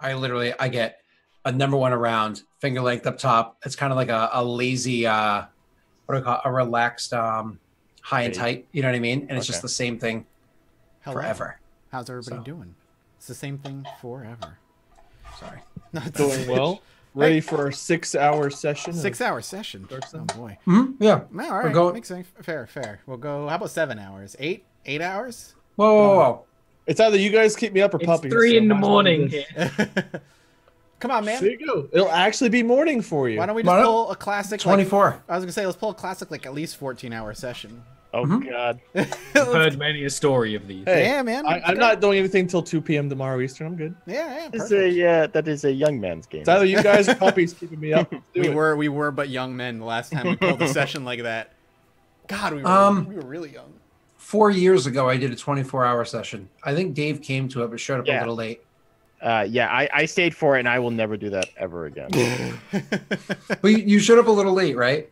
I get a number one around, finger length up top. It's kind of like a lazy, what do I call it? A relaxed high and tight. You know what I mean? And it's just the same thing forever. How's everybody doing? It's the same thing forever. Sorry. Doing well. Ready for our 6-hour session. 6-hour session. Oh boy. Yeah. All right. Makes sense. Fair. We'll go. How about 7 hours? 8 hours? Whoa. It's either you guys keep me up or puppies. 3 in the morning here. Come on, man. There you go. It'll actually be morning for you. Why don't we just pull a classic? 24. I was gonna say let's pull a classic like at least 14-hour session. Oh God. I've heard many a story of these. Hey, yeah, man. I'm not doing anything until 2 p.m. tomorrow Eastern. I'm good. Yeah. That is a young man's game. It's either you guys or puppies keeping me up. We were but young men the last time we pulled a session like that. God, we were really young. 4 years ago, I did a 24-hour session. I think Dave came to it, but showed up a little late. I stayed for it, and I will never do that ever again. But you showed up a little late, right?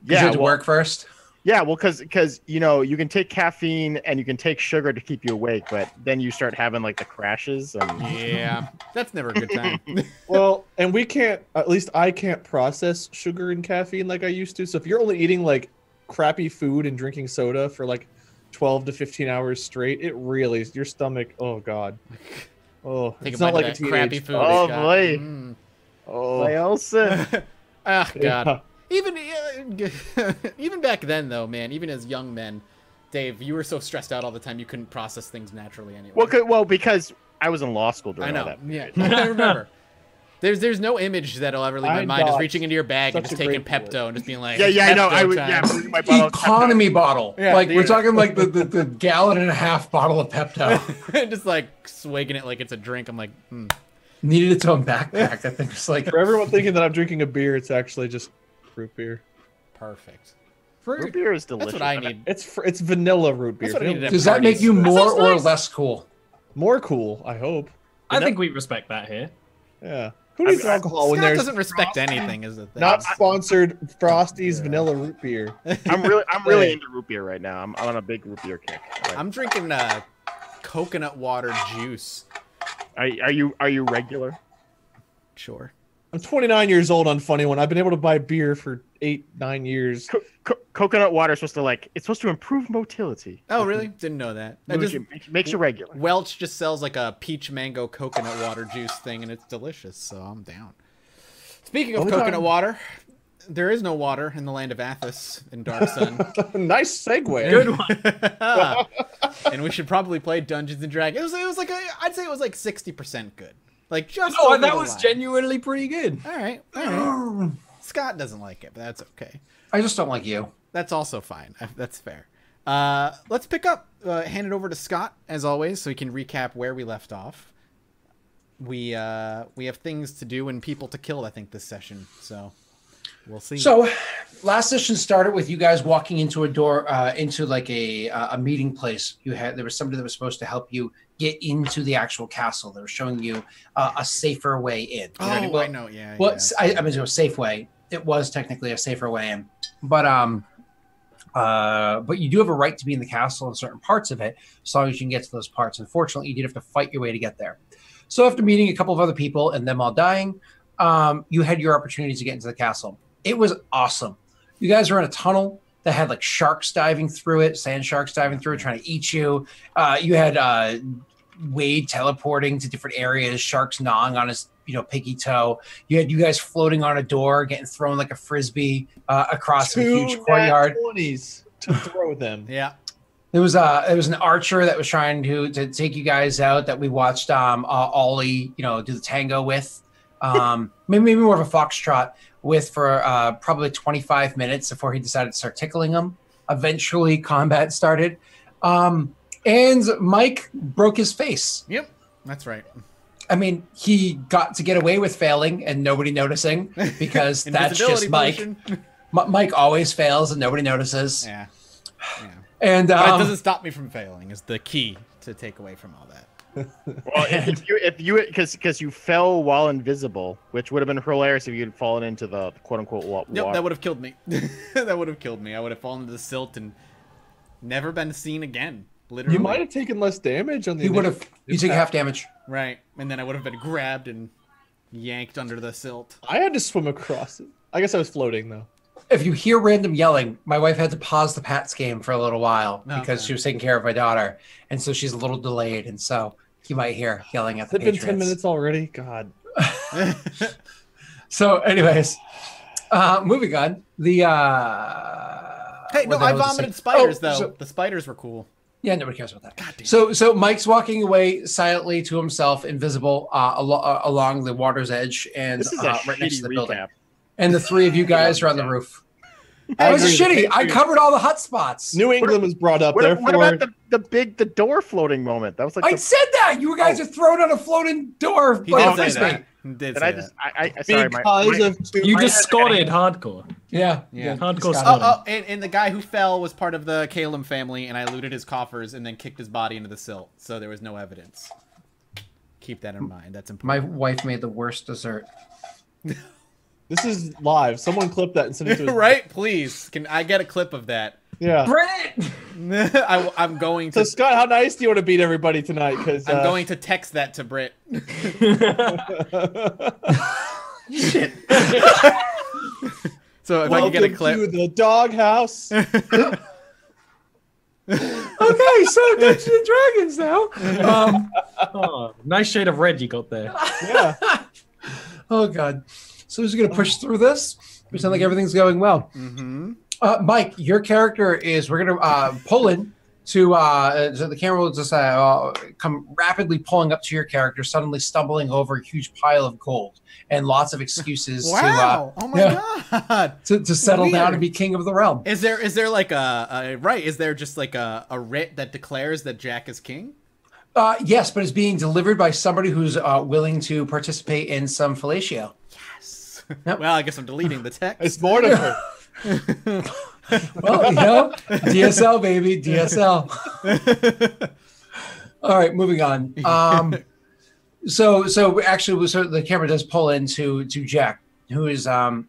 Yeah, you had to work first. Yeah, well, because you can take caffeine and you can take sugar to keep you awake, but then you start having like the crashes. And... Yeah, that's never a good time. Well, and we can't. At least I can't process sugar and caffeine like I used to. So if you're only eating like crappy food and drinking soda for like 12 to 15 hours straight, it really your stomach. Oh God. Oh, Take it's not like a crappy food. Oh boy. Oh, my Elsa. Ah, God. Yeah. Even back then, though, man, even as young men, Dave, you were so stressed out all the time you couldn't process things naturally anyway. Well, because I was in law school during all that. Yeah, I remember. There's no image that'll ever leave my mind. Just reaching into your bag and just taking Pepto and just being like, yeah, I know. I would, my bottle economy bottle. Yeah, like we're talking like the gallon and a half bottle of Pepto. Just like swigging it like it's a drink. I'm like, Needed its own backpack. I think it's like for everyone thinking that I'm drinking a beer, it's actually just root beer. Perfect. Root beer is delicious. That's what I need. It's vanilla root beer. That's what I needed at Does that make parties. you more or nice. less cool? More cool, I hope. I think we respect that here. Yeah. Who needs alcohol when Scott there's doesn't respect anything, is the thing. not sponsored Frosty's vanilla root beer? I'm really into root beer right now. I'm on a big root beer kick. I'm drinking coconut water juice. Are you regular? Sure. I'm 29 years old on Funny One. I've been able to buy beer for 8-9 years. Coconut water is supposed to improve motility. Oh, really? Didn't know that. Makes you regular. Welch just sells like a peach mango coconut water juice thing, and it's delicious, so I'm down. Speaking of coconut water, there is no water in the land of Athos in Dark Sun. Nice segue. Good one. And we should probably play Dungeons and Dragons. It was like I'd say it was like 60% good. Like just Oh, over that the was line. genuinely pretty good. All right. Scott doesn't like it, but that's okay. I just don't like you. That's also fine. That's fair. Let's pick up, hand it over to Scott, as always, so he can recap where we left off. We have things to do and people to kill, I think, this session, so we'll see. So last session started with you guys walking into a door, into like a meeting place. There was somebody that was supposed to help you get into the actual castle. They were showing you a safer way in. You know what I mean? I know, yeah. Well, yeah. I mean, it was a safe way. It was technically a safer way in, but you do have a right to be in the castle in certain parts of it, as long as you can get to those parts. Unfortunately, you did have to fight your way to get there. So after meeting a couple of other people and them all dying, you had your opportunity to get into the castle. It was awesome. You guys were in a tunnel that had like sharks diving through it, sand sharks diving through it, trying to eat you. You had Wade teleporting to different areas, sharks gnawing on his piggy toe. You had you guys floating on a door, getting thrown like a frisbee across a huge courtyard. 20s to throw them. Yeah. There was an archer that was trying to take you guys out that we watched Ollie do the tango with. Maybe more of a foxtrot with for probably 25 minutes before he decided to start tickling him. Eventually combat started. And Mike broke his face. Yep, that's right. I mean, he got to get away with failing and nobody noticing because that's just Mike. Mike always fails and nobody notices. Yeah. And but it doesn't stop me from failing is the key to take away from all that. Well, if you because you fell while invisible, which would have been hilarious if you had fallen into the quote unquote water. Yep, that would have killed me. That would have killed me. I would have fallen into the silt and never been seen again. Literally. You might have taken less damage on the. You would have. You take half damage. Right, and then I would have been grabbed and yanked under the silt. I had to swim across it. I guess I was floating though. If you hear random yelling, my wife had to pause the Pats game for a little while because she was taking care of my daughter, and so she's a little delayed, and so you might hear yelling at the It's been Patriots. 10 minutes already. God. So, anyways, moving on. The Hey, no, I vomited spiders though. The spiders were cool. Yeah, nobody cares about that. God damn. So Mike's walking away silently to himself, invisible, along the water's edge, and This is a right next to shitty the building. recap. And the three of you guys are on the roof. That was agree. shitty. I covered all the hot spots. New England was brought up. What Therefore, about the door floating moment? That was like I said that you guys are thrown on a floating door. He like did a say frisbee. that. He did Did say I that. just sorry, because of two. You my just head- scored hardcore. Yeah. Yeah. Hardcore Scott. scoring. Oh, and the guy who fell was part of the Calum family, and I looted his coffers and then kicked his body into the silt, so there was no evidence. Keep that in mind. That's My important. wife made the worst dessert. This is live. Someone clip that and send it to us. Right? Please. Can I get a clip of that? Yeah. Britt! I'm going So to. Scott, how nice do you want to beat everybody tonight? Because I'm going to text that to Britt. Shit. So if I can get a clip. to the doghouse. Okay, so Dungeons and Dragons now. Oh, nice shade of red you got there. Yeah. Oh god. So who's gonna push through this? Pretend like everything's going well. Mm-hmm. Mike, your character is. We're gonna pull in to. So the camera will just come rapidly pulling up to your character, suddenly stumbling over a huge pile of gold and lots of excuses Wow! Oh my god! to settle down Weird. and be king of the realm. Is there like a right? Is there just like a writ that declares that Jack is king? Yes, but it's being delivered by somebody who's willing to participate in some fellatio. Yes. Yep. Well, I guess I'm deleting the text. It's more to her. Well, DSL baby, DSL. All right, moving on. So actually, the camera does pull into Jack, who is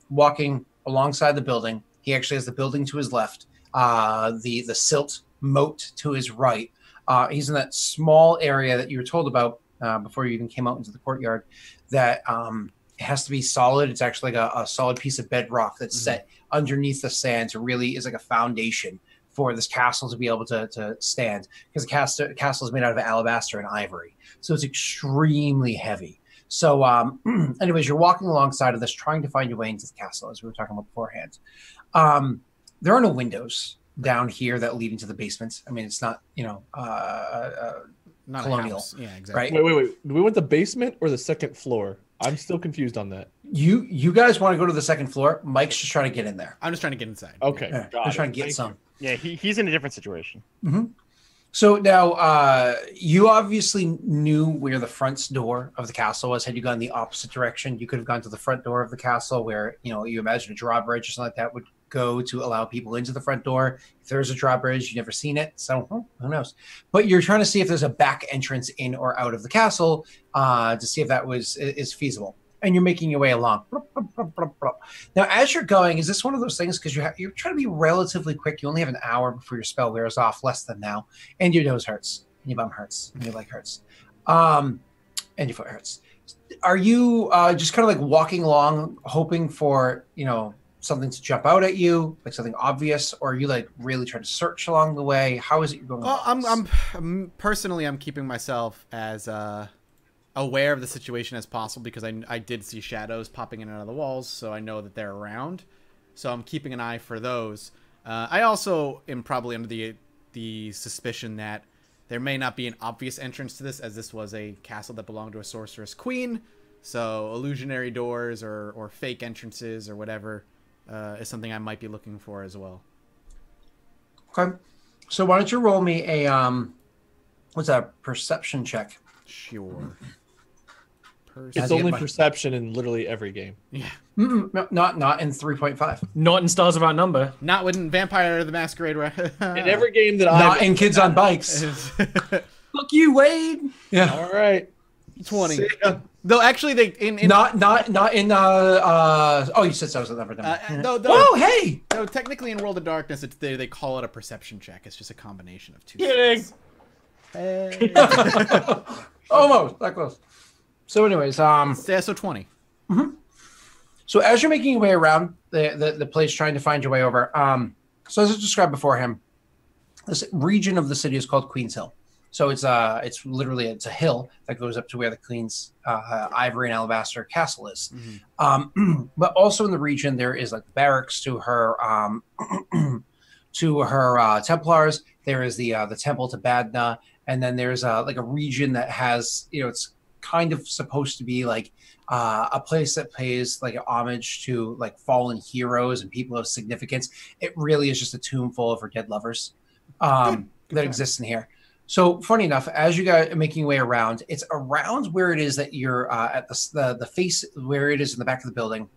walking alongside the building. He actually has the building to his left, the silt moat to his right. He's in that small area that you were told about before you even came out into the courtyard. That it has to be solid. It's actually like a solid piece of bedrock that's set underneath the sand to really is like a foundation for this castle to be able to stand, because the castle is made out of alabaster and ivory, so it's extremely heavy. So anyways, you're walking alongside of this trying to find your way into the castle, as we were talking about beforehand. There are no windows down here that lead into the basement. I mean, it's not Not a colonial, house. Yeah, exactly. right? Wait. Do we want the basement or the second floor? I'm still confused on that. You guys want to go to the second floor. Mike's just trying to get in there. I'm just trying to get inside. Okay. Yeah, got just it. trying to get Thank some. Yeah, he's in a different situation. So now you obviously knew where the front door of the castle was. Had you gone the opposite direction, you could have gone to the front door of the castle where, you imagine a drawbridge or something like that would go to allow people into the front door. If there's a drawbridge, you've never seen it, so who knows? But you're trying to see if there's a back entrance in or out of the castle to see if that is feasible. And you're making your way along. Now, as you're going, is this one of those things, because you're trying to be relatively quick. You only have an hour before your spell wears off, less than now, and your nose hurts, and your bum hurts, and your leg hurts, and your foot hurts. Are you just kind of like walking along, hoping for something to jump out at you, like something obvious, or are you like really trying to search along the way? How is it you're going? Well, about this? I'm personally keeping myself as aware of the situation as possible, because I did see shadows popping in and out of the walls, so I know that they're around. So I'm keeping an eye for those. I also am probably under the suspicion that there may not be an obvious entrance to this, as this was a castle that belonged to a sorceress queen. So illusionary doors or fake entrances or whatever is something I might be looking for as well. Okay. So why don't you roll me a what's that, perception check? Sure. It's only perception in literally every game. Yeah. No, not in 3.5. Not in Stars of Outnumber. Not when Vampire the Masquerade. In every game that Not I've... in Kids on Bikes. Fuck you, Wade. Yeah. All right. 20. See ya. Though actually they in Not in oh, you said so. Never done. Oh, hey. no, technically in World of Darkness they call it a perception check. It's just a combination of two. Kidding. things. Hey. Almost that close. So, anyways, So 20. so as you're making your way around the place, trying to find your way over, so as I described before him, this region of the city is called Queen's Hill. So it's literally a hill that goes up to where the Queen's ivory and alabaster castle is. But also in the region there is like the barracks to her Templars. There is the temple to Badna, and then there's like a region that has, you know, it's kind of supposed to be like a place that pays like homage to like fallen heroes and people of significance. It really is just a tomb full of her dead lovers that exists in here. So funny enough, as you guys are making your way around, it's around where it is that you're at the face where it is in the back of the building,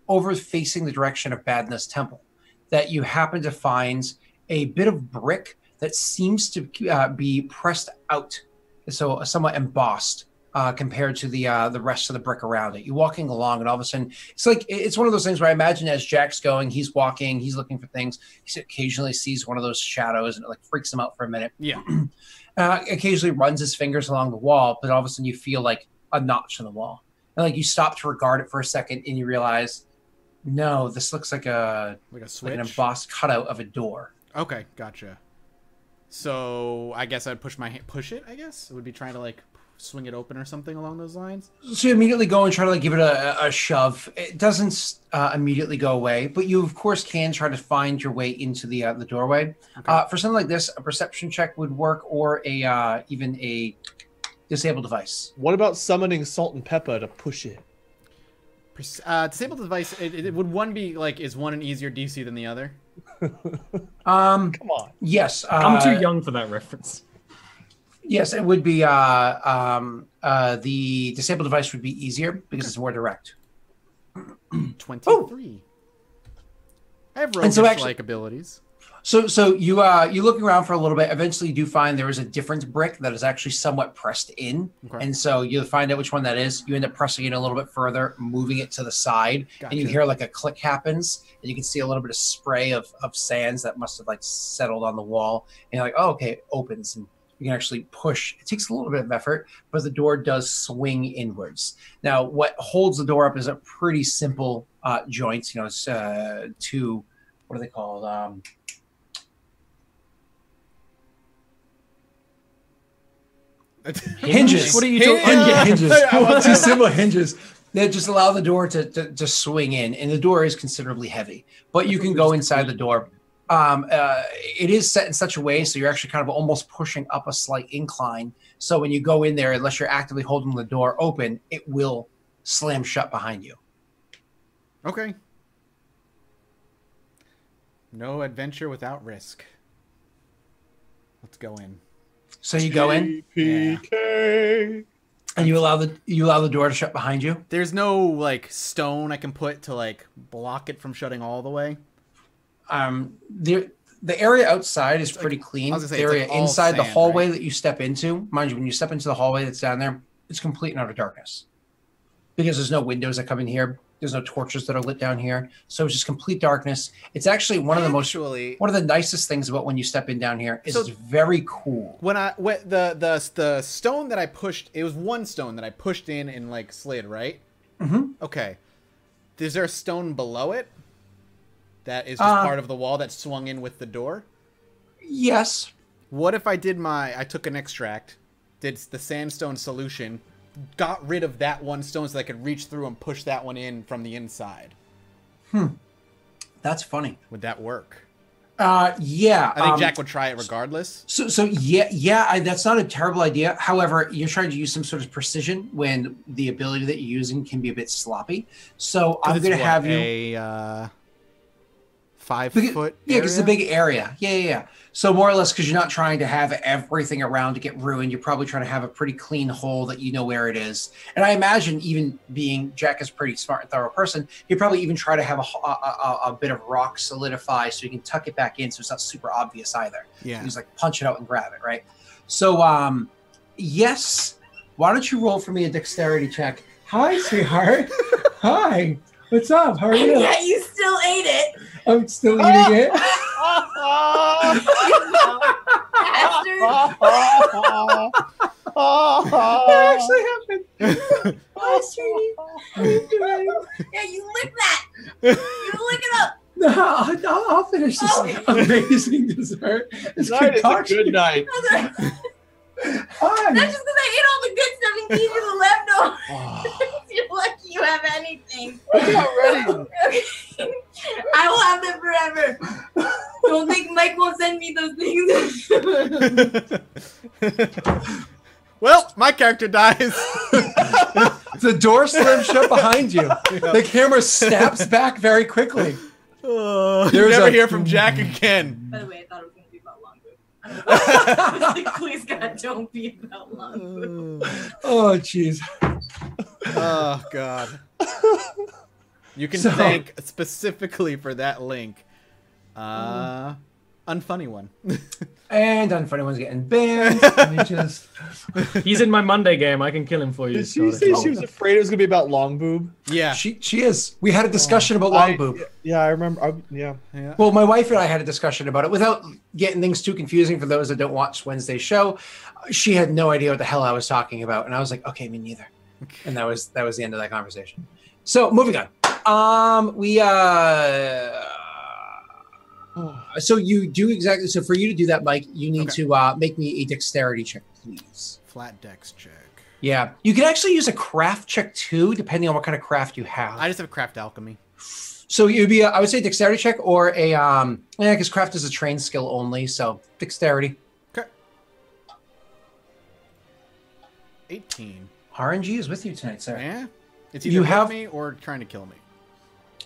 over facing the direction of Badna's temple, that you happen to find a bit of brick that seems to be pressed out, so somewhat embossed compared to the rest of the brick around it. You're walking along, and all of a sudden, it's one of those things where I imagine as Jack's going, he's walking, he's looking for things. He occasionally sees one of those shadows, and it like freaks him out for a minute. Yeah. Occasionally runs his fingers along the wall, but all of a sudden you feel like a notch in the wall, and like you stop to regard it for a second, and you realize, no, this looks like a switch, like an embossed cutout of a door. Okay, gotcha. So I guess I'd push it. I guess it would be trying to like swing it open or something along those lines. So you immediately go and try to like give it a shove. It doesn't immediately go away, but you of course can try to find your way into the doorway. Okay. For something like this, a perception check would work, or even a disable device. What about summoning Salt and Pepper to push it? Disable the device. Would one be like, is one an easier DC than the other? Come on. Yes. I'm too young for that reference. Yes, it would be. The disable device would be easier because it's more direct. 23. I have roguish-like abilities. So you looking around for a little bit. Eventually, you do find there is a different brick that is actually somewhat pressed in, and so you find out which one that is. You end up pressing it a little bit further, moving it to the side, and you hear like a click happens, and you can see a little bit of spray of sands that must have like settled on the wall. And you're like, oh, okay, it opens, and you can actually push. It takes a little bit of effort, but the door does swing inwards. Now, what holds the door up is a pretty simple joint. You know, it's two. What are they called? Hinges. What are you talking? Hinges. Two simple hinges that just allow the door to swing in, and the door is considerably heavy. But you can go inside the door. It is set in such a way so you're actually kind of almost pushing up a slight incline. So when you go in there, unless you're actively holding the door open, it will slam shut behind you. Okay. No adventure without risk. Let's go in. So you go in, PK. and you allow the door to shut behind you. There's no like stone I can put to like block it from shutting all the way. The area outside is pretty clean. The area like inside the sand, hallway right? that you step into, mind you, when you step into the hallway that's down there, it's complete and utter darkness because there's no windows that come in here. There's no torches that are lit down here, so it's just complete darkness. It's actually one of the nicest things about when you step in down here is it's very cool. When the stone that I pushed, it was one stone that I pushed in and like slid, right? Mm-hmm. Okay. Is there a stone below it that is just part of the wall that swung in with the door? Yes. What if I took an extract, did the sandstone solution, got rid of that one stone so I could reach through and push that one in from the inside? That's funny. Would that work? Yeah. I think Jack would try it regardless. So yeah, that's not a terrible idea. However, you're trying to use some sort of precision when the ability that you're using can be a bit sloppy. So I'm going to have you a 5 foot. Yeah, because it's a big area. Yeah. So more or less, because you're not trying to have everything around to get ruined, you're probably trying to have a pretty clean hole that you know where it is. And I imagine, even being Jack is a pretty smart and thorough person, he'd probably even try to have a bit of rock solidify so you can tuck it back in so it's not super obvious either. Yeah. So you just like punch it out and grab it, right? So yes. Why don't you roll for me a dexterity check? Hi, sweetheart. Hi. What's up? How are you? Yeah, you still ate it. I'm still eating it. Bastard. That actually happened. Oh, sweetie. What are you doing? Yeah, you lick that. You lick it up. No, I'll finish this amazing dessert. This Tonight is a concoction. good night. That's Fine. just because I ate all the good stuff and gave you the leftovers. You're lucky you have anything. Ready. Okay. I will have them forever. Don't think Mike won't send me those things. Well, my character dies. The door slams shut behind you. The camera snaps back very quickly. You There's never a- hear from Jack again. By the way, I thought it was going to be about Longboot. Please, God, don't be about Longboot. Oh, jeez. Oh God. You can So- thank specifically for that link. Unfunny one. And Unfunny One's getting banned. Let me just... He's in my Monday game. I can kill him for you. Did she say she was afraid it was gonna be about long boob? Yeah. She is. We had a discussion about long boob. Yeah, I remember. Yeah. Yeah. Well, my wife and I had a discussion about it without getting things too confusing for those that don't watch Wednesday's show. She had no idea what the hell I was talking about, and I was like, "Okay, me neither." And that was the end of that conversation. So moving on. So you do exactly. So for you to do that, Mike, you need to make me a dexterity check, please. Flat dex check. Yeah, you can actually use a craft check too, depending on what kind of craft you have. I just have craft alchemy. So it would be, I would say, dexterity check or a, yeah, because craft is a trained skill only. So dexterity. Okay. 18. RNG is with you tonight, sir. Yeah. It's either You with have- me or trying to kill me.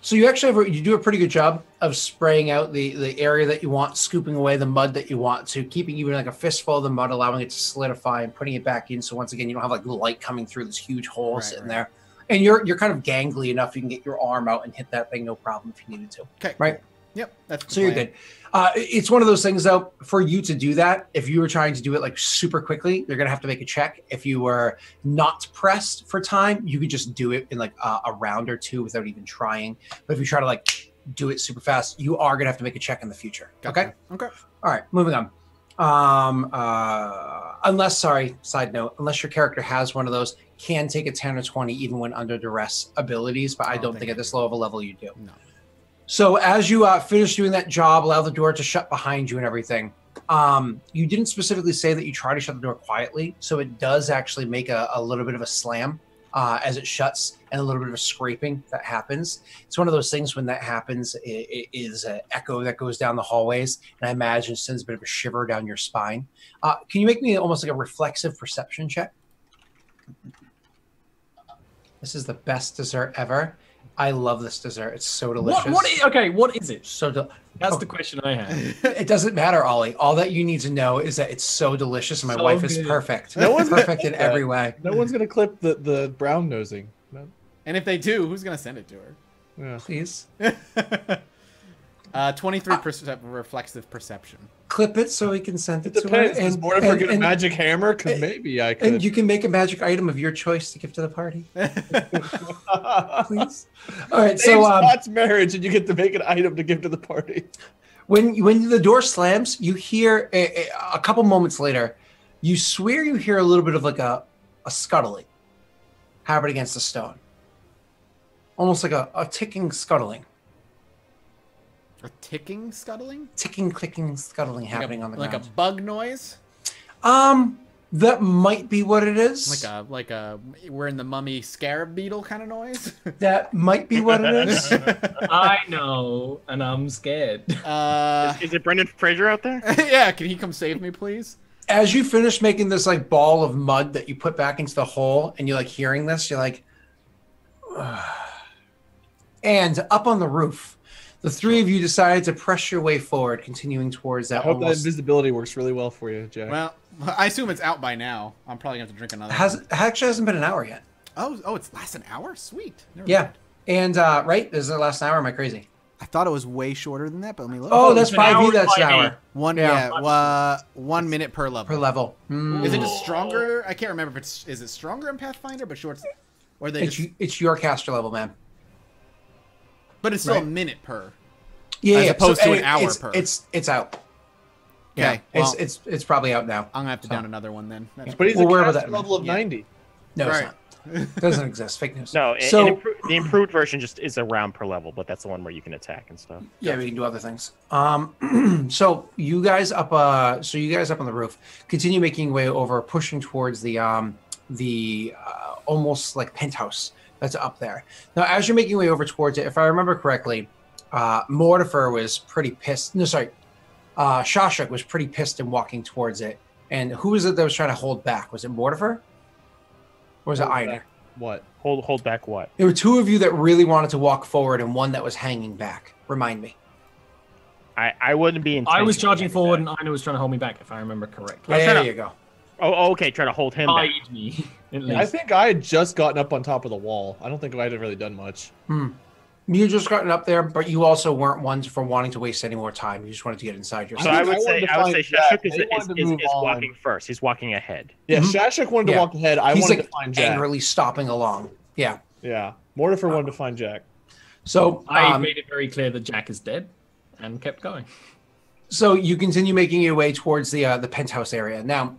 So you actually you do a pretty good job of spraying out the area that you want, scooping away the mud that you want to, keeping even like a fistful of the mud, allowing it to solidify and putting it back in. So once again, you don't have like light coming through this huge hole sitting there. And you're kind of gangly enough you can get your arm out and hit that thing no problem if you needed to. Okay. Right. Yep. That's So you're good. It's one of those things, though, for you to do that, if you were trying to do it like super quickly, you're going to have to make a check. If you were not pressed for time, you could just do it in like a round or two without even trying. But if you try to like do it super fast, you are going to have to make a check in the future. Gotcha. Okay. All right. Moving on. Unless side note, unless your character has one of those, can take a 10 or 20 even when under duress abilities. But I don't think at this low of a level you do. No. So as you finish doing that job, allow the door to shut behind you and everything. You didn't specifically say that you try to shut the door quietly, so it does actually make a little bit of a slam as it shuts and a little bit of a scraping that happens. It's one of those things when that happens, it is an echo that goes down the hallways, and I imagine it sends a bit of a shiver down your spine. Can you make me almost like a reflexive perception check? This is the best dessert ever. I love this dessert. It's so delicious. What is it? So That's the question I had. it doesn't matter, Ollie. All that you need to know is that it's so delicious, and my So wife is good. perfect. No one's perfect in gonna clip every that. way. No one's gonna clip the brown nosing. No. And if they do, who's gonna send it to her? Yeah. Please 23% reflexive perception. clip it so we can send it It to her. depends. Does Mortimer get a magic hammer? Because maybe I could. And you can make a magic item of your choice to give to the party. Please. All right. Same So Scott's marriage, and you get to make an item to give to the party. when the door slams, you hear a couple moments later, you swear you hear a little bit of like a scuttling happen against the stone, almost like a ticking scuttling. A ticking scuttling? Ticking, clicking, scuttling happening on the like ground. a bug noise? That might be what it is. Like a we're in the mummy scarab beetle kind of noise? That might be what it is. I know, and I'm scared. Is it Brendan Fraser out there? Yeah, can he come save me, please? As you finish making this like ball of mud that you put back into the hole, and you're like hearing this, you're like, ugh. And up on the roof, the three of you decided to press your way forward, continuing towards that. I hope that almost invisibility works really well for you, Jack. Well, I assume it's out by now. I'm probably gonna have to drink another. it actually hasn't been an hour yet. Oh, it's last an hour? Sweet. Never Yeah, mind. and right, this is the last hour. Am I crazy? I thought it was way shorter than that, but let me look. Oh, that's it's an hour 5e. That's an 5e. hour One 1 minute per level. per level. Is it just stronger? I can't remember if is it stronger in Pathfinder, but short, or they just, It's your caster level, man. but it's still right. a minute per. Yeah, As yeah. opposed to an and hour it's, per. It's out. Okay, Yeah, well, it's probably out now. I'm gonna have to down another one then. That's But he's We'll a worry about caster that. level of Yeah. 90. No, Right. it's not. Doesn't exist. Fake news. No, So the improved version just is a round per level, but that's the one where you can attack and stuff. yeah, we can do other things. So you guys up on the roof, continue making your way over, pushing towards the almost like penthouse that's up there. Now, as you're making your way over towards it, if I remember correctly, Mortifer was pretty pissed. No, sorry, Shashak was pretty pissed in walking towards it. And who was it that was trying to hold back? Was it Mortifer? Or was it Hold Einar? back. What? Hold back what? There were two of you that really wanted to walk forward and one that was hanging back. Remind me. I wouldn't be. I was intentionally charging hanging forward, back. and Aina was trying to hold me back, if I remember correctly. There you go. Oh, okay. Try to hold him back. Hide me, at I least. think I had just gotten up on top of the wall. I don't think I had really done much. You just gotten up there, but you also weren't ones for wanting to waste any more time. You just wanted to get inside your So stuff. I would say Shashuk They wanted to is move on. walking first. He's walking ahead. Yeah, Mhm. Shashak wanted to Yeah. walk ahead. I He's wanted like to find Jack. angrily stopping along. Yeah. Yeah. Mortifer wanted to find Jack. So I made it very clear that Jack is dead, and kept going. So you continue making your way towards the penthouse area. Now,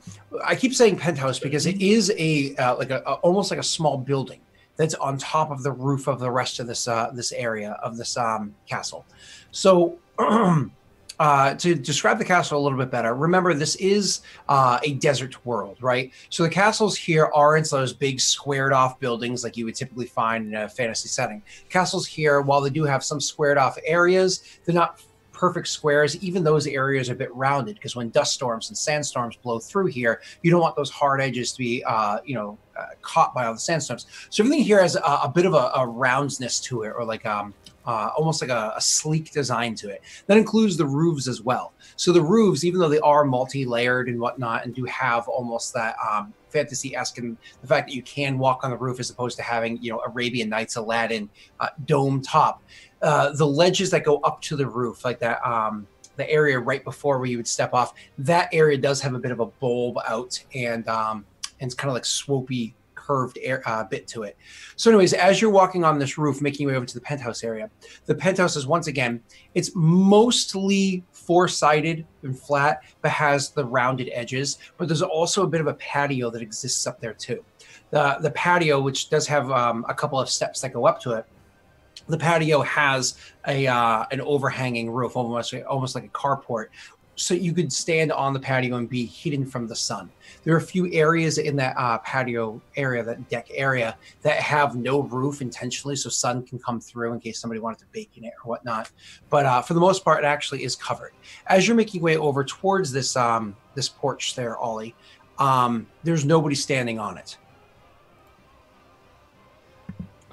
I keep saying penthouse because it is almost like a small building that's on top of the roof of the rest of this area of this castle. So to describe the castle a little bit better, remember this is a desert world, right? So the castles here aren't those big squared off buildings like you would typically find in a fantasy setting. Castles here, while they do have some squared off areas, they're not perfect squares. Even those areas are a bit rounded because when dust storms and sandstorms blow through here, you don't want those hard edges to be caught by all the sandstorms. So everything here has a bit of a roundness to it, or like almost like a sleek design to it. That includes the roofs as well. So the roofs, even though they are multi-layered and whatnot and do have almost that fantasy-esque, and the fact that you can walk on the roof as opposed to having Arabian Nights Aladdin dome top, the ledges that go up to the roof, like that, the area right before where you would step off, that area does have a bit of a bulb out, and it's kind of like swoopy, curved bit to it. So anyways, as you're walking on this roof, making your way over to the penthouse area, the penthouse is, once again, it's mostly four-sided and flat, but has the rounded edges, but there's also a bit of a patio that exists up there too. The patio, which does have a couple of steps that go up to it, the patio has an overhanging roof, almost like a carport, so you could stand on the patio and be hidden from the sun. There are a few areas in that patio area, that deck area, that have no roof intentionally, so sun can come through in case somebody wanted to bake in it or whatnot. But for the most part, it actually is covered. As you're making your way over towards this this porch there, Ollie, there's nobody standing on it.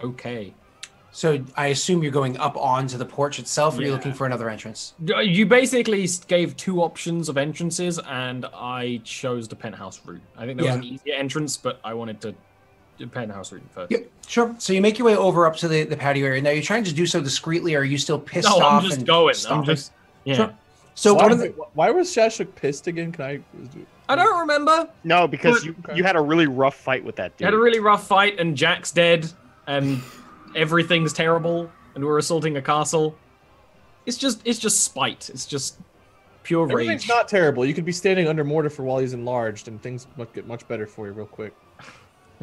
Okay. So I assume you're going up onto the porch itself, or are you Yeah. looking for another entrance? You basically gave two options of entrances, and I chose the penthouse route. I think there was Yeah. an easier entrance, but I wanted to do penthouse route first. Yep, sure. So you make your way over up to the patio area. Now you're trying to do so discreetly, or are you still pissed No, off? I'm just and going. stopping? I'm just yeah. Sure. So why, one of the why was Shashak pissed again? Can I? I don't remember. No, because But- you had a really rough fight with that We had a dude. really rough fight, and Jack's dead, and everything's terrible, and we're assaulting a castle. It's just spite. It's just pure Everything's rage. not terrible. You could be standing under Mortifer while he's enlarged, and things might get much better for you real quick.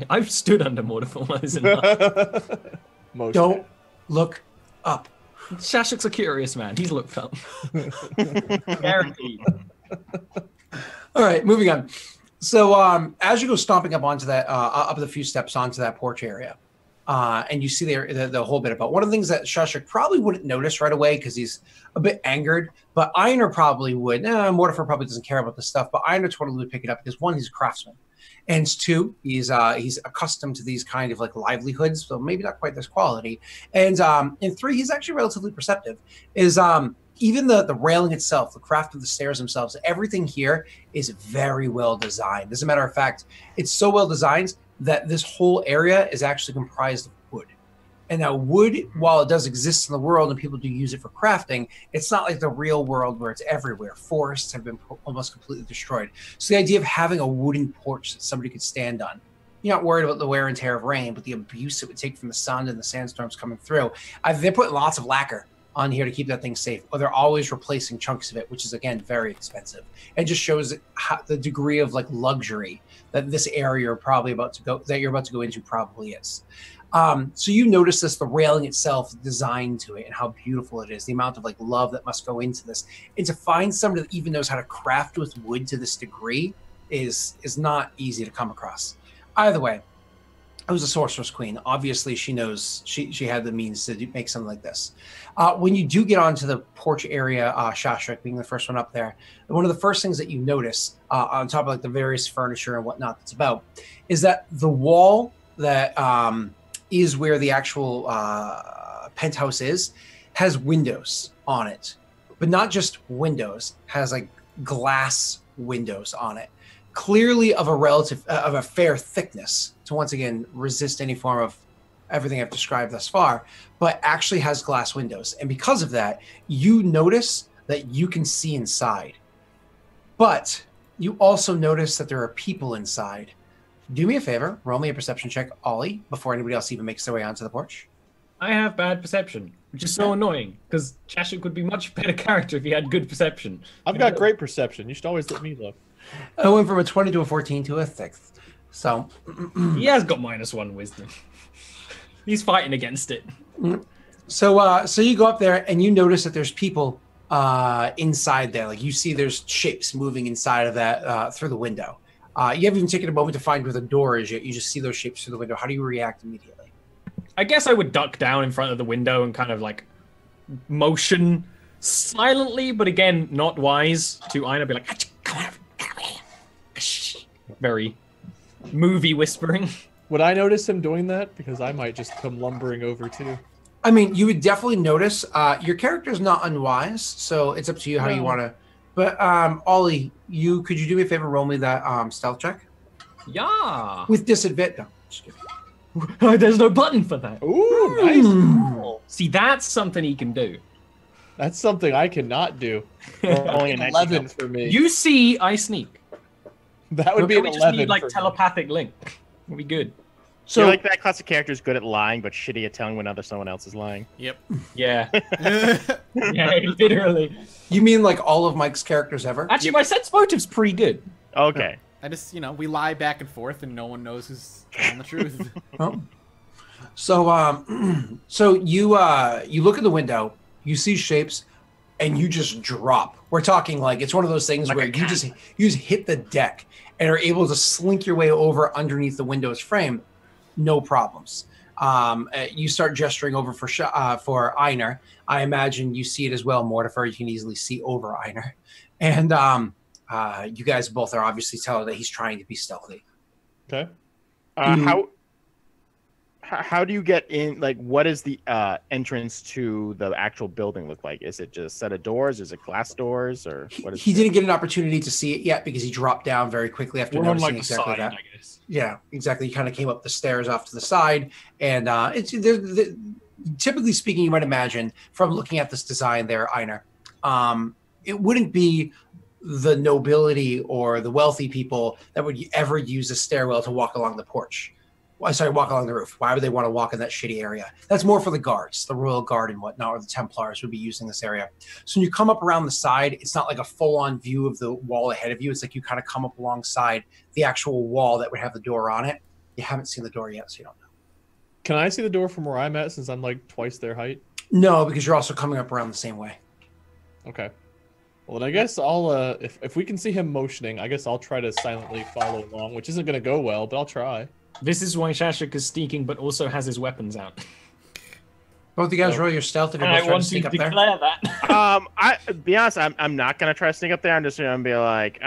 I've stood under Mortifer when I was in Most. don't look up. Shashik's a curious man. He's looked up. Guaranteed. All right, moving on. So as you go stomping up onto that, up the few steps onto that porch area, and you see the whole bit about one of the things that Shashik probably wouldn't notice right away because he's a bit angered, but Einar probably would. Mortifer probably doesn't care about this stuff, but Einar totally would pick it up because one, he's a craftsman, and two, he's accustomed to these kind of like livelihoods, so maybe not quite this quality, and three, he's actually relatively perceptive. Even the railing itself, the craft of the stairs themselves, everything here is very well designed. As a matter of fact, it's so well designed that this whole area is actually comprised of wood. And now wood, while it does exist in the world and people do use it for crafting, it's not like the real world where it's everywhere. Forests have been almost completely destroyed. So the idea of having a wooden porch that somebody could stand on, you're not worried about the wear and tear of rain, but the abuse it would take from the sun and the sandstorms coming through. They're putting lots of lacquer on here to keep that thing safe, or they're always replacing chunks of it, which is again very expensive. It just shows the degree of like luxury that this area you're probably about to go into probably is. So you notice this, the railing itself, the design to it, and how beautiful it is, the amount of like love that must go into this, and to find somebody that even knows how to craft with wood to this degree is not easy to come across. Either way, it was a sorceress queen. Obviously, she knows she had the means to make something like this. When you do get onto the porch area, Shashak being the first one up there, one of the first things that you notice on top of like the various furniture and whatnot that's about is that the wall that is where the actual penthouse is has windows on it, but not just windows, has like glass windows on it, clearly of a fair thickness to once again resist any form of everything I've described thus far, but actually has glass windows. And because of that, you notice that you can see inside, but you also notice that there are people inside. Do me a favor, roll me a perception check, Ollie, before anybody else even makes their way onto the porch. I have bad perception, which is so annoying, because Chashik would be much better character if he had good perception. I've got great perception. You should always let me look. I went from a 20 to a 14 to a 6th. So he has got -1 wisdom. He's fighting against it. So you go up there and you notice that there's people inside there. Like you see there's shapes moving inside of that through the window. You haven't even taken a moment to find where the door is yet. You just see those shapes through the window. How do you react immediately? I guess I would duck down in front of the window and kind of like motion silently, but again, not wise to Aina. Be like, very movie whispering. Would I notice him doing that? Because I might just come lumbering over too. I mean, you would definitely notice. Your character's not unwise, so it's up to you how you want to. But Ollie, could you do me a favor? Roll me that stealth check. Yeah. With disadvantage. No, just kidding. There's no button for that. Ooh, nice. See, that's something he can do. That's something I cannot do. Only an 11 for me. You see, I sneak. That would be an we 11 just need like for me. telepathic link. We'll be good. So like that class of character is good at lying, but shitty at telling when someone else is lying. Yep. Yeah. Yeah, literally. You mean like all of Mike's characters ever? Actually, my sense motive's pretty good. Okay. I just, we lie back and forth, and no one knows who's telling the truth. Oh. So you look at the window, you see shapes, and you just drop. We're talking like it's one of those things like where you just hit the deck and are able to slink your way over underneath the window's frame, no problems. You start gesturing over for Einar. I imagine you see it as well, Mortifer. You can easily see over Einar, and you guys both are obviously telling that he's trying to be stealthy. Okay. How do you get in? Like, what is the entrance to the actual building look like? Is it just a set of doors? Is it glass doors, or what is? He didn't get an opportunity to see it yet because he dropped down very quickly after We're on noticing like the exactly side, that. I guess. Yeah, exactly. He kind of came up the stairs off to the side, and typically speaking, you might imagine from looking at this design there, Einar, it wouldn't be the nobility or the wealthy people that would ever use a stairwell to walk along the porch. Walk along the roof. Why would they want to walk in that shitty area? That's more for the guards, the royal guard and whatnot, or the Templars would be using this area. So when you come up around the side, it's not like a full-on view of the wall ahead of you. It's like you kind of come up alongside the actual wall that would have the door on it. You haven't seen the door yet, so you don't know. Can I see the door from where I'm at since I'm like twice their height? No, because you're also coming up around the same way. Okay. Well, then I guess I'll, if we can see him motioning, I guess I'll try to silently follow along, which isn't going to go well, but I'll try. This is why Shashik is sneaking, but also has his weapons out. Both you guys roll your stealth if you're both I trying want to sneak to up there. declare that. I be honest, I'm not gonna try to sneak up there. I'm just gonna be like,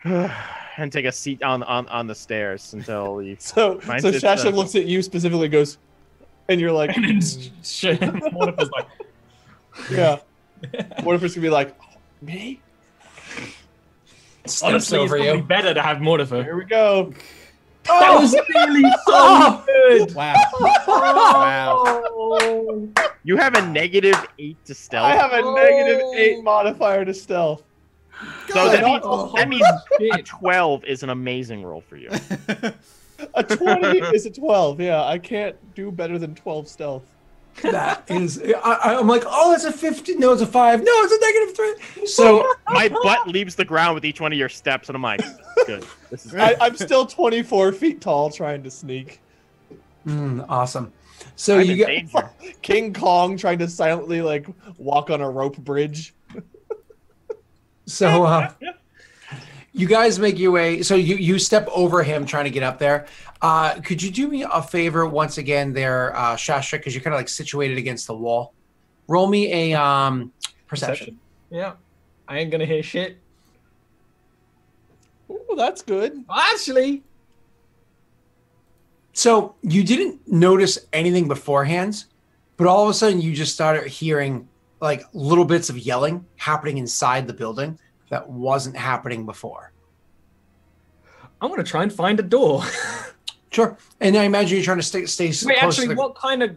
and take a seat on the stairs until he. So Shasha looks at you specifically, and goes, and you're like, And then Mortifer's like, yeah. Mortifer's gonna be like, me? Steps honestly, it's over probably you. better to have Mortifer. Here we go. That was really so good. Wow. Wow. You have a -8 to stealth. I have a -8 modifier to stealth. So that means Shit. a 12 is an amazing roll for you. A 20 is a 12. Yeah, I can't do better than 12 stealth. That is, I'm like, oh, it's a 50. No, it's a 5. No, it's a -3. So my butt leaves the ground with each one of your steps, and I'm like, good. This is I'm still 24 feet tall trying to sneak. Awesome. So I'm you in get danger. King Kong trying to silently like walk on a rope bridge. so you guys make your way. So you step over him trying to get up there. Could you do me a favor once again there, Shasha, because you're kind of like situated against the wall. Roll me a perception. Yeah. I ain't gonna hear shit. Oh, that's good. Actually, So you didn't notice anything beforehand, but all of a sudden you just started hearing like little bits of yelling happening inside the building that wasn't happening before. I'm gonna try and find a door. Sure. And I imagine you're trying to stay Wait, close actually, to the... what kind of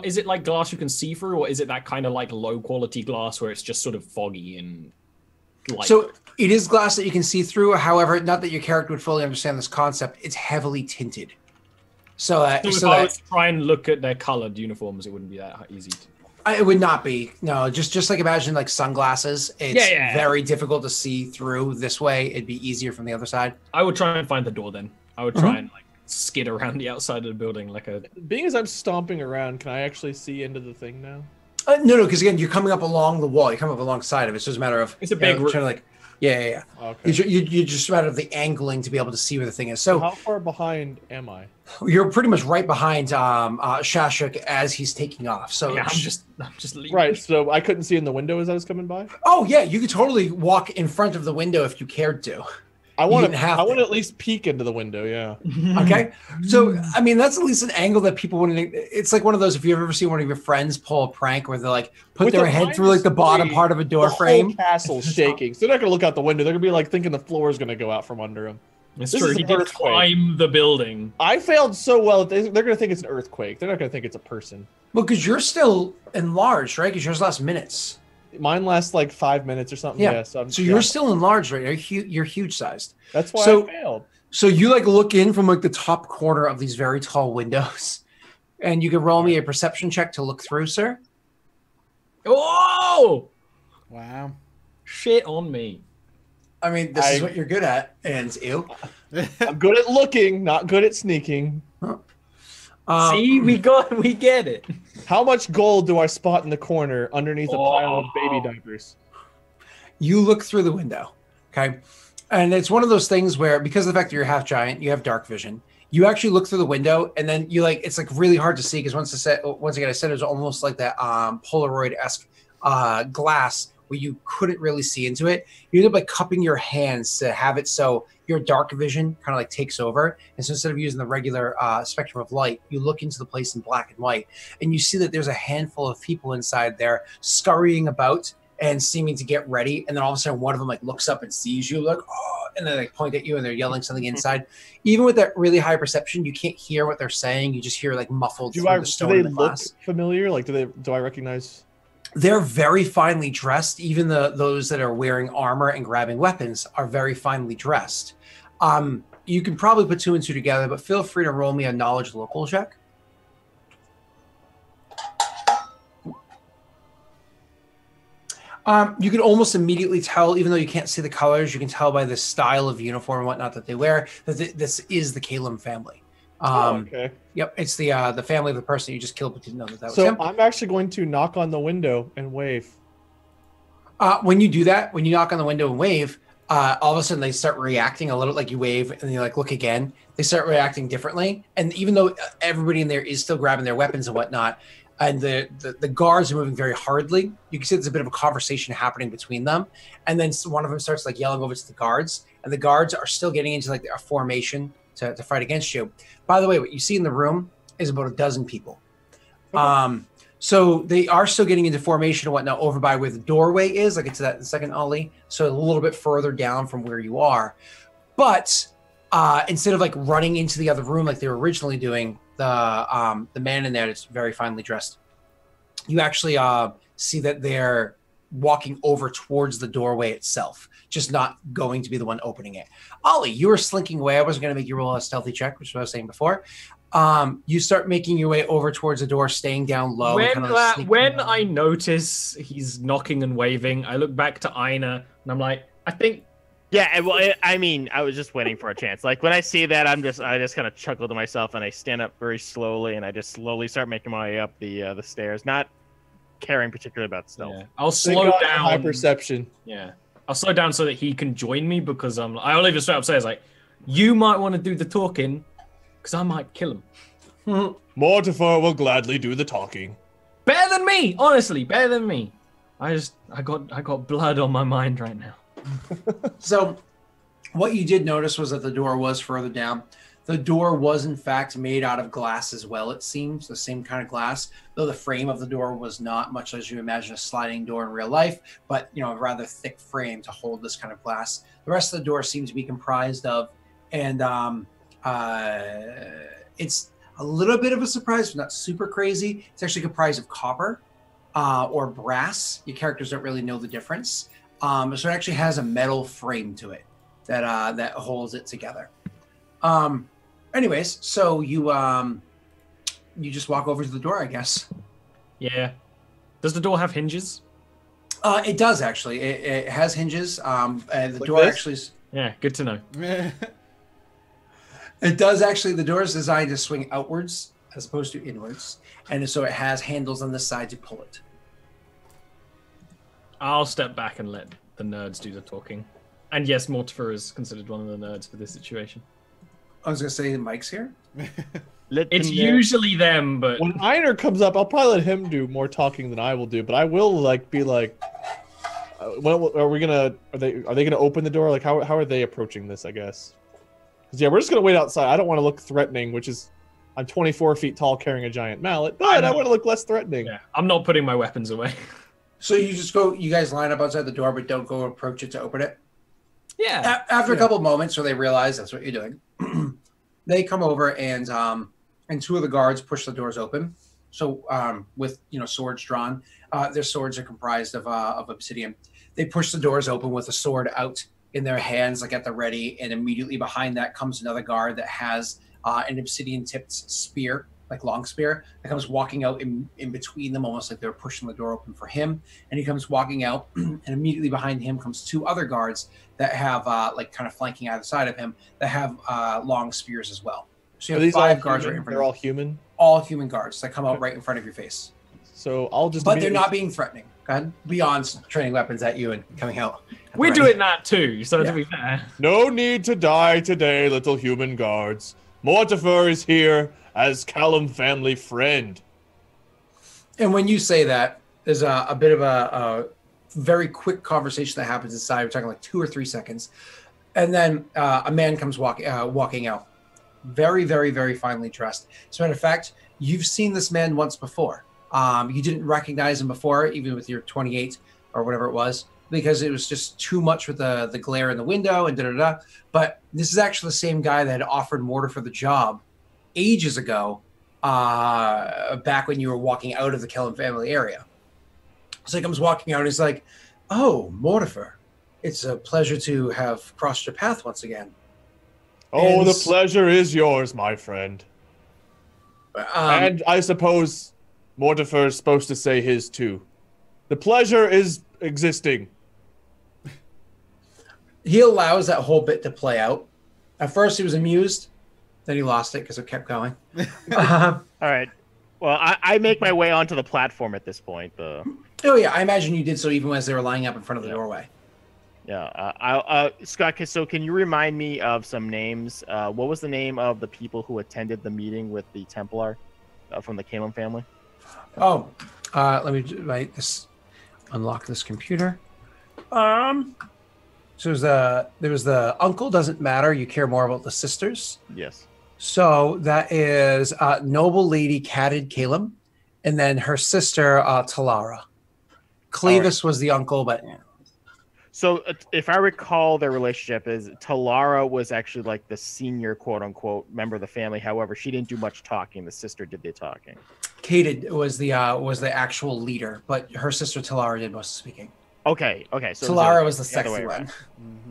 is it? Like glass you can see through, or is it that kind of like low quality glass where it's just sort of foggy and like? So it is glass that you can see through. However, not that your character would fully understand this concept. It's heavily tinted. So if I was to try and look at their colored uniforms, it wouldn't be that easy. It would not be. No, just like imagine like sunglasses. It's very difficult to see through this way. It'd be easier from the other side. I would try and find the door then. I would try and like skid around the outside of the building like a... Being as I'm stomping around, can I actually see into the thing now? No, because again, you're coming up along the wall. You come up alongside of it. So it's a matter of... It's a big... trying to like... Yeah. Okay. You're just a matter of the angling to be able to see where the thing is. So how far behind am I? You're pretty much right behind Shashuk as he's taking off. So yeah, I'm just leaving. Right. So I couldn't see in the window as I was coming by. Oh yeah, you could totally walk in front of the window if you cared to. I want to at least peek into the window. Yeah. Okay. So I mean, that's at least an angle that people wouldn't. It's like one of those. If you've ever seen one of your friends pull a prank where they like put their head through like the bottom part of a door frame, whole castle's shaking. So they're not gonna look out the window. They're gonna be like thinking the floor is gonna go out from under them. It's true. He did climb the building. I failed so well. They're gonna think it's an earthquake. They're not gonna think it's a person. Well, because you're still enlarged, right? Because yours lasts minutes. Mine lasts like 5 minutes or something. Yeah. So you're still enlarged, right? You're huge sized. That's why I failed. So you like look in from like the top corner of these very tall windows, and you can roll me a perception check to look through, sir. Oh! Wow. Shit on me. I mean, this is what you're good at, and ew. I'm good at looking, not good at sneaking. See, we get it. How much gold do I spot in the corner underneath a pile of baby diapers? You look through the window, okay? And it's one of those things where, because of the fact that you're half giant, you have dark vision. You actually look through the window, and then you like it's like really hard to see because once again I said it was almost like that Polaroid-esque glass where you couldn't really see into it. You end up like cupping your hands to have it so your dark vision kind of like takes over. And so instead of using the regular spectrum of light, you look into the place in black and white, and you see that there's a handful of people inside there scurrying about and seeming to get ready. And then all of a sudden one of them like looks up and sees you like, oh, and then they point at you and they're yelling something inside. Even with that really high perception, you can't hear what they're saying. You just hear like muffled through the stone in the glass. Look familiar? Like, do I recognize? They're very finely dressed. Even those that are wearing armor and grabbing weapons are very finely dressed. You can probably put 2 and 2 together, but feel free to roll me a knowledge local check. You can almost immediately tell, even though you can't see the colors, you can tell by the style of uniform and whatnot that they wear that this is the Calum family. Okay. Yep, it's the family of the person you just killed, but didn't know that was so him. I'm actually going to knock on the window and wave. When you do that, when you knock on the window and wave, all of a sudden they start reacting a little, like you wave and you like look again. They start reacting differently, and even though everybody in there is still grabbing their weapons and whatnot, and the guards are moving very hardly, you can see there's a bit of a conversation happening between them, and then one of them starts like yelling over to the guards, and the guards are still getting into like a formation to fight against you. By the way, what you see in the room is about a dozen people. Okay. So they are still getting into formation and whatnot over by where the doorway is, like it's that second alley, so a little bit further down from where you are. But instead of like running into the other room like they were originally doing, the man in there that's very finely dressed, you actually see that they're walking over towards the doorway itself, just not going to be the one opening it. Ollie, you were slinking away. I wasn't going to make you roll a stealthy check, which is what I was saying before. You start making your way over towards the door, staying down low. and kind of sneaking When around. I notice he's knocking and waving, I look back to Ina and I'm like, I think. Yeah, well, I mean, I was just waiting for a chance. Like when I see that, I just kind of chuckle to myself and I stand up very slowly and I just slowly start making my way up the stairs, not caring particularly about stealth. Yeah. I'll Thank slow God for down. high perception. Yeah, I'll slow down so that he can join me because I'll even straight up say, it's like, you might want to do the talking because I might kill him. Mortifer will gladly do the talking. Better than me, honestly, better than me. I got blood on my mind right now. So, what you did notice was that the door was further down. The door was, in fact, made out of glass as well, it seems, the same kind of glass, though the frame of the door was not much as you imagine a sliding door in real life, but, a rather thick frame to hold this kind of glass. The rest of the door seems to be comprised of, and it's a little bit of a surprise, but not super crazy. It's actually comprised of copper or brass. Your characters don't really know the difference. So it actually has a metal frame to it that holds it together. Anyways, so you just walk over to the door, I guess. Yeah. Does the door have hinges? It does actually. It has hinges. And the Like door this? actually is. Yeah, good to know. It does actually. The door is designed to swing outwards as opposed to inwards, and so it has handles on the side to pull it. I'll step back and let the nerds do the talking. And yes, Mortifer is considered one of the nerds for this situation. I was gonna say Mike's here. It's usually them, but When Einer comes up, I'll probably let him do more talking than I will do. But I will be like, are we gonna? Are they gonna open the door? Like how are they approaching this? I guess. Because yeah, we're just gonna wait outside. I don't want to look threatening, which is, I'm 24 feet tall carrying a giant mallet, but I want to look less threatening. yeah, I'm not putting my weapons away. So you guys line up outside the door, but don't go approach it to open it. Yeah. After a couple of moments, where they realize that's what you're doing, they come over and two of the guards push the doors open. So with swords drawn, their swords are comprised of obsidian. They push the doors open with a sword out in their hands, like at the ready, and immediately behind that comes another guard that has an obsidian tipped spear, like long spear, that comes walking out in between them, almost like they're pushing the door open for him. And he comes walking out, and immediately behind him comes two other guards that have like kind of flanking either side of him that have long spears as well. So you have five guards right in front They're of all human. all human guards that come out right in front of your face. So I'll just. But they're not being threatening. Go ahead. Beyond training weapons at you and coming out. We're doing that too, so Yeah. to be fair. No need to die today, little human guards. Mortifer is here as Calum family friend. And when you say that, there's a bit of a very quick conversation that happens inside. We're talking like 2 or 3 seconds. And then a man comes walking out. Very, very, very finely dressed. As a matter of fact, you've seen this man once before. You didn't recognize him before, even with your 28 or whatever it was, because it was just too much with the glare in the window and da-da-da. But this is actually the same guy that had offered Mortifer the job ages ago, back when you were walking out of the Calum family area. So he comes walking out and he's like, "Oh, Mortifer, it's a pleasure to have crossed your path once again." Oh, And the pleasure is yours, my friend. And I suppose Mortifer is supposed to say his too. The pleasure is existing. He allows that whole bit to play out. At first he was amused, then he lost it because it kept going. All right. Well, I make my way onto the platform at this point. Oh yeah, I imagine you did so even as they were lining up in front of the doorway. Yeah. Scott, so can you remind me of some names? What was the name of the people who attended the meeting with the Templar from the Calum family? Oh, let me unlock this computer. So there was the uncle, doesn't matter. You care more about the sisters. Yes. So that is noble lady Catted Calum, and then her sister Talara. Clevis was the uncle, but So if I recall, their relationship is Talara was actually like the senior quote unquote member of the family. However, she didn't do much talking. The sister did the talking. Cated was the actual leader, but her sister Talara did most of the speaking. Okay. So Talara was the other sexy way one.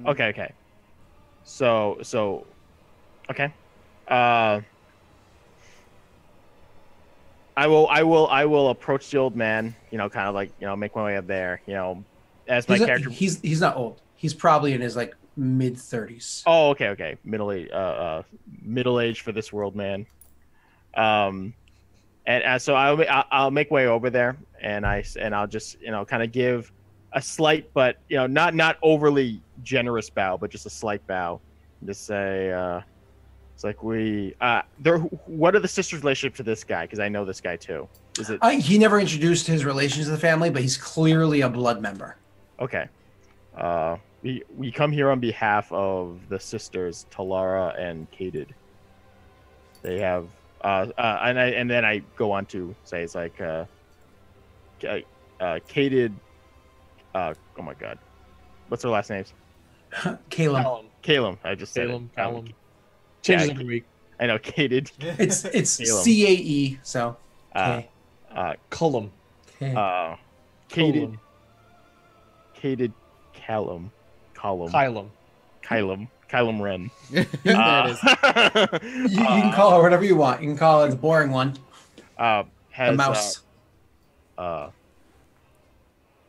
around. Okay. So okay. I will approach the old man. You know, kind of like make my way up there. You know, as my character. He's not old. He's probably in his like mid-30s. Oh, okay. Middle age for this world, man. And so I'll make way over there, and I'll just kind of give a slight, but not overly generous bow, but just a slight bow, and just say, it's like what are the sisters' relationship to this guy? Because I know this guy too. Is it? He never introduced his relations to the family, but he's clearly a blood member. Okay. We come here on behalf of the sisters Talara and Kadid. They have and then I go on to say it's like Kadid. Oh my God, what's their last names? Calum. Calum. I just said Calum. Changes every week. I know Kadid. It's Calum. CAE. So. Calum. Kadid. Kadid. Calum. Calum Ren. There it is. You can call her whatever you want. You can call her the boring one. Has, the mouse.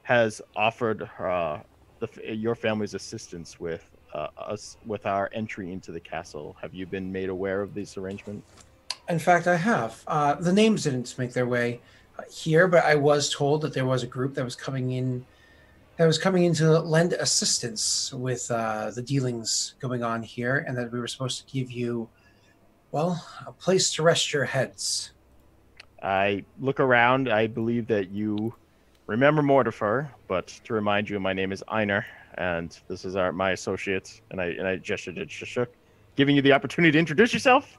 Has offered your family's assistance with us with our entry into the castle. Have you been made aware of this arrangement? In fact, I have. The names didn't make their way here, but I was told that there was a group that was coming in to lend assistance with the dealings going on here, and that we were supposed to give you, well, a place to rest your heads. I look around. I believe that you remember Mortifer, but to remind you, my name is Einar, and this is my associate, and I gestured at Shashuk, giving you the opportunity to introduce yourself.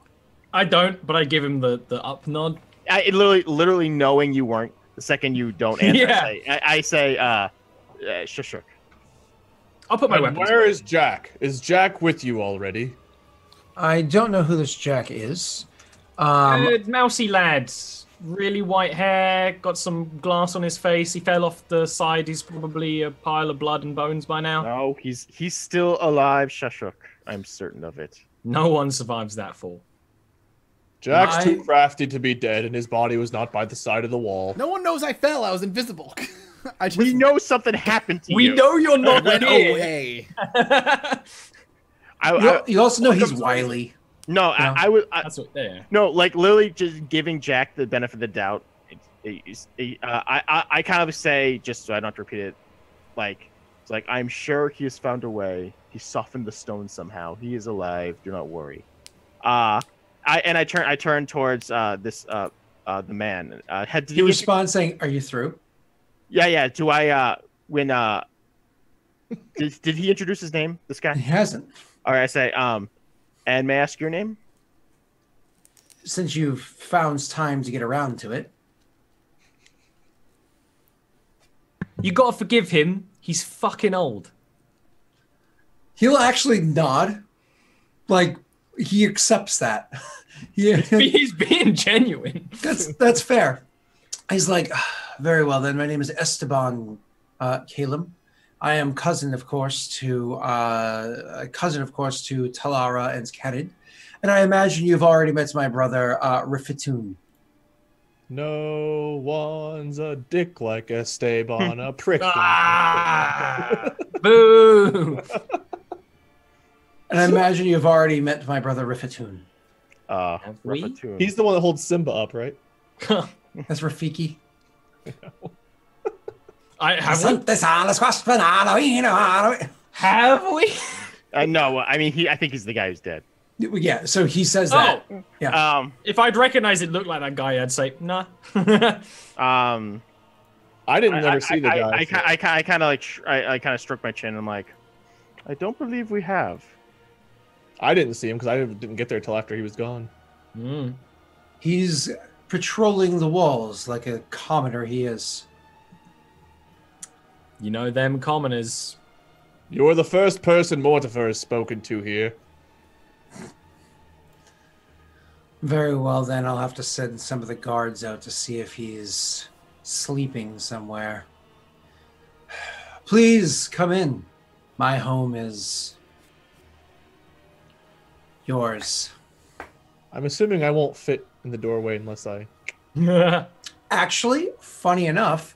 I don't, but I give him the up nod. I literally knowing you weren't, the second you don't answer, Yeah. I say, Shashuk. I'll put my And weapons where away. is Jack? Is Jack with you already? I don't know who this Jack is. Mousy lad. Really white hair, got some glass on his face. He fell off the side. He's probably a pile of blood and bones by now. No, he's still alive, Shashuk. I'm certain of it. No one survives that fall. Jack's too crafty to be dead, and his body was not by the side of the wall. No one knows I fell. I was invisible. We know something happened to you. We know you're not went here. away. You also know he's wily. No, I would. That's what. Yeah. No, like literally just giving Jack the benefit of the doubt. I kind of say, just so I don't have to repeat it, like it's like I'm sure he has found a way. He softened the stone somehow. He is alive. Do not worry. I turn towards the man. He responds saying, "Are you through?" Yeah. Do I when did he introduce his name? This guy? He hasn't. All right. I say and may I ask your name? Since you've found time to get around to it. You gotta forgive him. He's fucking old. He'll actually nod. Like, he accepts that. He's being genuine. That's fair. He's like, very well then. My name is Esteban Calum. I am cousin, of course, to Talara and Kadid, and I imagine you've already met my brother Rifitun. No one's a dick like Esteban, a prick. Boo! And I imagine you've already met my brother Rifitun. Rafatoon. He's the one that holds Simba up, right? That's Rafiki. Have we? No, I mean I think he's the guy who's dead. Yeah, so he says that. Oh, yeah. If I'd recognize it looked like that guy, I'd say nah. I didn't ever see the guy. I kind of struck my chin and I'm like, I don't believe we have. I didn't see him because I didn't get there till after he was gone. He's patrolling the walls like a commoner he is. You know them commoners. You're the first person Mortifer has spoken to here. Very well, then I'll have to send some of the guards out to see if he's sleeping somewhere. Please come in. My home is yours. I'm assuming I won't fit in the doorway unless I Actually, funny enough,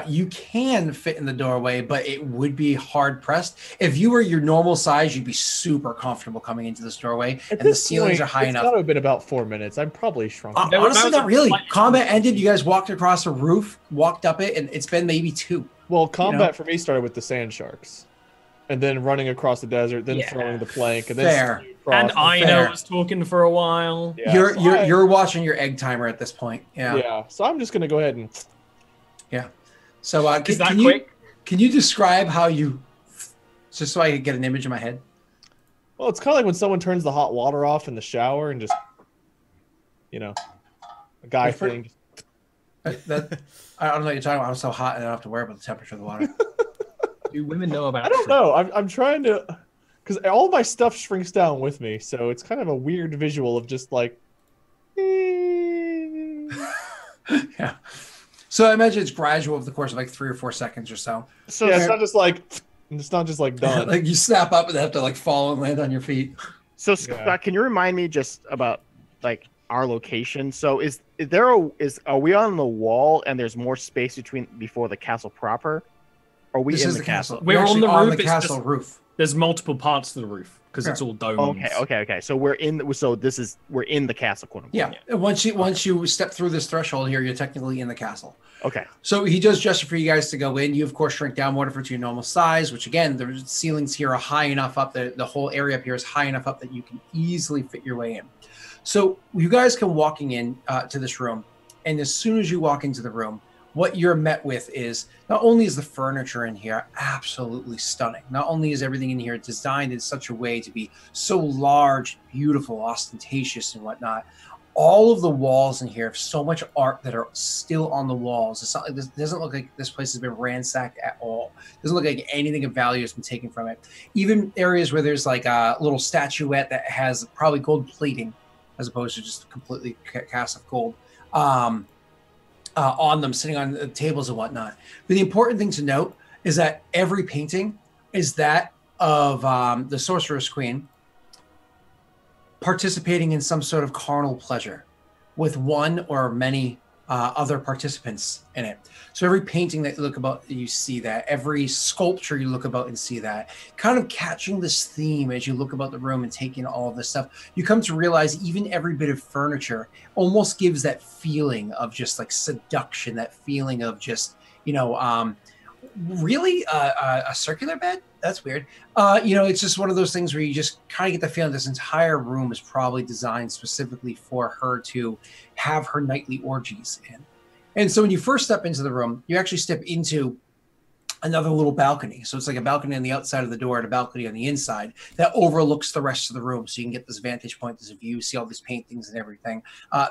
you can fit in the doorway, but it would be hard pressed. If you were your normal size, you'd be super comfortable coming into this doorway, At and the this ceilings point, are high it's enough. got to have been about 4 minutes. I'm probably shrunk. That was Honestly, not a really. slightly- Combat ended. You guys walked across a roof, walked up it, and it's been maybe 2. Well, combat for me started with the sand sharks, and then running across the desert, then Yeah. throwing the plank, and Fair. then across. And Ino Fair. was talking for a while. Yeah, you're so you're watching your egg timer at this point. Yeah. yeah. So I'm just gonna go ahead and. So Is that can you quick? can you describe how you, just so I can get an image in my head? Well, it's kind of like when someone turns the hot water off in the shower and just, a guy That's pretty- thing. That I don't know what you're talking about. I'm so hot, and I don't have to worry about the temperature of the water. Do women know about I don't know. I'm trying to, because all my stuff shrinks down with me, so it's kind of a weird visual of just like. Yeah. So I imagine it's gradual over the course of like 3 or 4 seconds or so. So Yeah, it's not just like done. Like you snap up and have to like fall and land on your feet. So Scott, can you remind me just about like our location? So are we on the wall and there's more space before the castle proper? Or are we This in is the castle? We're on actually the roof, the it's castle just- roof. There's multiple parts to the roof because it's Sure. all domes. Okay. So we're in the castle, quote unquote. Yeah. And once you step through this threshold here, you're technically in the castle. Okay. So he does gesture for you guys to go in. You of course shrink down whatever to your normal size, which again, the ceilings here are high enough up, the whole area up here is high enough up that you can easily fit your way in. So you guys come walking in to this room, and as soon as you walk into the room, what you're met with is not only is the furniture in here absolutely stunning, not only is everything in here designed in such a way to be so large, beautiful, ostentatious, and whatnot. All of the walls in here have so much art that are still on the walls. It's not like this doesn't look like this place has been ransacked at all. It doesn't look like anything of value has been taken from it. Even areas where there's like a little statuette that has probably gold plating, as opposed to just completely cast of gold. On them, sitting on the tables and whatnot. But the important thing to note is that every painting is that of the Sorceress Queen participating in some sort of carnal pleasure with one or many other participants in it. So every painting that you look about, you see that. Every sculpture you look about and see that. Kind of catching this theme as you look about the room and taking all of this stuff, you come to realize even every bit of furniture almost gives that feeling of just like seduction, that feeling of just, really a circular bed? That's weird. It's just one of those things where you just kind of get the feeling this entire room is probably designed specifically for her to have her nightly orgies in. And so when you first step into the room, you actually step into another little balcony. So it's like a balcony on the outside of the door and a balcony on the inside that overlooks the rest of the room. So you can get this vantage point, this view, see all these paintings and everything.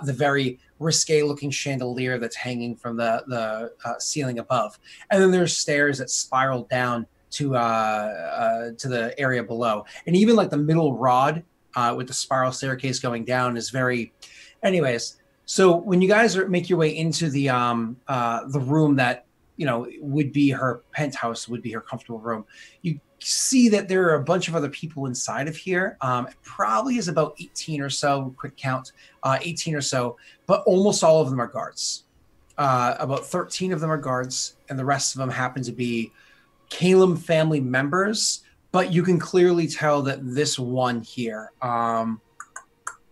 The very risque looking chandelier that's hanging from the ceiling above. And then there's stairs that spiral down to the area below. And even like the middle rod with the spiral staircase going down is very, anyways. So when you guys make your way into the room that, would be her penthouse, would be her comfortable room, you see that there are a bunch of other people inside of here. It probably is about 18 or so, quick count, 18 or so, but almost all of them are guards. About 13 of them are guards, and the rest of them happen to be Calum family members, but you can clearly tell that this one here,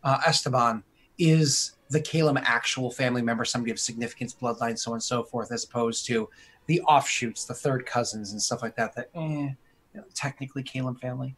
Esteban, is the Calum actual family member, somebody of significance, bloodline, so on and so forth, as opposed to the offshoots, the third cousins and stuff like that, technically Calum family.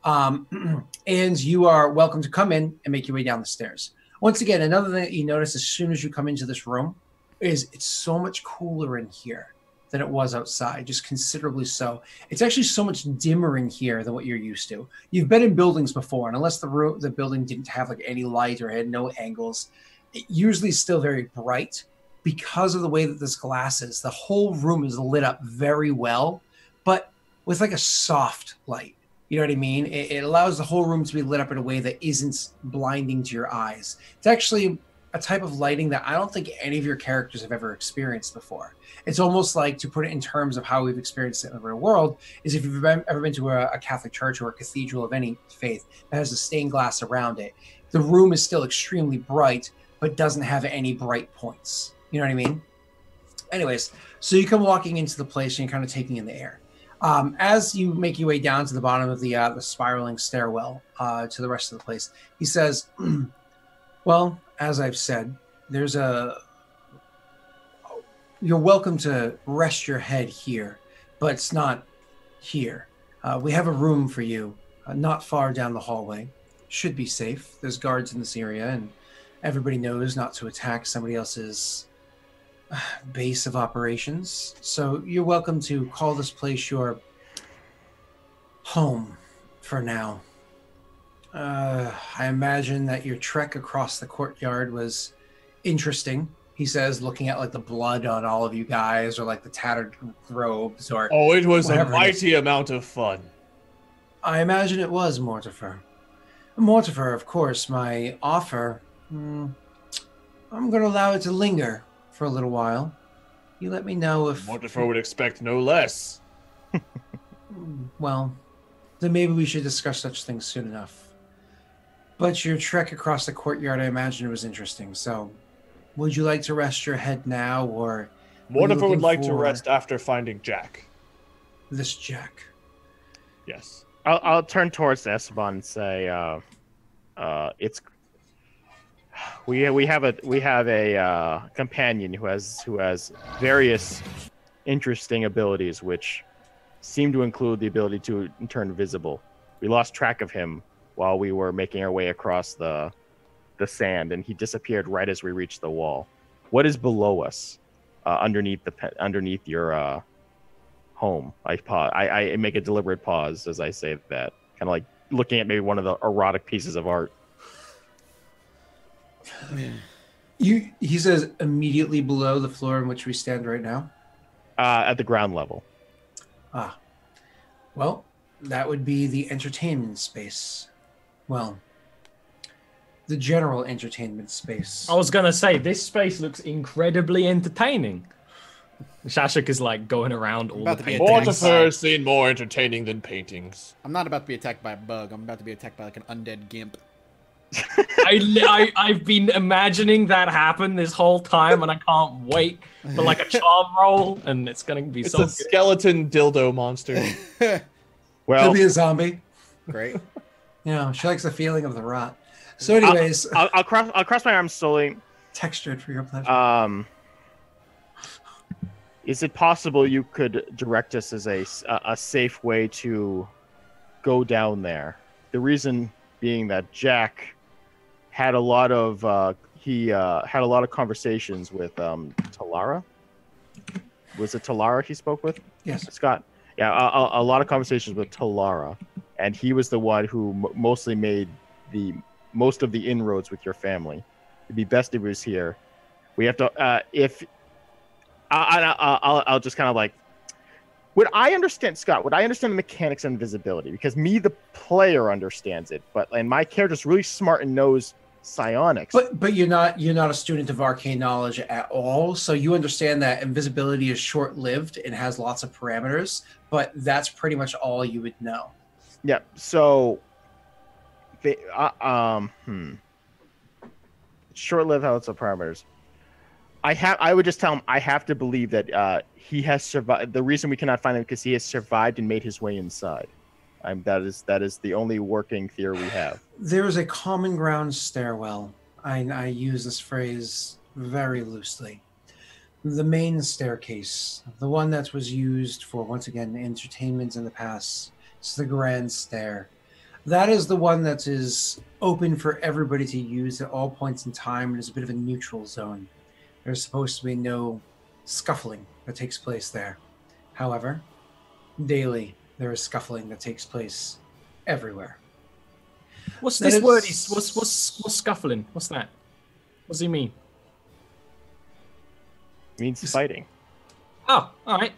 And you are welcome to come in and make your way down the stairs. Once again, another thing that you notice as soon as you come into this room is it's so much cooler in here than it was outside, just considerably so. It's actually so much dimmer in here than what you're used to. You've been in buildings before, and unless the building didn't have like any light or had no angles, it usually is still very bright because of the way that this glass is. The whole room is lit up very well, but with like a soft light. You know what I mean? It allows the whole room to be lit up in a way that isn't blinding to your eyes. It's actually a type of lighting that I don't think any of your characters have ever experienced before. It's almost like, to put it in terms of how we've experienced it in the real world, is if you've ever been to a Catholic church or a cathedral of any faith that has a stained glass around it, the room is still extremely bright, but doesn't have any bright points. You know what I mean? Anyways, so you come walking into the place and you're kind of taking in the air. As you make your way down to the bottom of the spiraling stairwell to the rest of the place, he says, well, as I've said, you're welcome to rest your head here, but it's not here. We have a room for you not far down the hallway. Should be safe. There's guards in this area, and everybody knows not to attack somebody else's base of operations. So you're welcome to call this place your home for now. I imagine that your trek across the courtyard was interesting, he says, looking at like the blood on all of you guys, or like the tattered robes, or it was a whatever mighty amount of fun. I imagine it was, Mortifer. Mortifer, of course, my offer, I'm going to allow it to linger for a little while. You let me know if... Mortifer would expect no less. Well, then maybe we should discuss such things soon enough. But your trek across the courtyard, I imagine it was interesting. So, would you like to rest your head now, or... Mortifer would like to rest after finding Jack. This Jack. Yes. I'll turn towards Esteban and say, it's... We have a companion who has various interesting abilities, which seem to include the ability to turn invisible. We lost track of him while we were making our way across the sand, and he disappeared right as we reached the wall. What is below us, underneath your home? I make a deliberate pause as I say that, kind of like looking at maybe one of the erotic pieces of art. He says immediately below the floor in which we stand right now? At the ground level. Well, that would be the entertainment space. Well, the general entertainment space. I was gonna say, this space looks incredibly entertaining. Shashik is like going around all the paintings. Mortifer has seen more entertaining than paintings. I'm not about to be attacked by a bug. I'm about to be attacked by like an undead gimp. I've been imagining that happen this whole time, and I can't wait for like a charm roll, and it's gonna be It's so a good. skeleton dildo monster. Well, Could be a zombie. Great. You know, she likes the feeling of the rot. So anyways, I'll cross my arms slowly. Textured for your pleasure. Is it possible you could direct us as a safe way to go down there? The reason being that Jack had a lot of conversations with Talara. Was it Talara he spoke with? Yes. Scott. Yeah, a lot of conversations with Talara, and he was the one who mostly made most of the inroads with your family. It'd be best if he was here. We have to I'll just kind of like, would I understand, Scott? Would I understand the mechanics of invisibility? Because me, the player, understands it, and my character's really smart and knows psionics. But you're not a student of arcane knowledge at all, so you understand that invisibility is short-lived and has lots of parameters. But that's pretty much all you would know. Yeah. So, short-lived has lots of parameters. I would just tell him I have to believe that he has survived. The reason we cannot find him because he has survived and made his way inside. That is the only working theory we have. There is a common ground stairwell. I use this phrase very loosely. The main staircase, the one that was used for, once again, entertainment in the past, is the grand stair. That is the one that is open for everybody to use at all points in time. It is a bit of a neutral zone. There's supposed to be no scuffling that takes place there. However, daily there is scuffling that takes place everywhere. What's this word? What's scuffling? What's that? What does he mean? It means fighting. Oh, all right.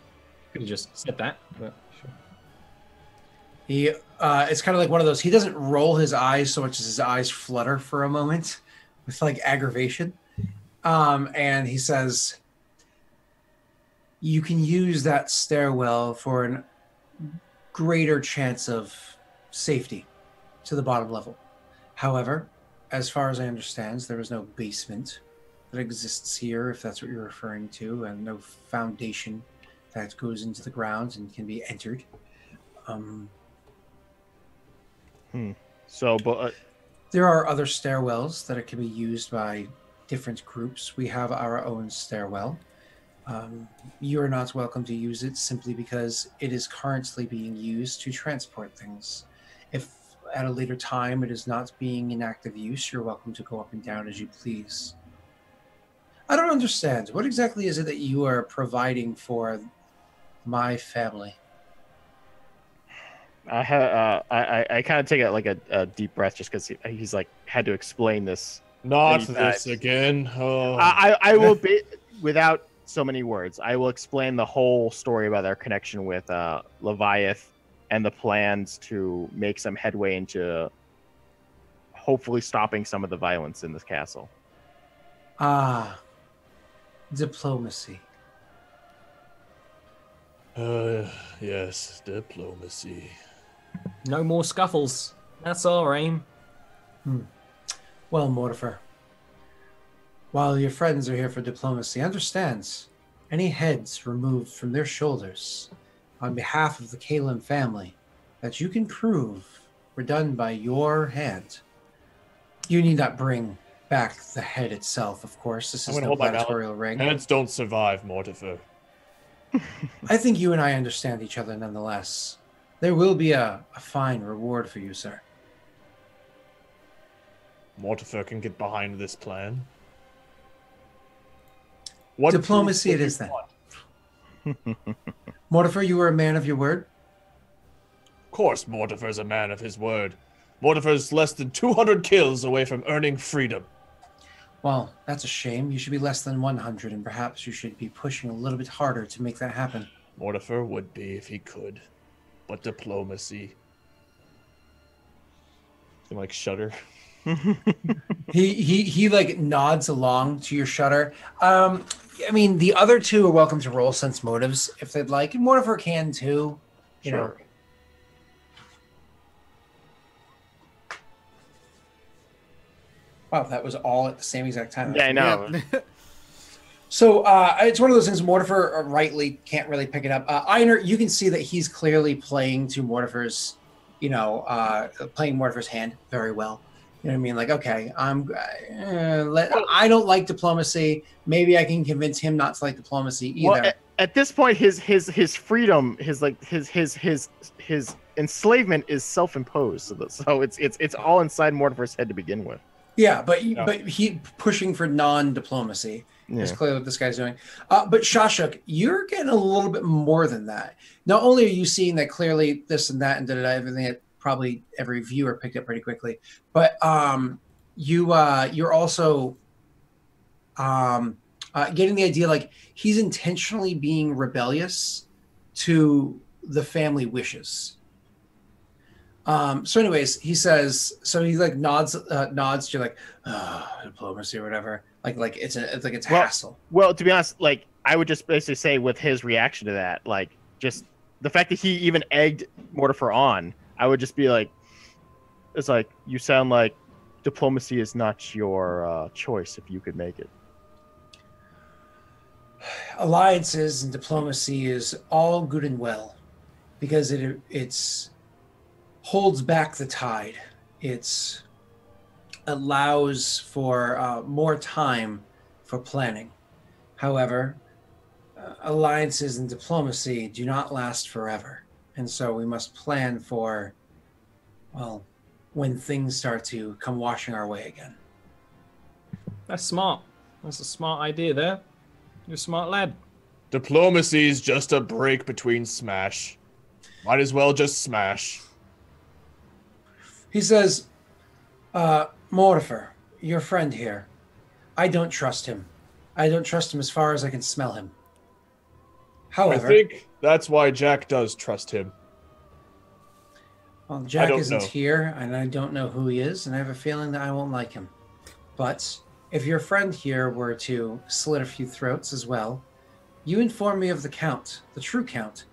Could have just said that, but sure. He, it's kind of like one of those. He doesn't roll his eyes so much as his eyes flutter for a moment with like aggravation. And he says, you can use that stairwell for a greater chance of safety to the bottom level. However, as far as I understand, there is no basement that exists here, if that's what you're referring to, and no foundation that goes into the ground and can be entered. So, but There are other stairwells that can be used by different groups. We have our own stairwell. You are not welcome to use it simply because it is currently being used to transport things. If at a later time it is not being in active use, you're welcome to go up and down as you please. I don't understand. What exactly is it that you are providing for my family? I kind of take a deep breath just because he's like had to explain this. Not Many this times. again. Oh. I will be without so many words. I will explain the whole story about their connection with Leviath and the plans to make some headway into hopefully stopping some of the violence in this castle. Ah, diplomacy. Yes, diplomacy. No more scuffles. That's our aim. Well, Mortifer, while your friends are here for diplomacy, understand any heads removed from their shoulders on behalf of the Calum family that you can prove were done by your hand. You need not bring back the head itself, of course. This I'm is gonna no hold my ballot. gladiatorial ring. Heads don't survive, Mortifer. I think you and I understand each other nonetheless. There will be a fine reward for you, sir. Mortifer can get behind this plan. What Diplomacy proof it would is you then. want? Mortifer, you were a man of your word. Of course, Mortifer's a man of his word. Mortifer's less than 200 kills away from earning freedom. Well, that's a shame. You should be less than 100, and perhaps you should be pushing a little bit harder to make that happen. Mortifer would be if he could. But diplomacy. You like shudder? He like nods along to your shudder. I mean, the other two are welcome to roll sense motives if they'd like, and Mortifer can too. You know. Wow, that was all at the same exact time. Yeah, I know. So it's one of those things Mortifer rightly can't really pick it up. Einar, you can see that he's clearly playing to Mortifer's, playing Mortifer's hand very well. You know what I mean? Like, okay, I don't like diplomacy. Maybe I can convince him not to like diplomacy either. Well, at this point, his freedom, his enslavement is self-imposed. So it's all inside Mortifer's head to begin with. Yeah, but he pushing for non-diplomacy is clearly what this guy's doing. But Shashuk, you're getting a little bit more than that. Not only are you seeing that clearly this and that and everything that probably every viewer picked up pretty quickly, but you're also getting the idea like he's intentionally being rebellious to the family wishes. So anyways, he says, so he like nods to like diplomacy or whatever. Like it's hassle. Well, to be honest, like I would just basically say with his reaction to that, like just the fact that he even egged Mortifer on, I would just be like, it's like you sound like diplomacy is not your choice if you could make it. Alliances and diplomacy is all good and well because it's holds back the tide. It allows for more time for planning. However, alliances and diplomacy do not last forever. And so we must plan for, well, when things start to come washing our way again. That's smart. That's a smart idea there. You're a smart lad. Diplomacy's just a break between smash. Might as well just smash. He says, Mortifer, your friend here, I don't trust him. I don't trust him as far as I can smell him. However, I think that's why Jack does trust him. Well, Jack isn't here, and I don't know who he is, and I have a feeling that I won't like him. But if your friend here were to slit a few throats as well, you inform me of the count, the true count,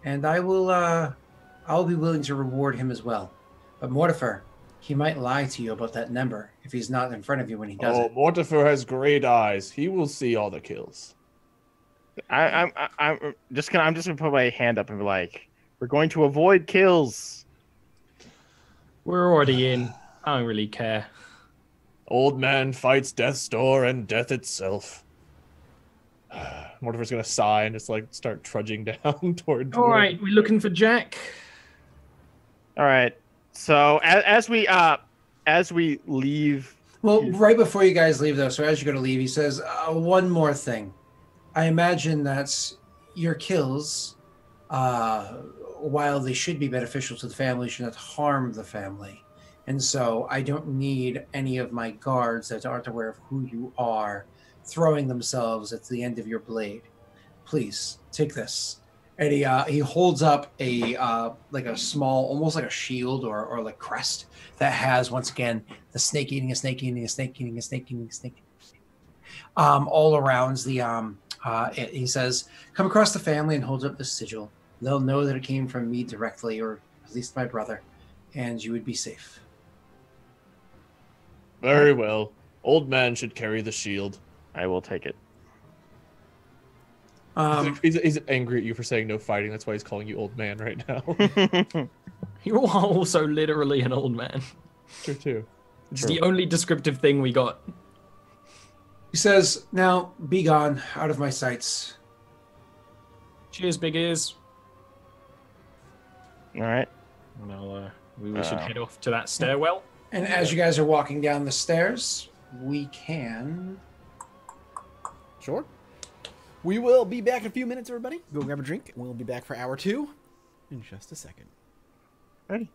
and I'll be willing to reward him as well. But Mortifer, He might lie to you about that number if he's not in front of you when he does Oh, it. Mortifer has great eyes. He will see all the kills. I'm just gonna put my hand up and be like, we're going to avoid kills. We're already in. I don't really care. Old man fights death's door and death itself. Mortifer's gonna sigh and just like start trudging down toward. All right, we're looking for Jack. All right. So as we leave. Well, right before you guys leave, though, so as you're going to leave, he says, one more thing. I imagine that your kills, while they should be beneficial to the family, should not harm the family. And so I don't need any of my guards that aren't aware of who you are throwing themselves at the end of your blade. Please, take this. And he holds up a like a small, almost like a shield or like crest that has, once again, the snake eating a snake eating a snake eating a snake eating a snake all around the he says, come across the family and hold up the sigil. They'll know that it came from me directly, or at least my brother, and you would be safe. Very well. Old man should carry the shield. I will take it. He's angry at you for saying no fighting. That's why he's calling you old man right now. You are also literally an old man. True, too. It's the only descriptive thing we got. He says, now be gone, out of my sights. Cheers, big ears. All right. Well, we should head off to that stairwell. And as you guys are walking down the stairs, we can... Sure. We will be back in a few minutes, everybody. Go grab a drink, and we'll be back for hour 2 in just a second. Ready.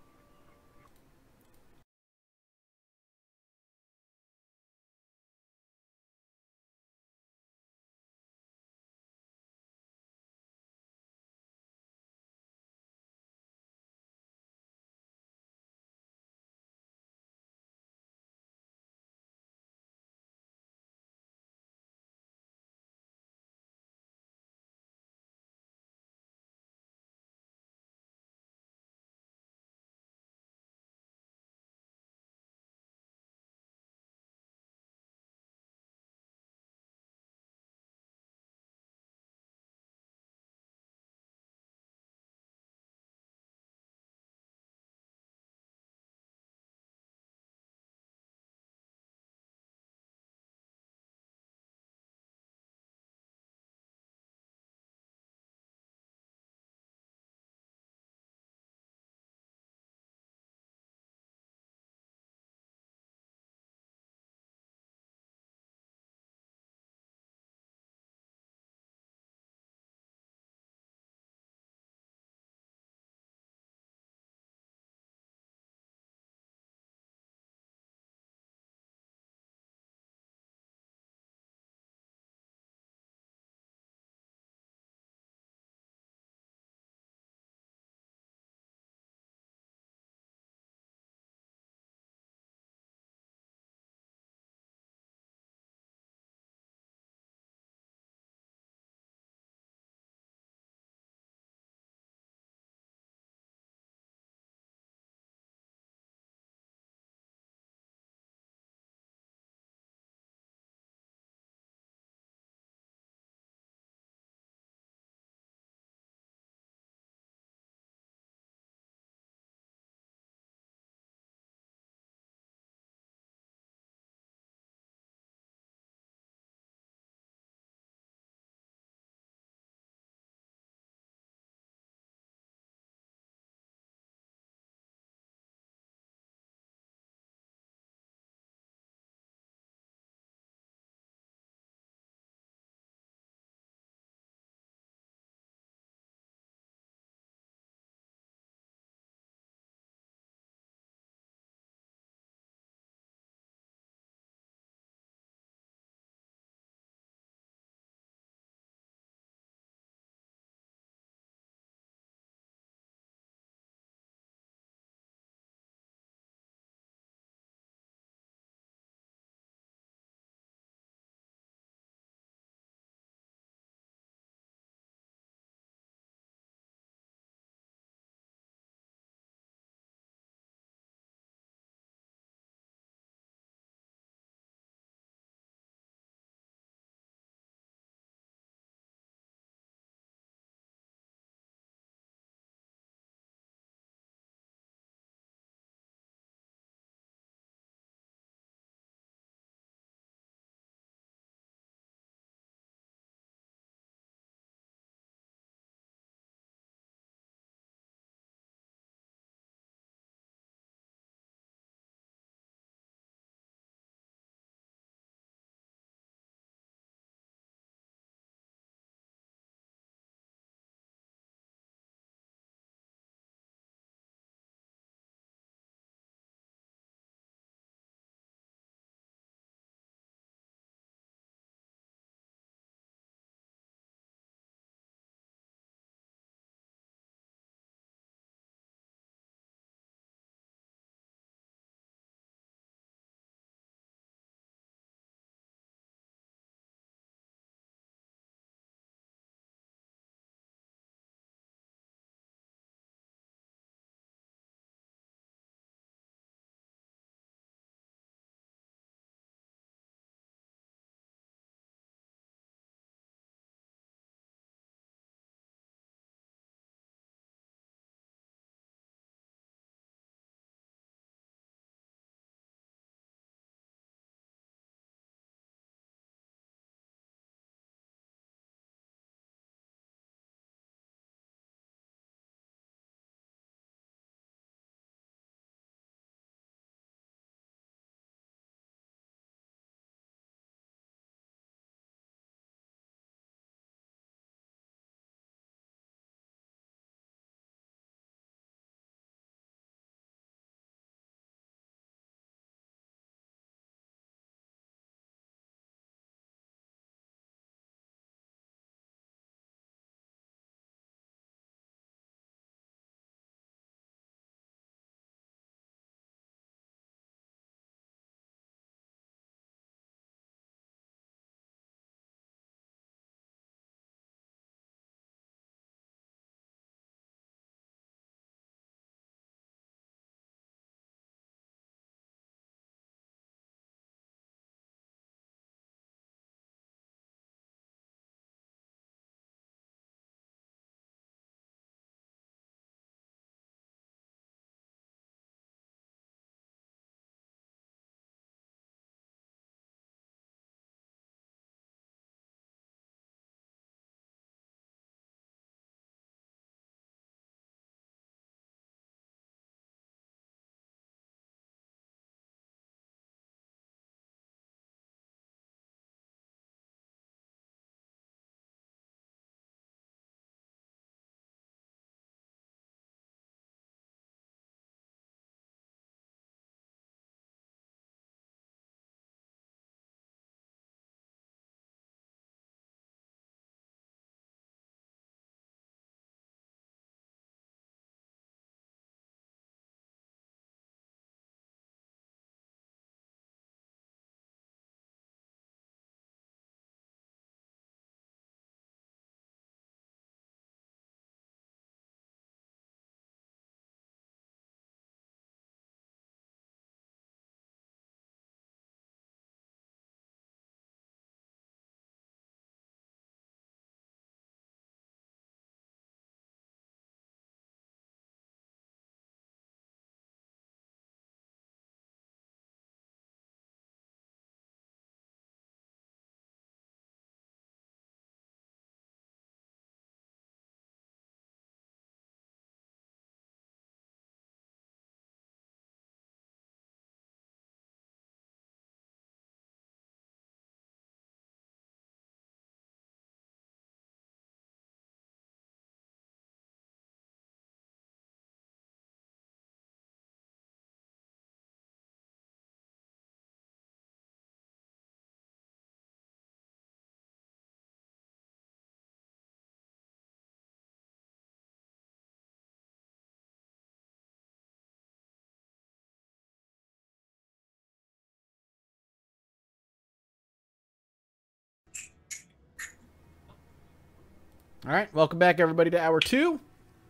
All right, welcome back, everybody, to hour 2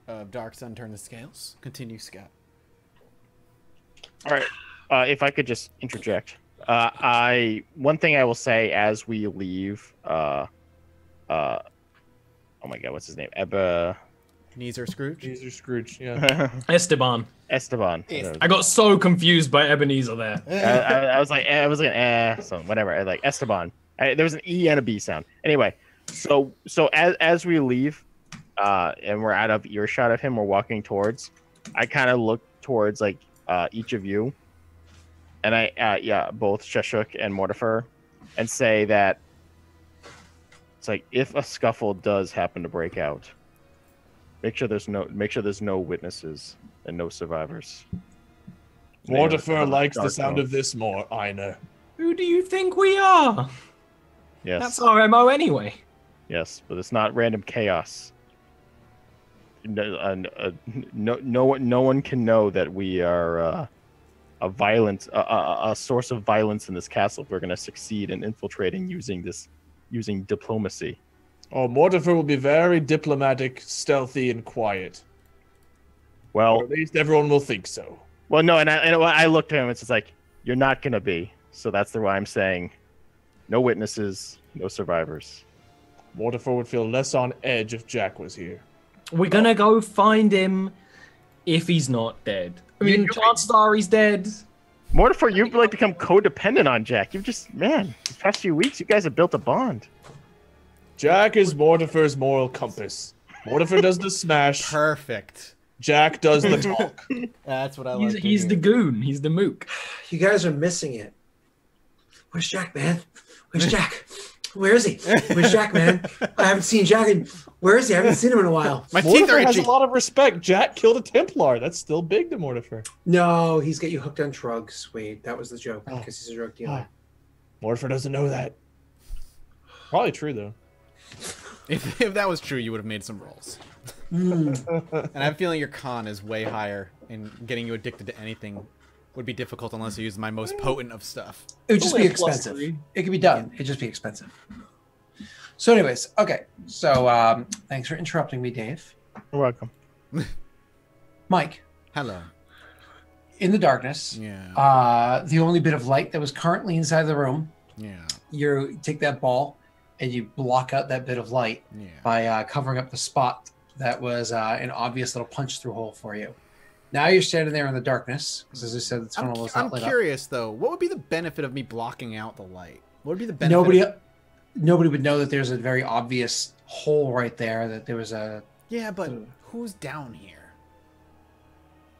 of Dark Sun Turn the Scales. Continue, Scott. All right. If I could just interject, one thing I will say as we leave. Oh my God, what's his name? Ebenezer Scrooge. Ebenezer Scrooge. Yeah. Esteban. I got so confused by Ebenezer there. I was like, so whatever. Like Esteban. There was an E and a B sound. Anyway, so as we leave, and we're out of earshot of him, we're walking towards. I kind of look towards like each of you, and both Sheshuk and Mortifer, and say that it's like if a scuffle does happen to break out, make sure there's no witnesses and no survivors. Mortifer likes the sound of this more, I know. Who do you think we are? Yes. That's our MO anyway. Yes, but it's not random chaos. No one can know that we are a source of violence in this castle if we're going to succeed in infiltrating using diplomacy. Oh, Mortifer will be very diplomatic, stealthy, and quiet. Well, or at least everyone will think so. Well, no, and I looked at him. It's just like, you're not going to be. So that's why I'm saying no witnesses, no survivors. Mortifer would feel less on edge if Jack was here. We're gonna go find him if he's not dead. I mean, chances are he's dead. Mortifer, you've like become codependent on Jack. You've just, man, these past few weeks, you guys have built a bond. Jack is Mortifer's moral compass. Mortifer does the smash. Perfect. Jack does the talk. That's what I like. He's the goon. He's the mook. You guys are missing it. Where's Jack, man? Where's Jack? Where is he? Where's Jack, man? I haven't seen Jack in... Where is he? I haven't seen him in a while. My teeth are Mortifer has itchy. a lot of respect. Jack killed a Templar. That's still big to Mortifer. No, he's got you hooked on drugs, Wade. That was the joke, because he's a drug dealer. Mortifer doesn't know that. Probably true, though. If that was true, you would have made some rolls. And I'm feeling your con is way higher, and getting you addicted to anything would be difficult unless you use my most potent of stuff. It would just Only be a +3. expensive. It could be done. It'd just be expensive. So anyways, okay. So thanks for interrupting me, Dave. You're welcome. Mike, Hello. in the darkness, Yeah. the only bit of light that was currently inside the room, Yeah. you take that ball and you block out that bit of light Yeah. by covering up the spot that was an obvious little punch-through hole for you. Now you're standing there in the darkness, because as I said, the tunnel was not I'm lit up. curious though. What would be the benefit of me blocking out the light? What would be the benefit? Nobody would know that there's a very obvious hole right there. That there was a. Yeah, but who's down here?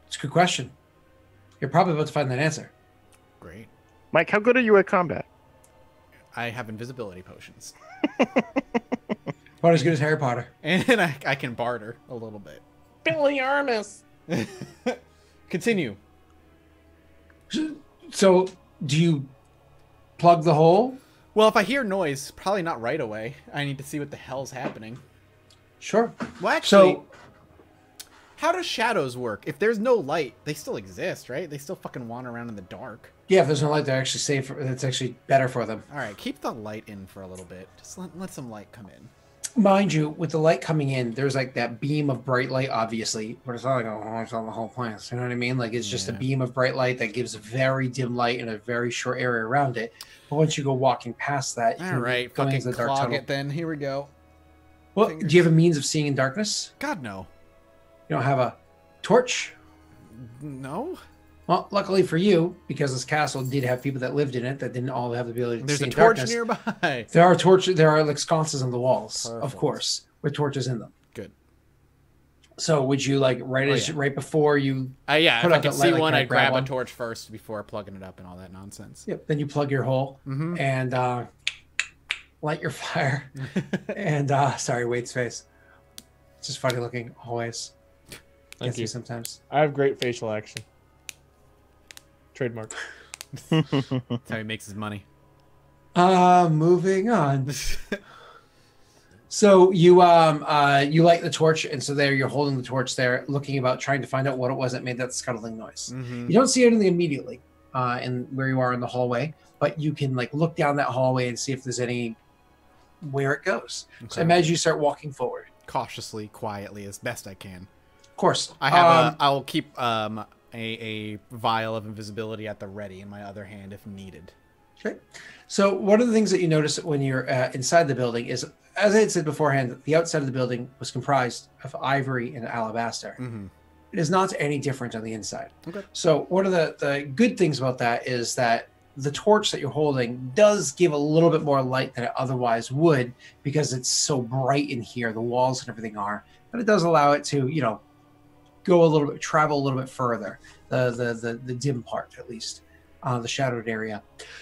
It's a good question. You're probably about to find that answer. Great. Mike, how good are you at combat? I have invisibility potions, About as good as Harry Potter. and I can barter a little bit. Billy Armis. Continue. So, do you plug the hole? Well, if I hear noise, probably not right away. I need to see what the hell's happening. Sure. Well, actually, So, how do shadows work? If there's no light, they still exist, right? They still fucking wander around in the dark. yeah, if there's no light, they're actually safe. It's actually better for them. All right, keep the light in for a little bit. Just let some light come in. Mind you, with the light coming in, there's like that beam of bright light, obviously, but it's not like it's on the whole place. You know what I mean? Like it's just a beam of bright light that gives very dim light in a very short area around it. But once you go walking past that, you All can right, go fucking into the dark clog tunnel. it then. Here we go. Well, Fingers. do you have a means of seeing in darkness? God, no. You don't have a torch? No? Well, luckily for you, because this castle did have people that lived in it that didn't all have the ability to There's see a in torch darkness. nearby. There are torches. There are like sconces on the walls, of Perfect. course, with torches in them. Good. So would you like right before you? Yeah, Put if I out could that see light, like, one, can I I'd grab grab one? a torch first before plugging it up and all that nonsense. Yep. Then you plug your hole Mm-hmm. and light your fire. And sorry, Wade's face. It's just funny looking always. Thank Gets you. me sometimes. I have great facial action. Trademark. That's how he makes his money. Moving on. So you you light the torch, and so there you're holding the torch there, looking about, trying to find out what it was that made that scuttling noise. Mm-hmm. You don't see anything immediately in where you are in the hallway, but you can like look down that hallway and see if there's any where it goes. So Okay. imagine you start walking forward. cautiously, quietly, as best I can. Of course. I have I'll keep a vial of invisibility at the ready in my other hand if needed. Okay. So one of the things that you notice when you're inside the building is, as I had said beforehand, the outside of the building was comprised of ivory and alabaster. Mm-hmm. It is not any different on the inside. Okay. So one of the good things about that is that the torch that you're holding does give a little bit more light than it otherwise would because it's so bright in here, the walls and everything are. But it does allow it to, go a little bit, travel a little bit further, the dim part at least, the shadowed area.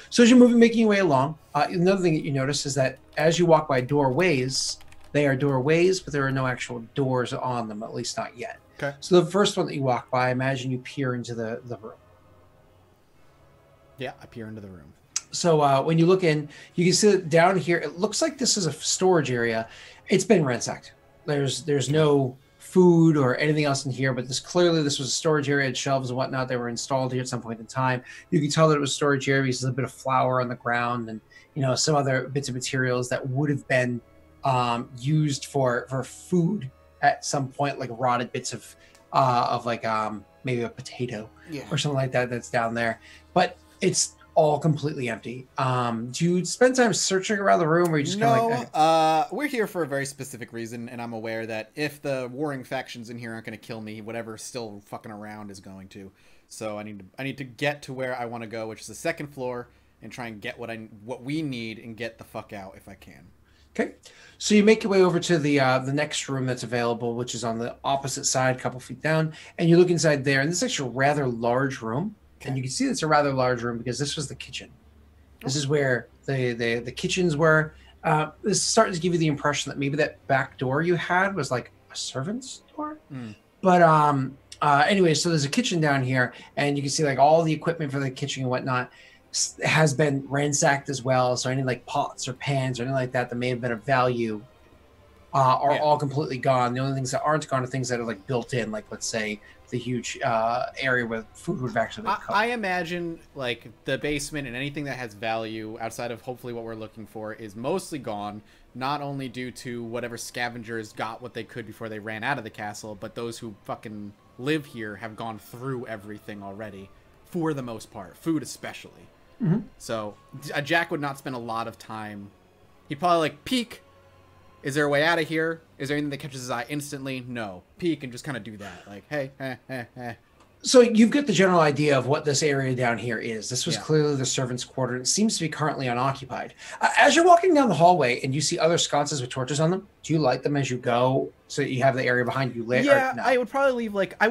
So as you're making your way along, another thing that you notice is that as you walk by doorways, they are doorways, but there are no actual doors on them, at least not yet. Okay. So the first one that you walk by, imagine you peer into the room. Yeah, I peer into the room. So when you look in, you can see that down here, it looks like this is a storage area. It's been ransacked. There's no food or anything else in here, but this was a storage area, had shelves and whatnot. They were installed here at some point in time. You can tell that it was a storage area because there's a bit of flour on the ground and some other bits of materials that would have been used for food at some point, like rotted bits of maybe a potato or something like that that's down there. But it's all completely empty. Do you spend time searching around the room, or you just kind of we're here for a very specific reason, and I'm aware that if the warring factions in here aren't going to kill me, whatever's still fucking around is going to. So I need to get to where I want to go, which is the second floor, and try and get what we need and get the fuck out if I can. Okay, so you make your way over to the next room that's available, which is on the opposite side, a couple feet down, and you look inside there, and this is actually a rather large room. And you can see it's a rather large room because this was the kitchen. This is where the kitchens were. This is starting to give you the impression that maybe that back door you had was like a servant's door. But anyway, so there's a kitchen down here, and you can see like all the equipment for the kitchen and whatnot has been ransacked as well. So any like pots or pans or anything like that may have been of value are all completely gone. The only things that aren't gone are things that are like built in, like let's say the huge area where food would have actually been cooked. I imagine like the basement and anything that has value outside of hopefully what we're looking for is mostly gone, not only due to whatever scavengers got what they could before they ran out of the castle, but those who fucking live here have gone through everything already for the most part, food especially. Mm-hmm. So Jack would not spend a lot of time. He'd probably like peek. Is there a way out of here? Is there anything that catches his eye instantly? No. Peek and just kind of do that. Like, hey. So you've got the general idea of what this area down here is. This was clearly the servants' quarter. It seems to be currently unoccupied. As you're walking down the hallway and you see other sconces with torches on them, do you light them as you go so that you have the area behind you lit? Yeah, or no? I would probably leave like I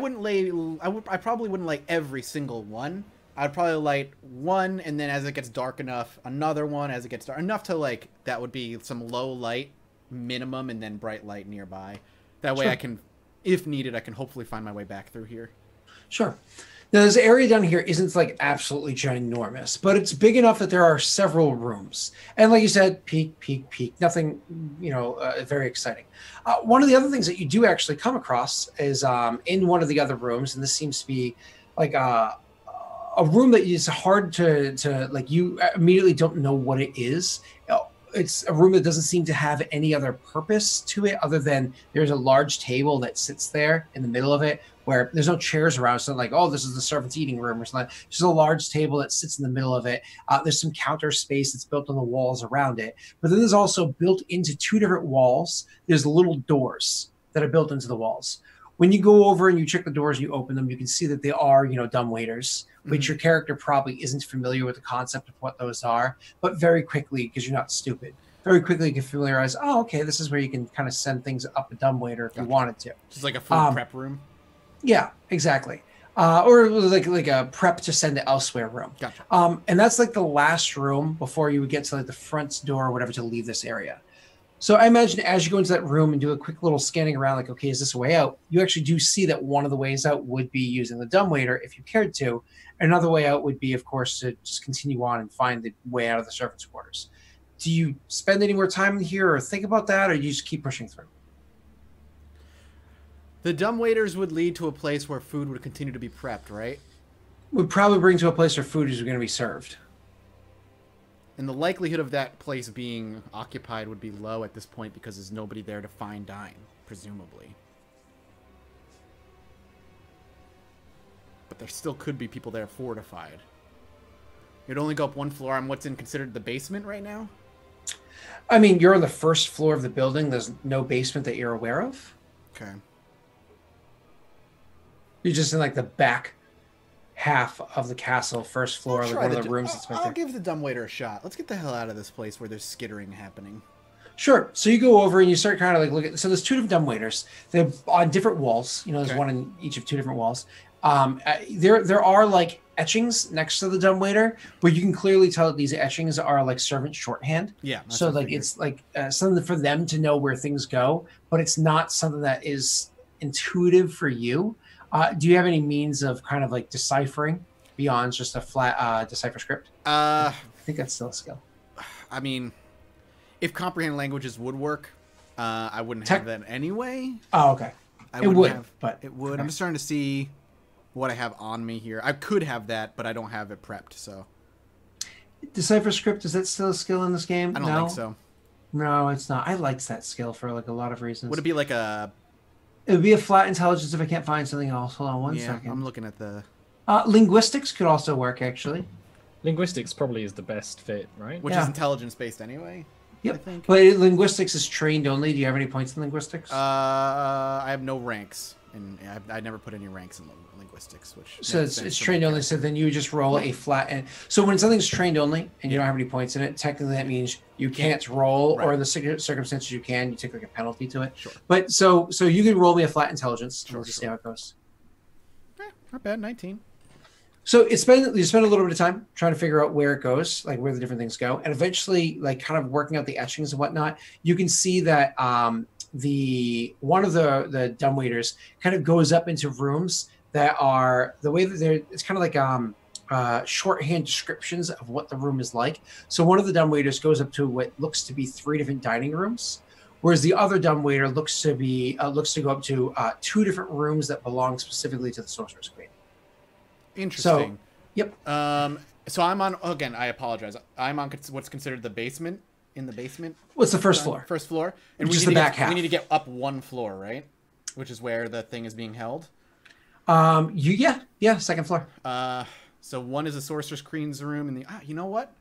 probably wouldn't light every single one. I'd probably light one, and then as it gets dark enough, another one as it gets dark enough to like that would be some low light minimum and then bright light nearby. That way I can, if needed, I can hopefully find my way back through here. Sure. Now this area down here isn't like absolutely ginormous, but it's big enough that there are several rooms. And like you said, peek. Nothing, very exciting. One of the other things that you do actually come across is in one of the other rooms, and this seems to be like a room that is hard to like, you immediately don't know what it is. It's a room that doesn't seem to have any other purpose to it other than there's a large table that sits there in the middle of it where there's no chairs around. So like, oh, this is the servants' eating room or something. Just a large table that sits in the middle of it. There's some counter space that's built on the walls around it. But then there's also built into two different walls, there's little doors that are built into the walls. When you go over and you check the doors and you open them, you can see that they are, dumbwaiters, which your character probably isn't familiar with the concept of what those are. But very quickly, because you're not stupid, very quickly you can familiarize, oh, okay, this is where you can kind of send things up a dumbwaiter if you wanted to. Just like a food prep room? Yeah, exactly. Or like a prep to send to elsewhere room. Gotcha. And that's like the last room before you would get to like the front door or whatever to leave this area. So I imagine as you go into that room and do a quick little scanning around, like, okay, is this a way out? You actually do see that one of the ways out would be using the dumbwaiter if you cared to. Another way out would be, of course, to just continue on and find the way out of the servants' quarters. Do you spend any more time in here or think about that, or do you just keep pushing through? The dumbwaiters would lead to a place where food would continue to be prepped, right? Would probably bring to a place where food is going to be served. And the likelihood of that place being occupied would be low at this point because there's nobody there to fine dine, presumably. But there still could be people there fortified. You'd only go up one floor on what's considered the basement right now? I mean, you're on the first floor of the building. There's no basement that you're aware of. Okay. You're just in like the back half of the castle, first floor, like one of the rooms that's right I'll there. give the dumbwaiter a shot. Let's get the hell out of this place where there's skittering happening. Sure. So you go over and you start kind of like look at. So there's two different dumbwaiters. They're on different walls. You know, there's Okay. one in each of two different walls. There are like etchings next to the dumbwaiter, but you can clearly tell that these etchings are like servant shorthand. Yeah. that's So what I like figured. it's like something for them to know where things go, but it's not something that is intuitive for you. Do you have any means of kind of like deciphering beyond just a flat decipher script? I think that's still a skill. I mean, if comprehend languages would work, I wouldn't have that anyway. Oh, okay. I It wouldn't would, have, but it would. okay. I'm just trying to see what I have on me here. I could have that, but I don't have it prepped, so Decipher script, is that still a skill in this game? I don't No? think so. No, it's not. I liked that skill for like a lot of reasons. Would it be like a? It would be a flat intelligence if I can't find something else. Hold on one Yeah, second. I'm looking at the. Linguistics could also work, actually. Linguistics probably is the best fit, right? Which Yeah. is intelligence based anyway. I Yep. think. But linguistics is trained only. Do you have any points in linguistics? I have no ranks, and I never put any ranks in linguistics, which So makes sense it's for trained my only. character. So then you just roll a flat. And so when something's trained only and you don't have any points in it, technically that means you can't roll, or Right. in the circumstances you can, you take like a penalty to it. Sure. But so you can roll me a flat intelligence. Sure, We'll just see sure. how it goes. Not bad, 19. So you spend a little bit of time trying to figure out where it goes, like where the different things go, and eventually, like kind of working out the etchings and whatnot. You can see that the one of the dumbwaiters kind of goes up into rooms that are the way that they're. It's kind of like shorthand descriptions of what the room is like. So one of the dumbwaiters goes up to what looks to be 3 different dining rooms, whereas the other dumbwaiter looks to go up to 2 different rooms that belong specifically to the sorcerer's queen. Interesting. Yep. So I'm on. Again, I apologize. I'm on what's considered the basement. In the basement. What's the first floor? First floor. And Which we is need the to back get, half. We need to get up one floor, right? Which is where the thing is being held. Second floor. So one is the sorcerer's queen's room, and the you know what?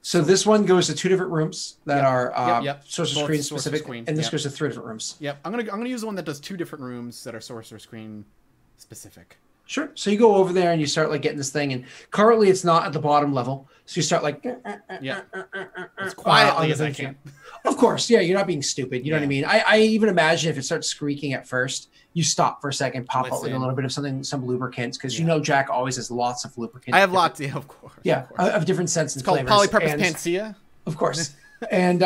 So this one goes to 2 different rooms that Yep. are Yep. Sorcerer's Both Queen Sorcerer's specific, Queen. and this Yep. goes to 3 different rooms. Yep. I'm gonna use the one that does 2 different rooms that are sorcerer's queen specific. Sure. So you go over there and you start like getting this thing, and currently it's not at the bottom level. So you start like, Yeah. As quietly on as the I thing. can. Of course, yeah, you're not being stupid. You know what I Yeah. mean? I even imagine if it starts squeaking at first, you stop for a second, pop out like a Listen. little bit of some lubricants, because you Yeah. know Jack always has lots of lubricants. I have lots. Yeah, of course. Yeah, Of course. of different scents and It's called flavors. polypurpose and- panacea. Of course. And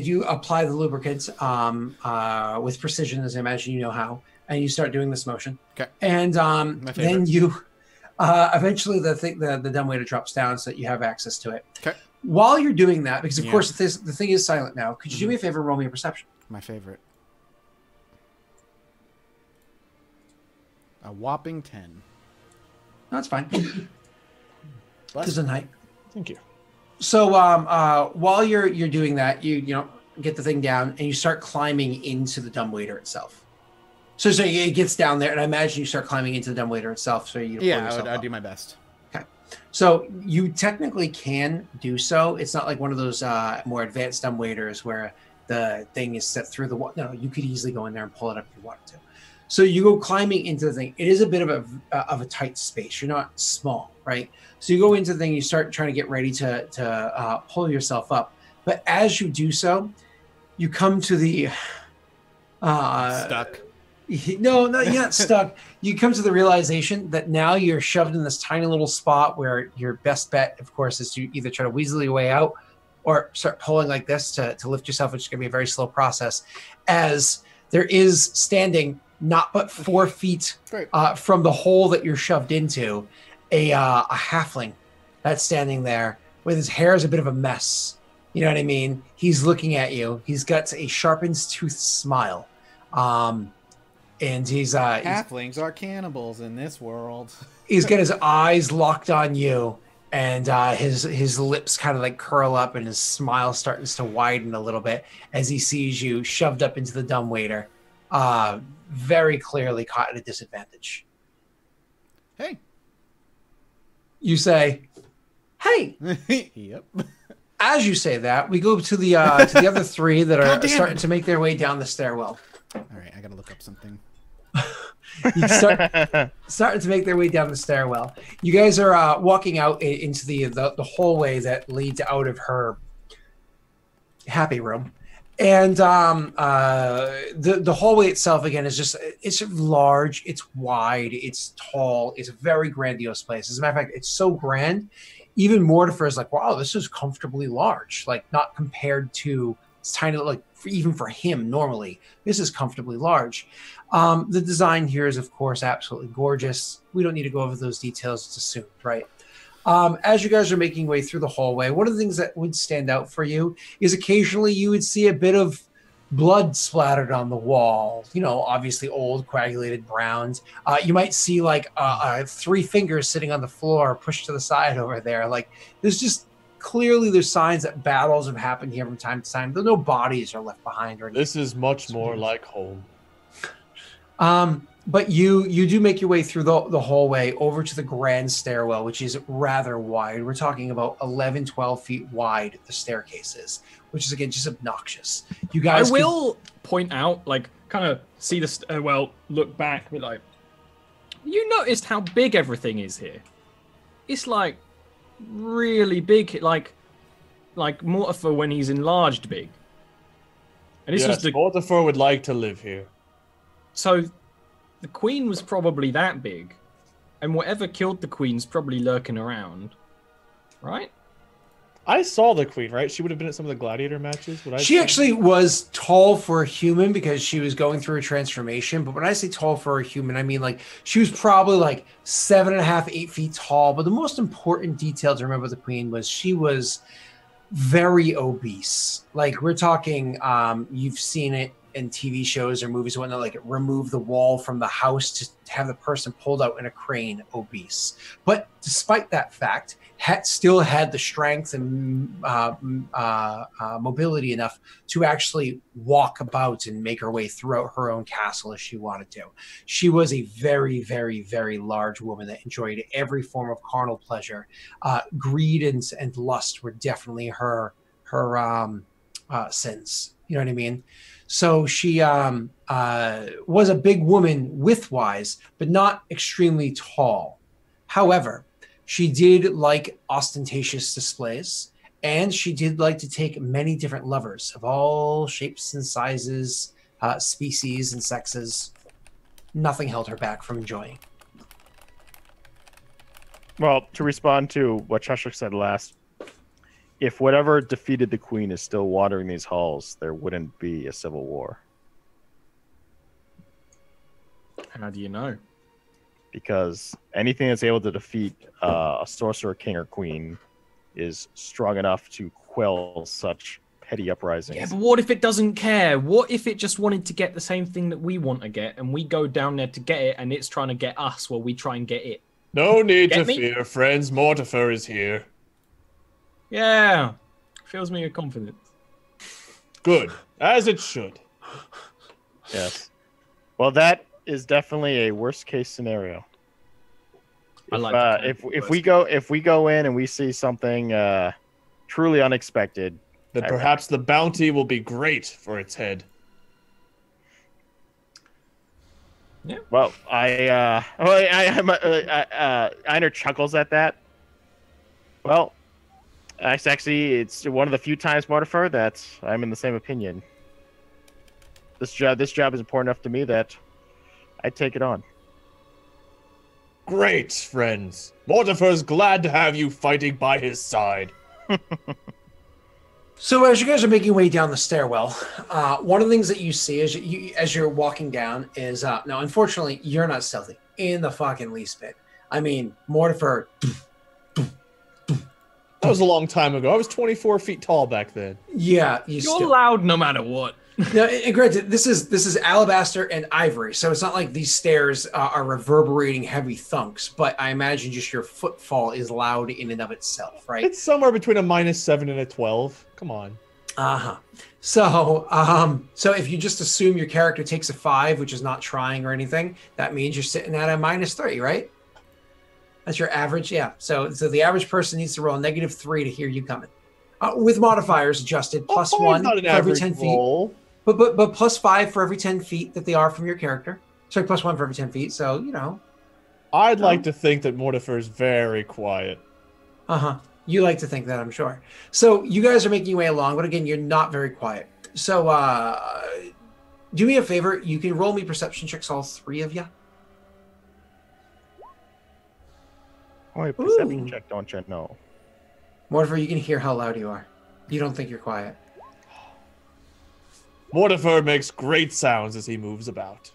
you apply the lubricants with precision, as I imagine you know how, and you start doing this motion. Okay. And favorite. then you eventually the dumbwaiter drops down so that you have access to it. Okay. While you're doing that, because of Yeah. course the thing is silent now, could you do me a favor and roll me a perception? My favorite. A whopping 10. No, that's fine. Because of night. Thank you. So while you're doing that, you get the thing down and you start climbing into the dumbwaiter itself. So it gets down there, and I imagine you start climbing into the dumbwaiter itself. So you pull Yeah, yourself I'd up. do my best. So you technically can do so. It's not like one of those more advanced dumbwaiters where the thing is set through the wall. No, you could easily go in there and pull it up if you wanted to. So you go climbing into the thing. It is a bit of a tight space. You're not small, right? So you go into the thing. You start trying to get ready to pull yourself up. But as you do so, you come to the Stuck. No, you're not stuck. You come to the realization that now you're shoved in this tiny little spot where your best bet, of course, is to either try to weasel your way out or start pulling like this to lift yourself, which is going to be a very slow process, as there is standing not but 4 feet Great. from the hole that you're shoved into, a halfling that's standing there with his hair is a bit of a mess. You know what I mean? He's looking at you. He's got a sharpened tooth smile. And he's Halflings are cannibals in this world. he's got his eyes locked on you, and his lips kind of like curl up, and his smile starts to widen a little bit as he sees you shoved up into the dumbwaiter. very clearly caught at a disadvantage. Hey. You say, "Hey." Yep. As you say that, we go to the other three that are Goddamn. starting to make their way down the stairwell. All right, I gotta look up something. You starting to make their way down the stairwell. You guys are walking out into the hallway that leads out of her happy room, and the hallway itself again is just it's large, it's wide, it's tall, it's a very grandiose place. As a matter of fact, it's so grand. Even Mortifer is like, wow, this is comfortably large. Like not compared to it's tiny, like even for him normally, this is comfortably large. The design here is, of course, absolutely gorgeous. We don't need to go over those details. It's assumed, right? As you guys are making way through the hallway, one of the things that would stand out for you is occasionally you would see a bit of blood splattered on the wall. You know, obviously old coagulated browns. You might see like 3 fingers sitting on the floor pushed to the side over there. Like there's just clearly there's signs that battles have happened here from time to time, though no bodies are left behind or anything. This is much more like home. But you do make your way through the hallway over to the grand stairwell, which is rather wide. We're talking about 11, 12 feet wide, the staircase is, which is, again, just obnoxious. You guys will point out, like, kind of see the stairwell, look back, be like, you noticed how big everything is here? It's, like, really big, like Mortifer when he's enlarged big. And this is Mortifer would like to live here. So the queen was probably that big, and whatever killed the queen's probably lurking around, right? I saw the queen, right? She would have been at some of the gladiator matches. She actually was tall for a human because she was going through a transformation. But when I say tall for a human, I mean like she was probably like 7.5, 8 feet tall. But the most important detail to remember the queen was she was very obese. Like we're talking, you've seen it in TV shows or movies or whatnot, like remove the wall from the house to have the person pulled out in a crane, obese. But despite that fact, still had the strength and mobility enough to actually walk about and make her way throughout her own castle as she wanted to. She was a very, very, very large woman that enjoyed every form of carnal pleasure. Greed and lust were definitely her sins. You know what I mean? So she was a big woman width-wise, but not extremely tall. However, she did like ostentatious displays, and she did like to take many different lovers of all shapes and sizes, species and sexes. Nothing held her back from enjoying. Well, to respond to what Cheshire said last, if whatever defeated the queen is still watering these halls, there wouldn't be a civil war. How do you know? Because anything that's able to defeat a sorcerer, king, or queen is strong enough to quell such petty uprisings. Yeah, but what if it doesn't care? What if it just wanted to get the same thing that we want to get, and we go down there to get it, and it's trying to get us while we try and get it? No need Get to me? fear, friends. Mortifer is here. Yeah, fills me with confidence. Good, as it should. Yes. Well, that is definitely a worst case scenario. I like if we go in and we see something truly unexpected, then perhaps the bounty will be great for its head. Yeah. Well, Einar chuckles at that. Well, it's one of the few times, Mortifer, that I'm in the same opinion. This job is important enough to me that I'd take it on. Great, friends. Mortifer's glad to have you fighting by his side. So as you guys are making your way down the stairwell, one of the things that you see as you're walking down is, now, unfortunately, you're not stealthy in the fucking least bit. I mean, Mortifer... That was a long time ago. I was 24 feet tall back then. Yeah, you're loud no matter what. Now, and granted, this is alabaster and ivory, so it's not like these stairs are reverberating heavy thunks. But I imagine just your footfall is loud in and of itself, right? It's somewhere between a -7 and a 12. Come on. Uh-huh. So if you just assume your character takes a 5, which is not trying or anything, that means you're sitting at a -3, right? That's your average, yeah. So the average person needs to roll a -3 to hear you coming. With modifiers adjusted, +1 not an for every average 10 feet. roll. But +5 for every 10 feet that they are from your character. Sorry, +1 for every 10 feet. So, you know. I'd like to think that Mortifer is very quiet. Uh-huh. You like to think that, I'm sure. So you guys are making your way along, but again, you're not very quiet. So do me a favor. You can roll me perception checks, all 3 of you. Oh, a perception Ooh. check, don't you know? Mortifer, you can hear how loud you are. You don't think you're quiet. Mortifer makes great sounds as he moves about.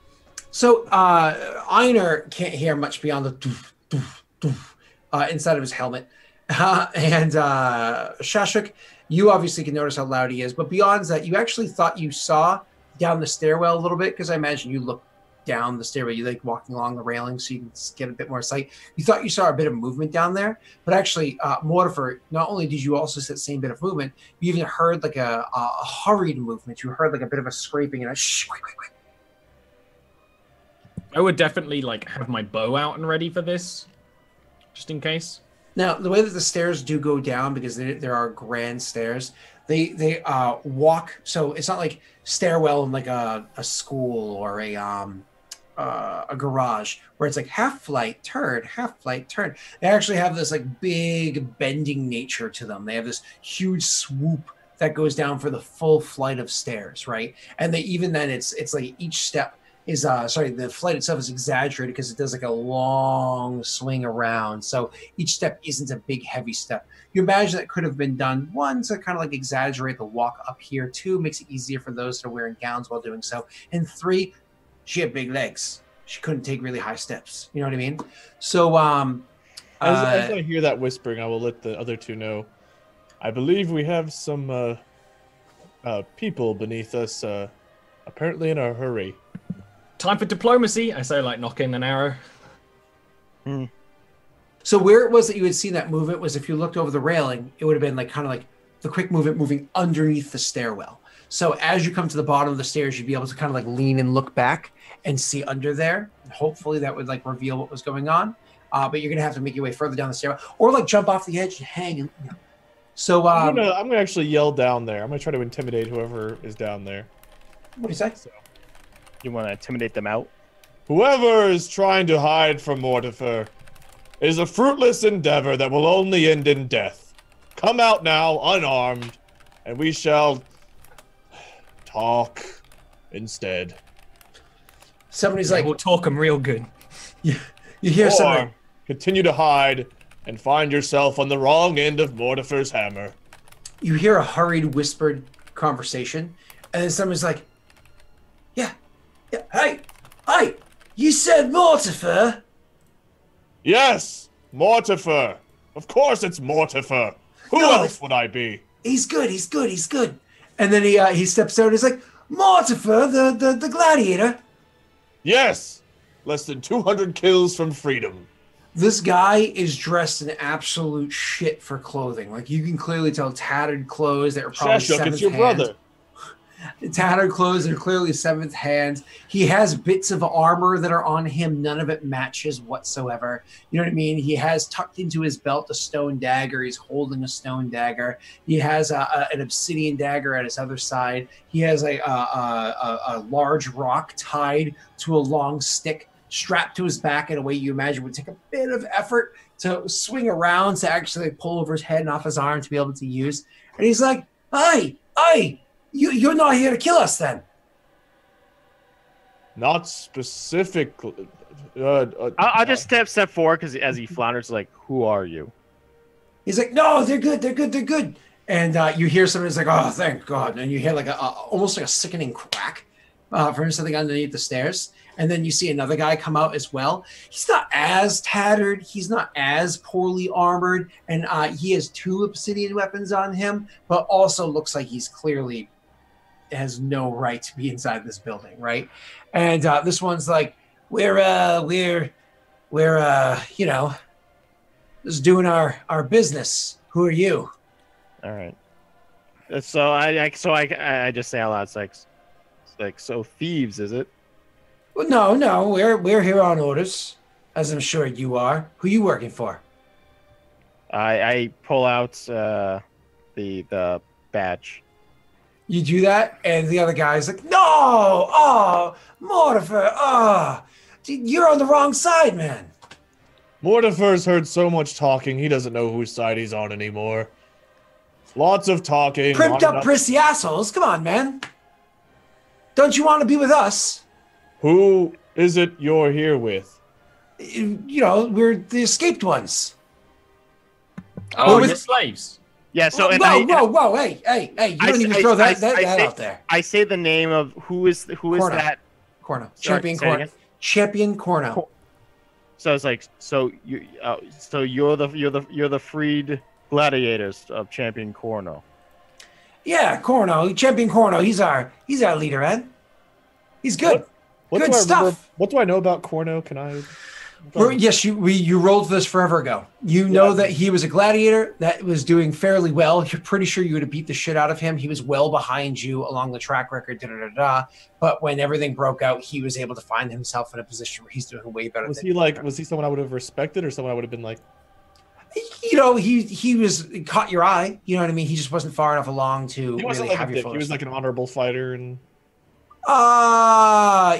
So Einar can't hear much beyond the doof, doof, doof, inside of his helmet. And Shashuk, you obviously can notice how loud he is, but beyond that, you actually thought you saw down the stairwell a little bit, because I imagine you look down the stairwell, you like walking along the railing so you can get a bit more sight. You thought you saw a bit of movement down there, but actually, Mortifer, not only did you also see the same bit of movement, you even heard like a hurried movement. You heard like a bit of a scraping and a shh, quick, quick, quick. I would definitely like have my bow out and ready for this, just in case. Now, the way that the stairs do go down, because there are grand stairs, they walk. So it's not like stairwell in like a school or a garage where it's like half flight, turn, half flight, turn. They actually have this like big bending nature to them. They have this huge swoop that goes down for the full flight of stairs, right? And they even then it's like each step is the flight itself is exaggerated because it does like a long swing around. So each step isn't a big heavy step. You imagine that could have been done, one, to kind of like exaggerate the walk up here, 2, makes it easier for those that are wearing gowns while doing so, and 3, she had big legs. She couldn't take really high steps. You know what I mean? So As I hear that whispering, I will let the other 2 know. I believe we have some people beneath us, apparently in a hurry. Time for diplomacy, I say, like knocking an arrow. So where it was that you had seen that movement was if you looked over the railing, it would have been like kind of like the quick movement moving underneath the stairwell. So as you come to the bottom of the stairs, you'd be able to kind of like lean and look back and see under there. Hopefully that would like reveal what was going on. But you're gonna have to make your way further down the stairwell, or like jump off the edge and hang. And, you know. So I'm gonna actually yell down there. I'm gonna try to intimidate whoever is down there. What do you say? So, You want to intimidate them out? whoever is trying to hide from Mortifer is a fruitless endeavor that will only end in death. Come out now, unarmed, and we shall talk instead. Somebody's Like, like, we'll talk them real good. you hear something. Or continue to hide and find yourself on the wrong end of Mortifer's hammer. You hear a hurried, whispered conversation, and then somebody's like, yeah, hey, you said Mortifer? Yes, Mortifer. Of course it's Mortifer. Who No, else would I be? He's good. And then he steps out and he's like, Mortifer, the gladiator. Yes, less than 200 kills from freedom. This guy is dressed in absolute shit for clothing. Like you can clearly tell, tattered clothes that are probably Shashuk, seventh it's your hand. brother. Tattered clothes that are clearly seventh hand. He has bits of armor that are on him. None of it matches whatsoever. You know what I mean? He has tucked into his belt a stone dagger. He's holding a stone dagger. He has an obsidian dagger at his other side. He has a large rock tied to a long stick strapped to his back in a way you imagine would take a bit of effort to swing around to actually pull over his head and off his arm to be able to use. And he's like, hey, you're not here to kill us then? Not specifically. I'll just step forward because as he flounders, like, who are you? He's like, no, they're good. And you hear somebody's like, oh, thank God. And you hear like almost like a sickening crack from something underneath the stairs. And then you see another guy come out as well. He's not as tattered. He's not as poorly armored. And he has 2 obsidian weapons on him, but also looks like he's clearly has no right to be inside this building, right? And this one's like, we're you know, just doing our business. Who are you? All right. I just say out loud, it's like so thieves, is it? Well, no, we're here on orders, as I'm sure you are. Who you working for? I pull out the badge. You do that, and the other guy's like, "No, oh, Mortifer, oh, you're on the wrong side, man." Mortifer's heard so much talking, he doesn't know whose side he's on anymore. Lots of talking. Primped up, prissy assholes. Come on, man. Don't you want to be with us? Who is it you're here with? You know, we're the escaped ones. Oh, with- you're slaves. Yeah. So whoa, hey! You don't even throw that out there. I say the name of who is Corno. that? Corno, Sorry, Champion say it Corno, again? Champion Corno. So it's like you're the freed gladiators of Champion Corno. Yeah, Corno, Champion Corno. He's our leader, Ed. He's good. Good stuff. What do I know about Corno? Can I? Yes, you rolled this forever ago. You know that he was a gladiator that was doing fairly well. You're pretty sure you would have beat the shit out of him. He was well behind you along the track record, But when everything broke out, he was able to find himself in a position where he's doing way better. Was he someone I would have respected, or someone I would have been like? You know, he was caught your eye. You know what I mean? He just wasn't far enough along to He wasn't really like have a your dick. full He was like respect. an honorable fighter, and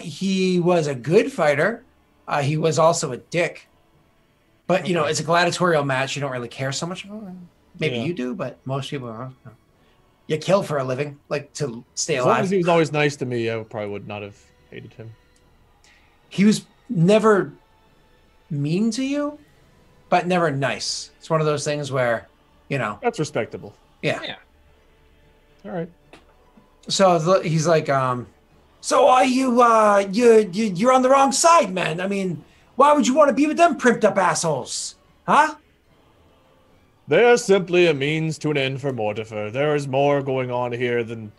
He was a good fighter. He was also a dick. But, you know, it's a gladiatorial match. You don't really care so much about it. Maybe Yeah. you do, but most people don't. You kill for a living, like to stay as long alive. as he was always nice to me, I probably would not have hated him. He was never mean to you, but never nice. It's one of those things where, you know, That's respectable. yeah. Yeah. All right. So he's like, so are you're on the wrong side, man. I mean, why would you want to be with them primped up assholes? Huh? They are simply a means to an end for Mortifer. There is more going on here than...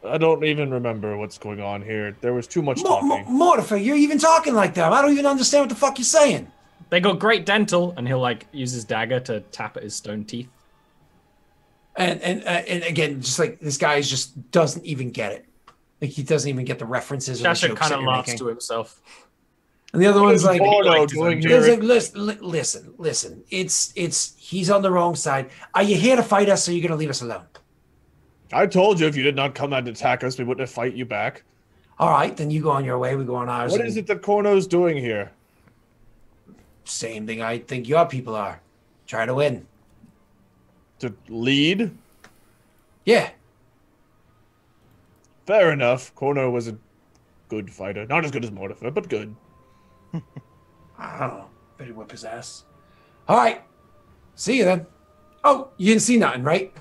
I don't even remember what's going on here. There was too much talking. Mortifer, you're even talking like them. I don't even understand what the fuck you're saying. They got great dental, and he'll like use his dagger to tap at his stone teeth. And again, just like this guy just doesn't even get it. Like he doesn't even get the references. Or the Dasher jokes kind that of you're laughs making. to himself. And the other one's like, Corno doing he's here? like, listen. It's he's on the wrong side. Are you here to fight us, or are you gonna leave us alone? I told you if you did not come and attack us, we wouldn't fight you back. All right, then you go on your way. We go on ours. What and is it that Corno's doing here? Same thing I think your people are. Try to win. To lead? Yeah. Fair enough. Corno was a good fighter. Not as good as Mortifer, but good. I don't know. Better whip his ass. All right. See you then. Oh, you didn't see nothing, right?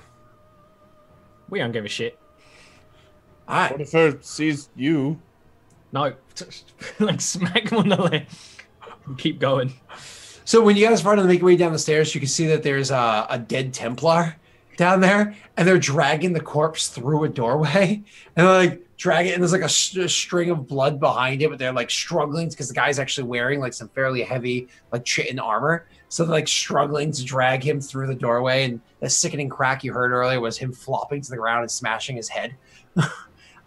We don't give a shit. All right. Mortifer sees you. No, like smack him on the leg. Keep going. So when you guys run and make your way down the stairs, you can see that there's a dead Templar down there, and they're dragging the corpse through a doorway, and they're like drag it, and there's like a string of blood behind it, but they're like struggling because the guy's actually wearing like some fairly heavy like chitin armor, so they're like struggling to drag him through the doorway. And the sickening crack you heard earlier was him flopping to the ground and smashing his head,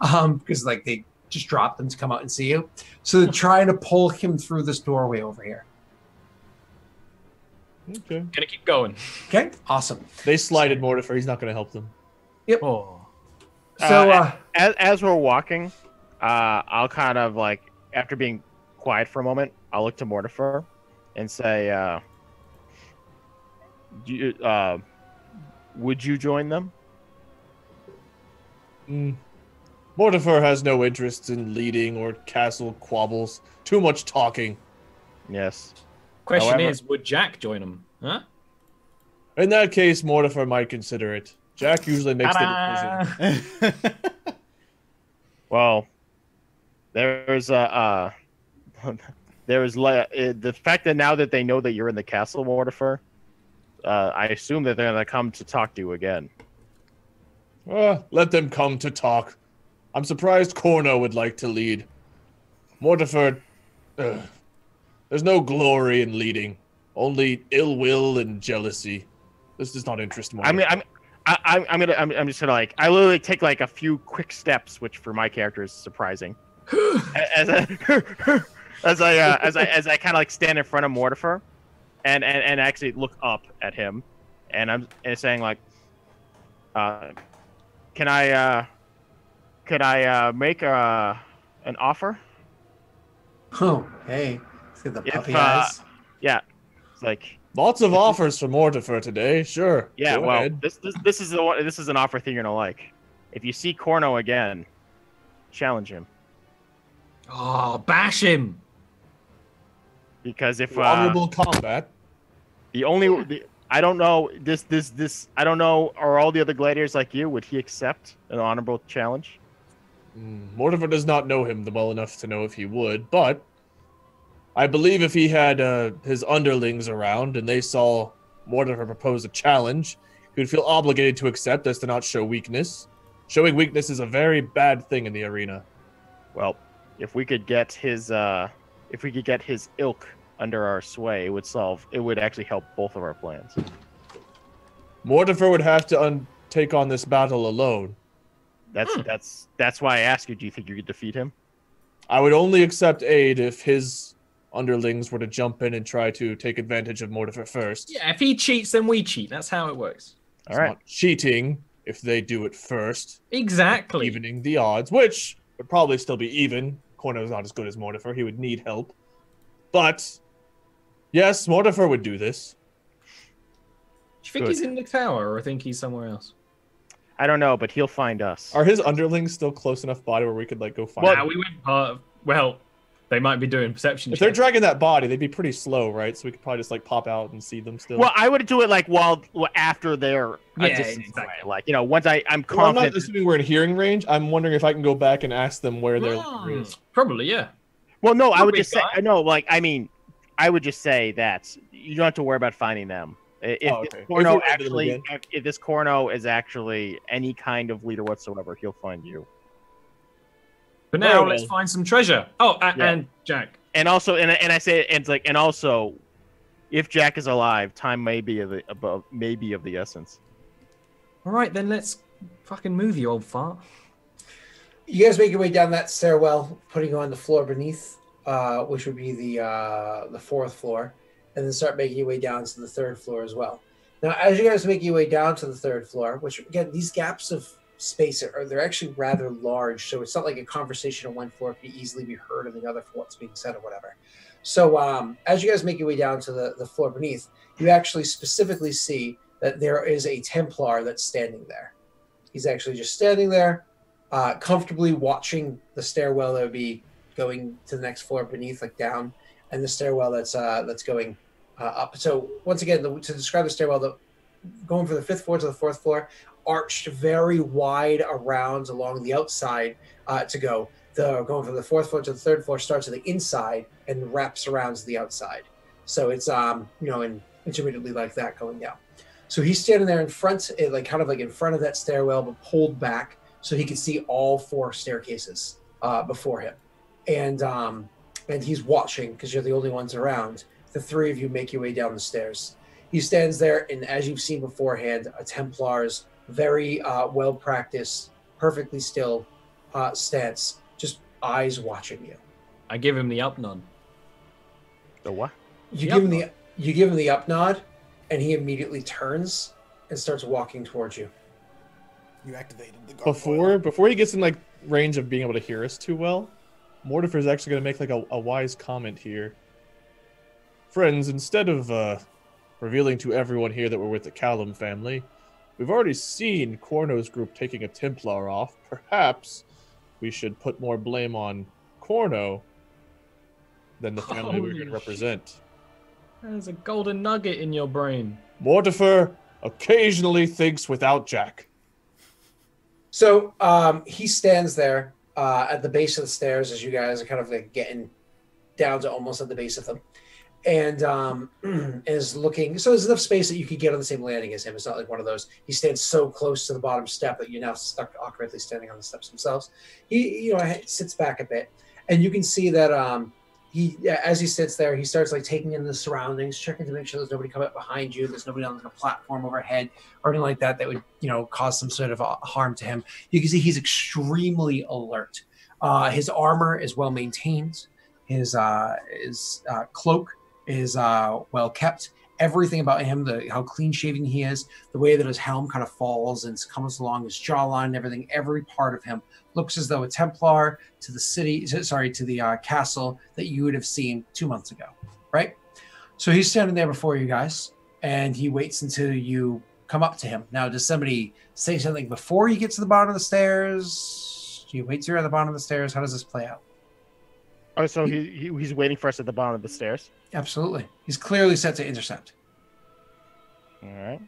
because like they just dropped him to come out and see you. So they're trying to pull him through this doorway over here. Okay. Gonna keep going. Okay, awesome. They slighted Mortifer. He's not going to help them. Oh. So As we're walking, I'll kind of like, after being quiet for a moment, I'll look to Mortifer and say, would you join them? Mortifer has no interest in leading or castle quabbles. Too much talking. Yes. Question However- is, would Jack join him? Huh? In that case, Mortifer might consider it. Jack usually makes the decision. Well, there's the fact that now that they know that you're in the castle, Mortifer, I assume that they're gonna come to talk to you again. Let them come to talk. I'm surprised Corno would like to lead. Mortifer, there's no glory in leading. Only ill will and jealousy. This does not interest Mortifer. I'm just gonna like I literally take like a few quick steps, which for my character is surprising. as I kind of like stand in front of Mortifer, and actually look up at him, and I'm saying like, can I make an offer? Oh, hey, let's get the If, puppy eyes. Yeah, it's like. Lots of offers for Mortifer today. Sure. Yeah, Go well, ahead. this is the one. This is an offer thing you're gonna like. If you see Corno again, challenge him. Oh, bash him. Because if Honorable combat. I don't know I don't know, are all the other gladiators like you? Would he accept an honorable challenge? Mortifer does not know him well enough to know if he would, but I believe if he had his underlings around and they saw Mortifer propose a challenge, he would feel obligated to accept as to not show weakness. Showing weakness is a very bad thing in the arena. Well, if we could get his ilk under our sway, it would actually help both of our plans. Mortifer would have to take on this battle alone. That's why I asked you, do you think you could defeat him? I would only accept aid if his underlings were to jump in and try to take advantage of Mortifer first. Yeah, if he cheats, then we cheat. That's how it works. It's not cheating if they do it first. Exactly. Evening the odds, which would probably still be even. Corno's not as good as Mortifer. He would need help. But, yes, Mortifer would do this. Do you think he's in the tower, or think he's somewhere else? I don't know, but he'll find us. Are his underlings still close enough by where we could like go find them? We went they might be doing perception If checks. they're dragging that body, they'd be pretty slow, right? So we could probably just like pop out and see them still. Well, I would do it like after they're a distance away. Like, once I'm confident. Well, I'm not assuming we're in hearing range. I'm wondering if I can go back and ask them where their leader is. Probably, yeah. Well, no, I would just say I would just say that you don't have to worry about finding them. If this Corno is actually any kind of leader whatsoever, he'll find you. But now let's find some treasure. Oh, and Jack. And also, and I say, and also, if Jack is alive, time may be of the essence. All right, then let's fucking move, you old fart. You guys make your way down that stairwell, putting you on the floor beneath, which would be the fourth floor, and then start making your way down to the third floor as well. Now, as you guys make your way down to the third floor, which again, these gaps of space they're actually rather large, so it's not like a conversation on one floor could easily be heard on the other for what's being said or whatever. So as you guys make your way down to the floor beneath, you actually specifically see that there is a Templar that's standing there. He's actually just standing there, comfortably watching the stairwell that would be going to the next floor beneath, like down, and the stairwell that's going up. So once again, to describe the stairwell, going from the fifth floor to the fourth floor, arched very wide around along the outside to go. Going from the fourth floor to the third floor starts at the inside and wraps around to the outside. So it's intermittently like that going down. So he's standing there in front, kind of like in front of that stairwell, but pulled back so he can see all four staircases before him. And he's watching because you're the only ones around. The three of you make your way down the stairs. He stands there, and as you've seen beforehand, a Templar's very well-practiced, perfectly still stance, just eyes watching you. I give him the up nod. The what? You give him the up nod, and he immediately turns and starts walking towards you. You activated the guard. Before he gets in like range of being able to hear us too well, Mortifer is actually going to make like a wise comment here. Friends, instead of revealing to everyone here that we're with the Calum family, we've already seen Corno's group taking a Templar off. Perhaps we should put more blame on Corno than the family we're going to represent. There's a golden nugget in your brain. Mortifer occasionally thinks without Jack. So he stands there at the base of the stairs as you guys are kind of like getting down to almost at the base of them. And is looking, so there's enough space that you could get on the same landing as him. It's not like one of those, he stands so close to the bottom step that you're now stuck awkwardly standing on the steps themselves. He sits back a bit, and you can see that as he sits there, he starts like taking in the surroundings, checking to make sure there's nobody coming up behind you, there's nobody on like a platform overhead or anything like that would, cause some sort of harm to him. You can see he's extremely alert. His armor is well maintained. His cloak is well kept. Everything about him, how clean shaven he is, the way that his helm kind of falls and comes along his jawline and everything, every part of him looks as though a Templar to the castle that you would have seen 2 months ago, right? So he's standing there before you guys, and he waits until you come up to him. Now, does somebody say something before you get to the bottom of the stairs? Do you wait till you're at the bottom of the stairs? How does this play out? Oh, so he's waiting for us at the bottom of the stairs? Absolutely. He's clearly set to intercept. All right.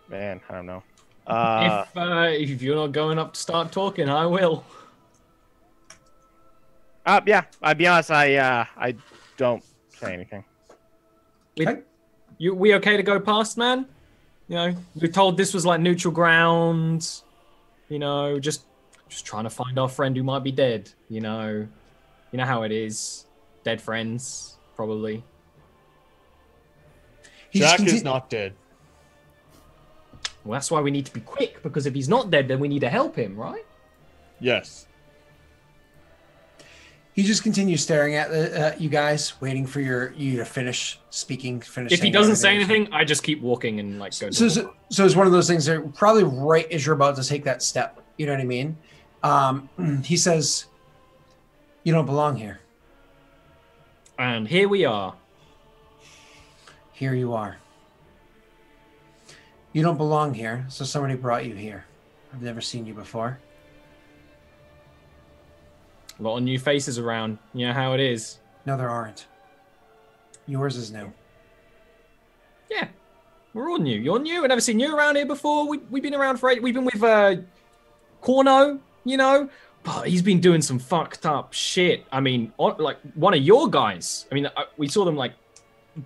Man, I don't know. If you're not going up to start talking, I will. Yeah. I'll be honest. I don't say anything. We okay to go past, man? We're told this was like neutral ground. Just trying to find our friend who might be dead. You know how it is. Dead friends, probably. Jack is not dead. Well, that's why we need to be quick, because if he's not dead, then we need to help him, right? Yes. He just continues staring at you guys, waiting for you to finish speaking. If he doesn't say anything, I just keep walking and like go. So it's one of those things that probably right as you're about to take that step. You know what I mean? He says, "You don't belong here." And here we are. Here you are. You don't belong here, so somebody brought you here. I've never seen you before. A lot of new faces around. You know how it is. No, there aren't. Yours is new. Yeah, we're all new. You're new. I've never seen you around here before. We've been around for we've been with Corno, but he's been doing some fucked up shit. I mean, like one of your guys. I mean, we saw them like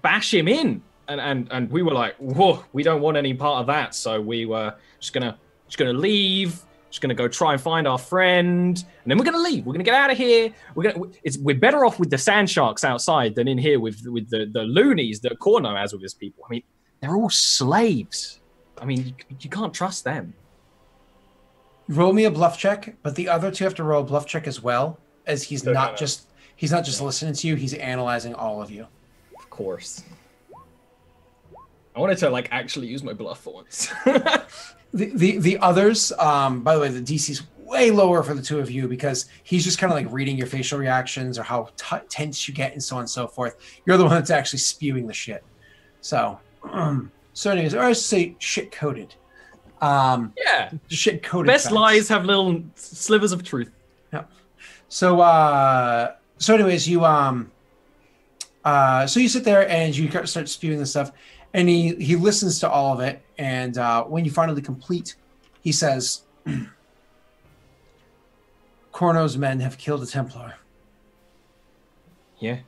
bash him in, and we were like, whoa, we don't want any part of that. So we were just gonna leave. Just gonna go try and find our friend, and then we're gonna leave. We're gonna get out of here. We're better off with the sand sharks outside than in here with the loonies that Corno has with his people. I mean, they're all slaves. I mean, you can't trust them. Roll me a bluff check, but the other two have to roll a bluff check as well, as he's not just listening to you. He's analyzing all of you. Of course. I wanted to like actually use my bluff for once. The others, by the way, the DC's way lower for the two of you because he's just kind of like reading your facial reactions or how tense you get and so on and so forth. You're the one that's actually spewing the shit. So anyways, or I should say shit coded. Yeah, shit coded. Best facts. lies have little slivers of truth. Yeah. So anyways, you so you sit there and you start spewing this stuff. And he listens to all of it, and when you finally complete, he says, Corno's men have killed a Templar. Yeah.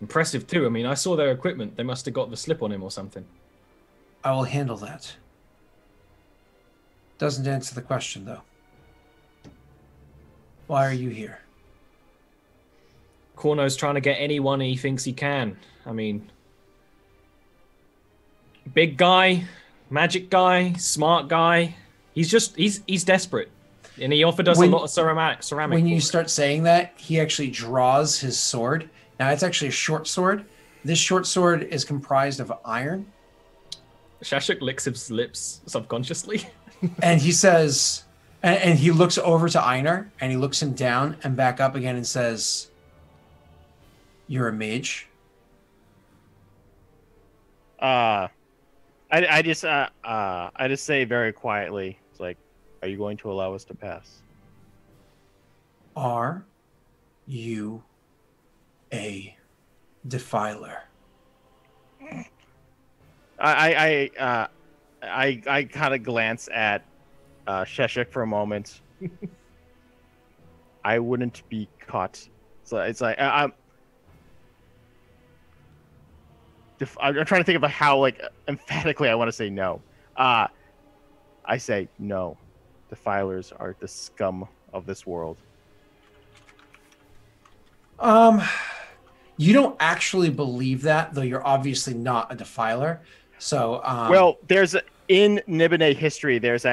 Impressive, too. I mean, I saw their equipment. They must have got the slip on him or something. I will handle that. Doesn't answer the question, though. Why are you here? Corno's trying to get anyone he thinks he can. I mean... Big guy, magic guy, smart guy. He's desperate. And he offered us a lot of ceramic. When you start saying that, he actually draws his sword. Now, it's actually a short sword. This short sword is comprised of iron. Shashik licks his lips subconsciously. And he says, and he looks over to Einar, and he looks him down and back up again and says, "You're a mage?" I just say very quietly, it's like, are you going to allow us to pass? Are you a defiler? I kind of glance at Sheshik for a moment. I wouldn't be caught. So it's like I'm trying to think of how like emphatically I want to say no. I say no. Defilers are the scum of this world. You don't actually believe that, though you're obviously not a defiler. So, well, in Nibene history, there was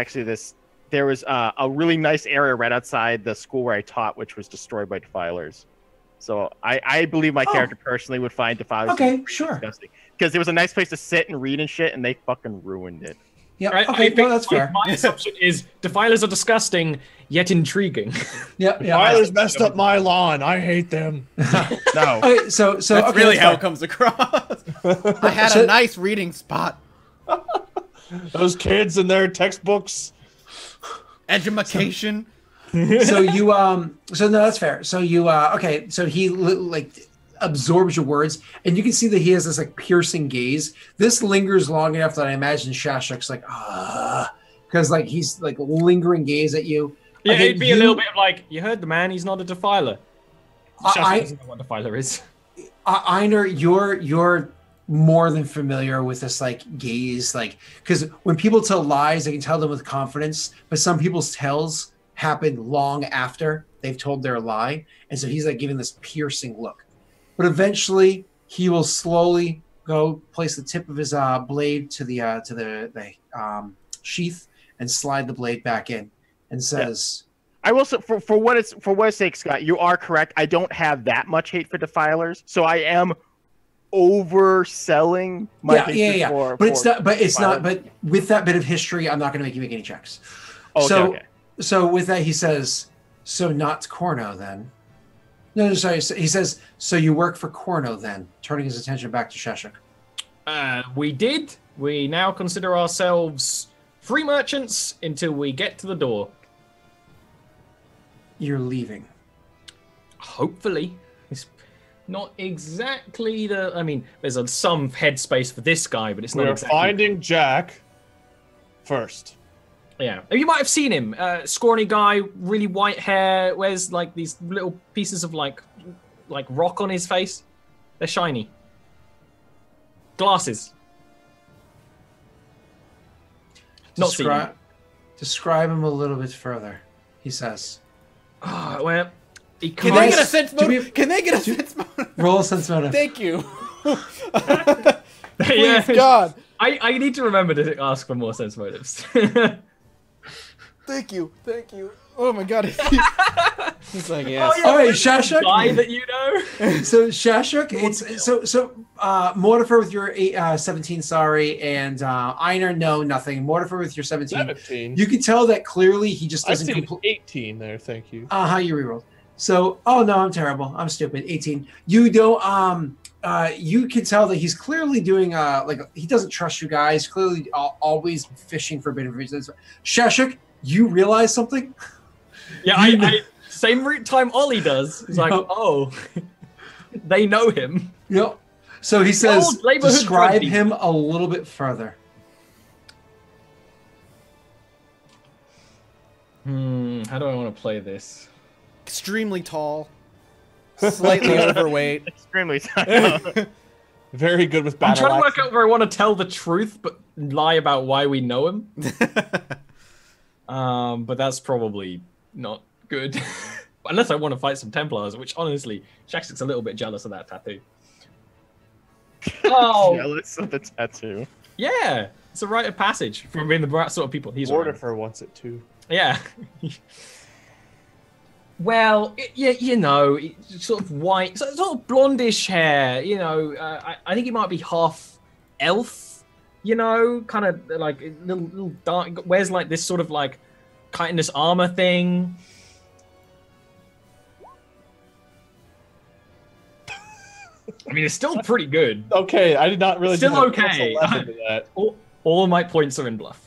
a really nice area right outside the school where I taught, which was destroyed by defilers. So I believe my character personally would find defilers disgusting. Because there was a nice place to sit and read and shit, and they fucking ruined it. Yeah, I think no, that's fair. My assumption is defilers are disgusing, yet intriguing. Yeah, Defilers messed up my lawn. I hate them. No. Okay, so That's okay, really that's how fine. it comes across. I had a nice reading spot. Those kids and their textbooks. Edumacation. So you so no, that's fair. So you okay, so he like absorbs your words, and you can see that he has this like piercing gaze. This lingers long enough that I imagine Shashuk's like because like he's like lingering gaze at you. Yeah, Again, it'd be a little bit of like, you heard the man, he's not a defiler. I doesn't know what a defiler is. Einar, you're more than familiar with this like gaze, like because when people tell lies, they can tell them with confidence, but some people's tells happen long after they've told their lie, and so he's like giving this piercing look. But eventually, he will slowly go place the tip of his blade to the sheath and slide the blade back in, and says, I will say, for what it's sake, Scott, you are correct. I don't have that much hate for defilers, so I am overselling my hatred for But it's not. defilers. But with that bit of history, I'm not going to make you make any checks. Okay. So with that, he says, "So not Corno then." No, sorry. He says, "So you work for Corno then?" Turning his attention back to Shashuk. We did. We now consider ourselves free merchants until we get to the door. You're leaving. Hopefully. It's not exactly the... I mean, there's some headspace for this guy, but it's not We're exactly... finding Jack first. Yeah. You might have seen him. Scrawny guy, really white hair, wears like these little pieces of like rock on his face. They're shiny. Glasses. Not seen him. Describe him a little bit further, he says. Oh, well, he Can they get a Nice. sense Do we- motive? Can they get a sense motive? Roll a sense motive. Thank you. Yeah. Please, God. I need to remember to ask for more sense motives. Thank you. Thank you. Oh my God. He's like, yes. Oh, yeah. All right, Shashuk. Guy that you know. So Shashuk, it's so Mortifer with your 17, sorry, and Einar, no, nothing. Mortifer with your 17. 17. You can tell that clearly he just I doesn't see complete. 18 there. Thank you. How you rerolled. So, oh no, I'm terrible. I'm stupid. 18. You don't. You can tell that he's clearly doing like he doesn't trust you guys. Clearly, always fishing for a bit of reasons. Shashuk, you realize something? Yeah, I same time Ollie does. He's like, Yep. oh, they know him. Yep. So he says, old neighborhood describe drug him a little bit further. How do I want to play this? Extremely tall. Slightly overweight. Extremely tight. Very good with I'm battle trying to work action. out where I want to tell the truth, but lie about why we know him. But that's probably not good. Unless I want to fight some Templars, which honestly, Shashuk's a little bit jealous of that tattoo. Oh, Jealous of the tattoo. yeah. It's a rite of passage from being the sort of people he's around. Mortifer wants it too. Yeah. Well, you know, sort of white, sort of blondish hair. You know, I think he might be half elf. You know, kind of like little dark. Wears like this sort of like chitinous armor thing. I mean, it's still pretty good. Okay, I did not really. Still do that. okay. Plus 11 to that. All my points are in bluff.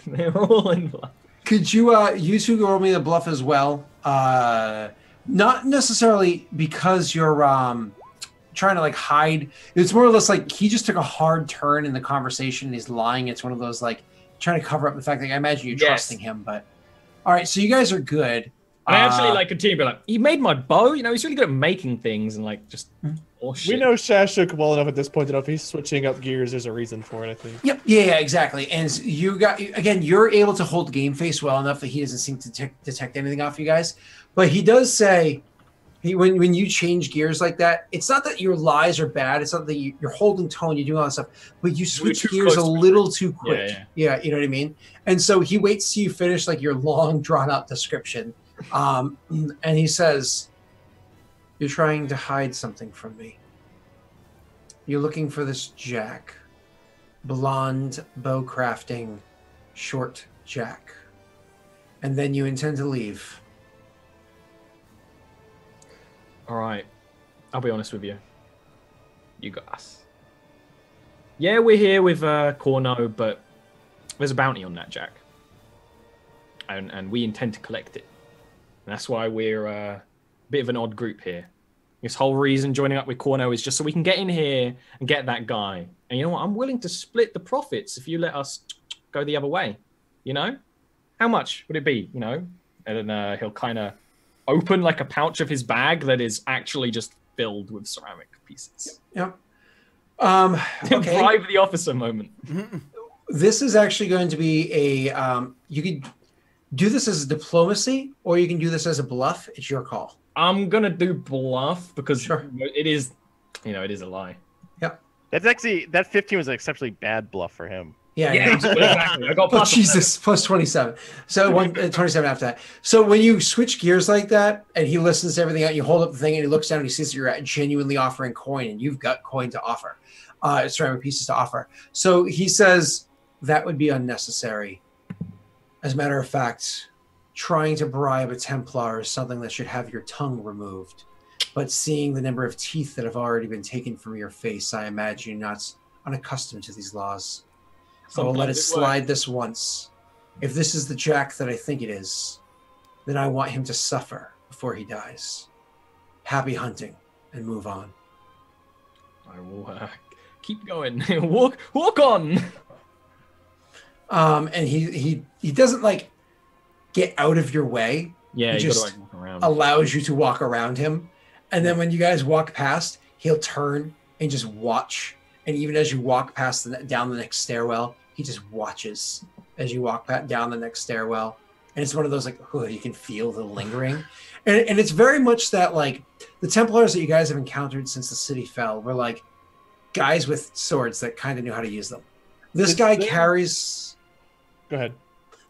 They're all in bluff. Could you two roll me the bluff as well? Not necessarily because you're trying to like hide. It's more or less like he just took a hard turn in the conversation and he's lying. It's one of those like trying to cover up the fact that I imagine you're Yes. trusting him. But all right, so you guys are good. I actually like continue to be like, he made my bow. You know, he's really good at making things and like just shit. We know Shashuk well enough at this point to know if he's switching up gears, there's a reason for it, I think. Yep. Yeah, exactly. And you're able to hold the game face well enough that he doesn't seem to detect anything off you guys. But he does say, when you change gears like that, it's not that your lies are bad. It's not that you're holding tone, you're doing all that stuff, but you switch gears a little too quick. Yeah, you know what I mean? And so he waits till you finish like your long, drawn-out description. And he says, you're trying to hide something from me. You're looking for this Jack. Blonde, bow crafting, short Jack. And then you intend to leave. All right. I'll be honest with you. You got us. Yeah, we're here with Corno, but there's a bounty on that Jack. And we intend to collect it. And that's why we're a bit of an odd group here. This whole reason joining up with Corno is just so we can get in here and get that guy. And you know what? I'm willing to split the profits if you let us go the other way. You know? How much would it be? You know? And then he'll kind of open like a pouch of his bag that is actually just filled with ceramic pieces. Yep. Okay. Bribe the officer moment. This is actually going to be a... you could do this as a diplomacy, or you can do this as a bluff. It's your call. I'm gonna do bluff because it is, it is a lie. Yep. That's actually that 15 was an exceptionally bad bluff for him. Yeah, exactly. I got plus Jesus, plus 27. So 27 after that. So when you switch gears like that, and he listens to everything out, you hold up the thing, and he looks down, and he sees that you're genuinely offering coin, and you've got coin to offer, ceramic pieces to offer. So he says that would be unnecessary. As a matter of fact, trying to bribe a Templar is something that should have your tongue removed. But seeing the number of teeth that have already been taken from your face, I imagine you're not unaccustomed to these laws. So I will let it slide this once. If this is the Jack that I think it is, then I want him to suffer before he dies. Happy hunting, and move on. I will keep going. walk on. And he doesn't like get out of your way. Yeah, he just gotta, like, walk around. Allows you to walk around him. And then when you guys walk past, he'll turn and just watch. And even as you walk past down the next stairwell, he just watches as you walk down the next stairwell. And it's one of those like, you can feel the lingering. And it's very much that like the Templars that you guys have encountered since the city fell were like guys with swords that kind of knew how to use them. This guy carries... Go ahead.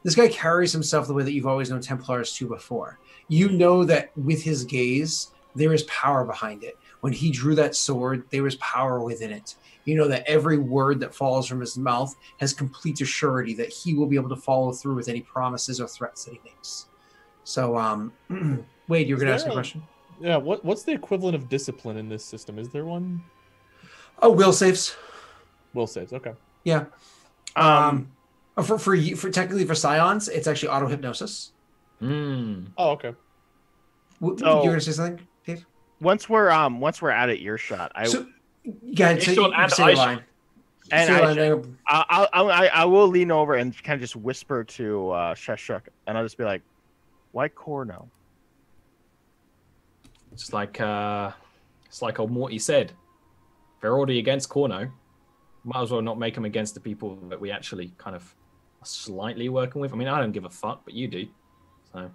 This guy carries himself the way that you've always known Templars to before. You know that with his gaze, there is power behind it. When he drew that sword, there was power within it. You know that every word that falls from his mouth has complete surety that he will be able to follow through with any promises or threats that he makes. So, Wade, you're going to ask a question? Yeah, what's the equivalent of discipline in this system? Is there one? Oh, will saves. Will saves, okay. Yeah. For technically for Scions, it's actually auto hypnosis. Oh, okay. You're gonna say something, Dave? Once we're out of earshot, I will lean over and kind of just whisper to Shashuk, and I'll just be like, "Why Corno?" It's like old Morty said, if they're already against Corno, might as well not make them against the people that we actually kind of are slightly working with. I mean, I don't give a fuck, but you do. So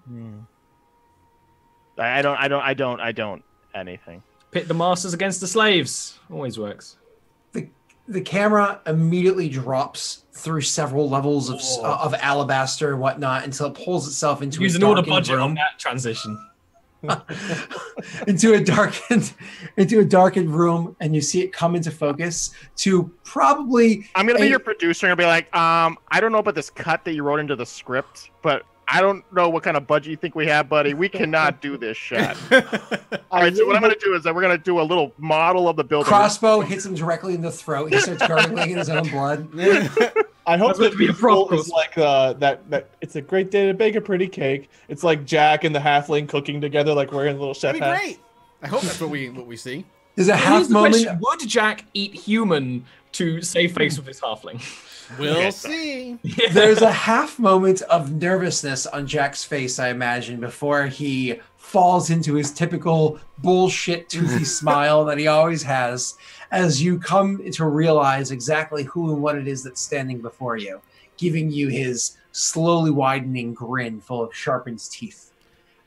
I don't anything. Pit the masters against the slaves. Always works. The camera immediately drops through several levels of alabaster and whatnot until it pulls itself into using all the budget on that transition. into a darkened room, and you see it come into focus to probably... I'm gonna be your producer and I'll be like, I don't know about this cut that you wrote into the script, but I don't know what kind of budget you think we have, buddy. We cannot do this shot. All right, so what I'm gonna do is that we're gonna do a little model of the building. Crossbow hits him directly in the throat. He starts gargling in his own blood. I hope that visual is like that. It's a great day to bake a pretty cake. It's like Jack and the halfling cooking together, like wearing little chef hats. That'd be great. I hope that's what we see. There's a half moment. Would Jack eat human to save face with his halfling? We'll Okay. see. There's a half moment of nervousness on Jack's face, I imagine, before he falls into his typical bullshit toothy smile that he always has as you come to realize exactly who and what it is that's standing before you, giving you his slowly widening grin full of sharpened teeth.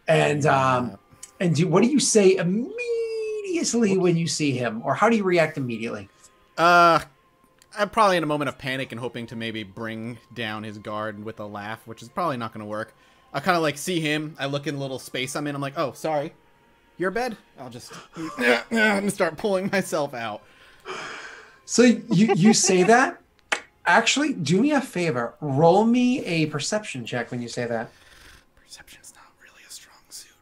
And what do you say immediately when you see him, or how do you react immediately? I'm probably in a moment of panic and hoping to maybe bring down his guard with a laugh, which is probably not going to work. I kind of like see him. I look in the little space I'm in. I'm like, oh, sorry. Your bed? I'll just and start pulling myself out. So you say that? Actually, do me a favor. Roll me a perception check when you say that. Perception's not really a strong suit.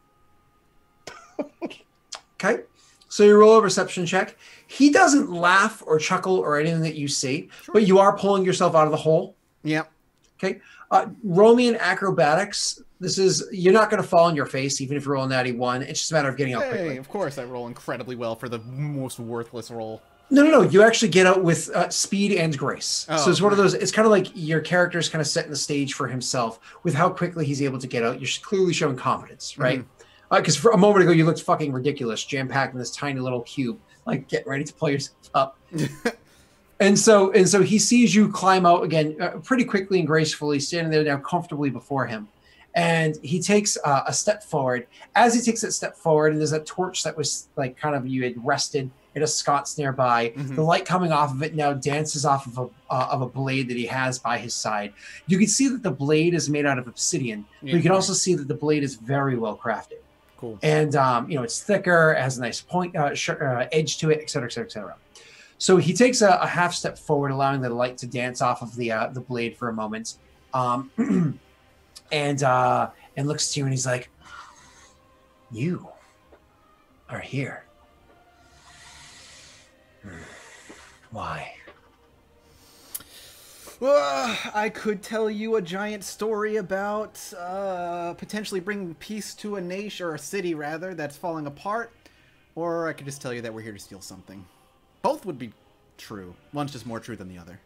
Okay. So you roll a perception check. He doesn't laugh or chuckle or anything that you see, but you are pulling yourself out of the hole. Yep. Okay. Roll me in acrobatics. You're not going to fall on your face, even if you roll a natty 1. It's just a matter of getting out quickly. Hey, of course I roll incredibly well for the most worthless roll. No. You actually get out with speed and grace. Oh, so it's one of those, it's kind of like your character is kind of setting the stage for himself with how quickly he's able to get out. You're clearly showing confidence, right? Because for a moment ago, you looked fucking ridiculous, jam-packed in this tiny little cube, like getting ready to pull yourself up. And so he sees you climb out again pretty quickly and gracefully, standing there now comfortably before him. And he takes a step forward. As he takes that step forward, and there's that torch that was like kind of you had rested in a sconce nearby. The light coming off of it now dances off of a blade that he has by his side. You can see that the blade is made out of obsidian, but you can also see that the blade is very well crafted. Cool. And it's thicker, it has a nice point edge to it, et cetera, et cetera, et cetera. So he takes a half step forward, allowing the light to dance off of the blade for a moment, and looks to you and he's like, "You are here. Why?" I could tell you a giant story about potentially bringing peace to a nation, or a city rather, that's falling apart, or I could just tell you that we're here to steal something. Both would be true. One's just more true than the other.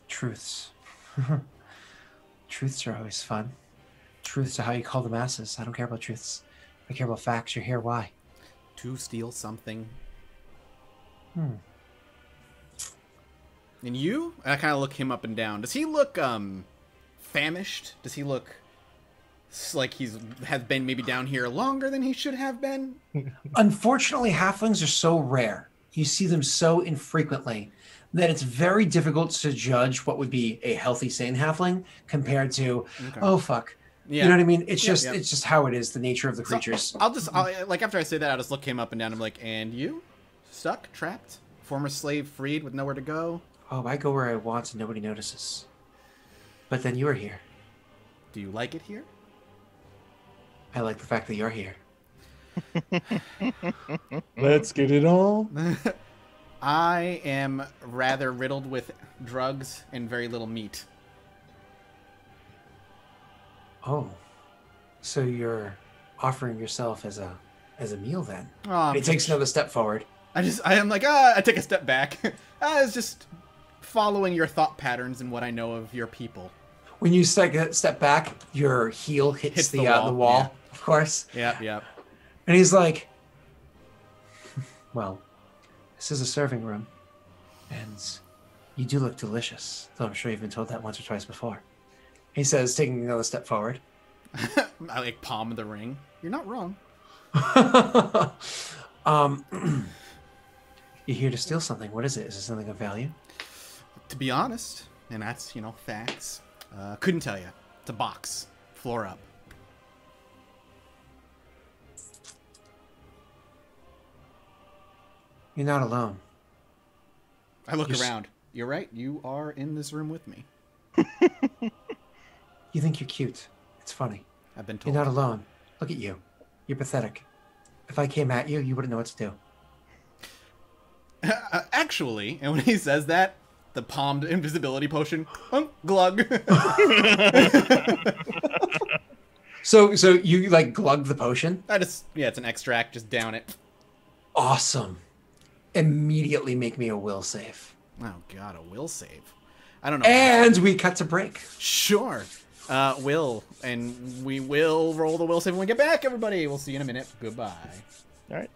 Truths. Truths are always fun. Truths are how you call the masses. I don't care about truths. I care about facts. You're here. Why? To steal something. And you? And I kind of look him up and down. Does he look famished? Does he look like has been maybe down here longer than he should have been? Unfortunately, halflings are so rare. You see them so infrequently that it's very difficult to judge what would be a healthy, sane halfling compared to, oh fuck. Yeah. You know what I mean? It's just how it is, the nature of the creatures. I'll like after I say that, I'll just look him up and down. I'm like, and you? Stuck? Trapped? Former slave freed with nowhere to go? Oh, I go where I want and nobody notices. But then you are here. Do you like it here? I like the fact that you're here. Let's get it on. I am rather riddled with drugs and very little meat. Oh, so you're offering yourself as a meal then? Oh, He takes another step forward. I am like, I take a step back. I was just following your thought patterns and what I know of your people. When you step back, your heel hits the wall, yeah. Of course. Yep. And he's like, well, this is a serving room, and you do look delicious, though I'm sure you've been told that once or twice before. He says, taking another step forward. I like palm the ring. You're not wrong. You're here to steal something. What is it? Is it something of value? To be honest, and that's, facts, couldn't tell you. It's a box. Floor up. You're not alone. I look around. You're right. You are in this room with me. You think you're cute. It's funny. I've been told. You're not alone. Look at you. You're pathetic. If I came at you, you wouldn't know what to do. Actually, and when he says that, the palmed invisibility potion, glug. So you like glug the potion? It's an extract. Just down it. Awesome. immediately make me a will save. Oh God, a will save. I don't know. And we cut to break. Sure. Will, and we will roll the will save when we get back, everybody. We'll see you in a minute. Goodbye. All right.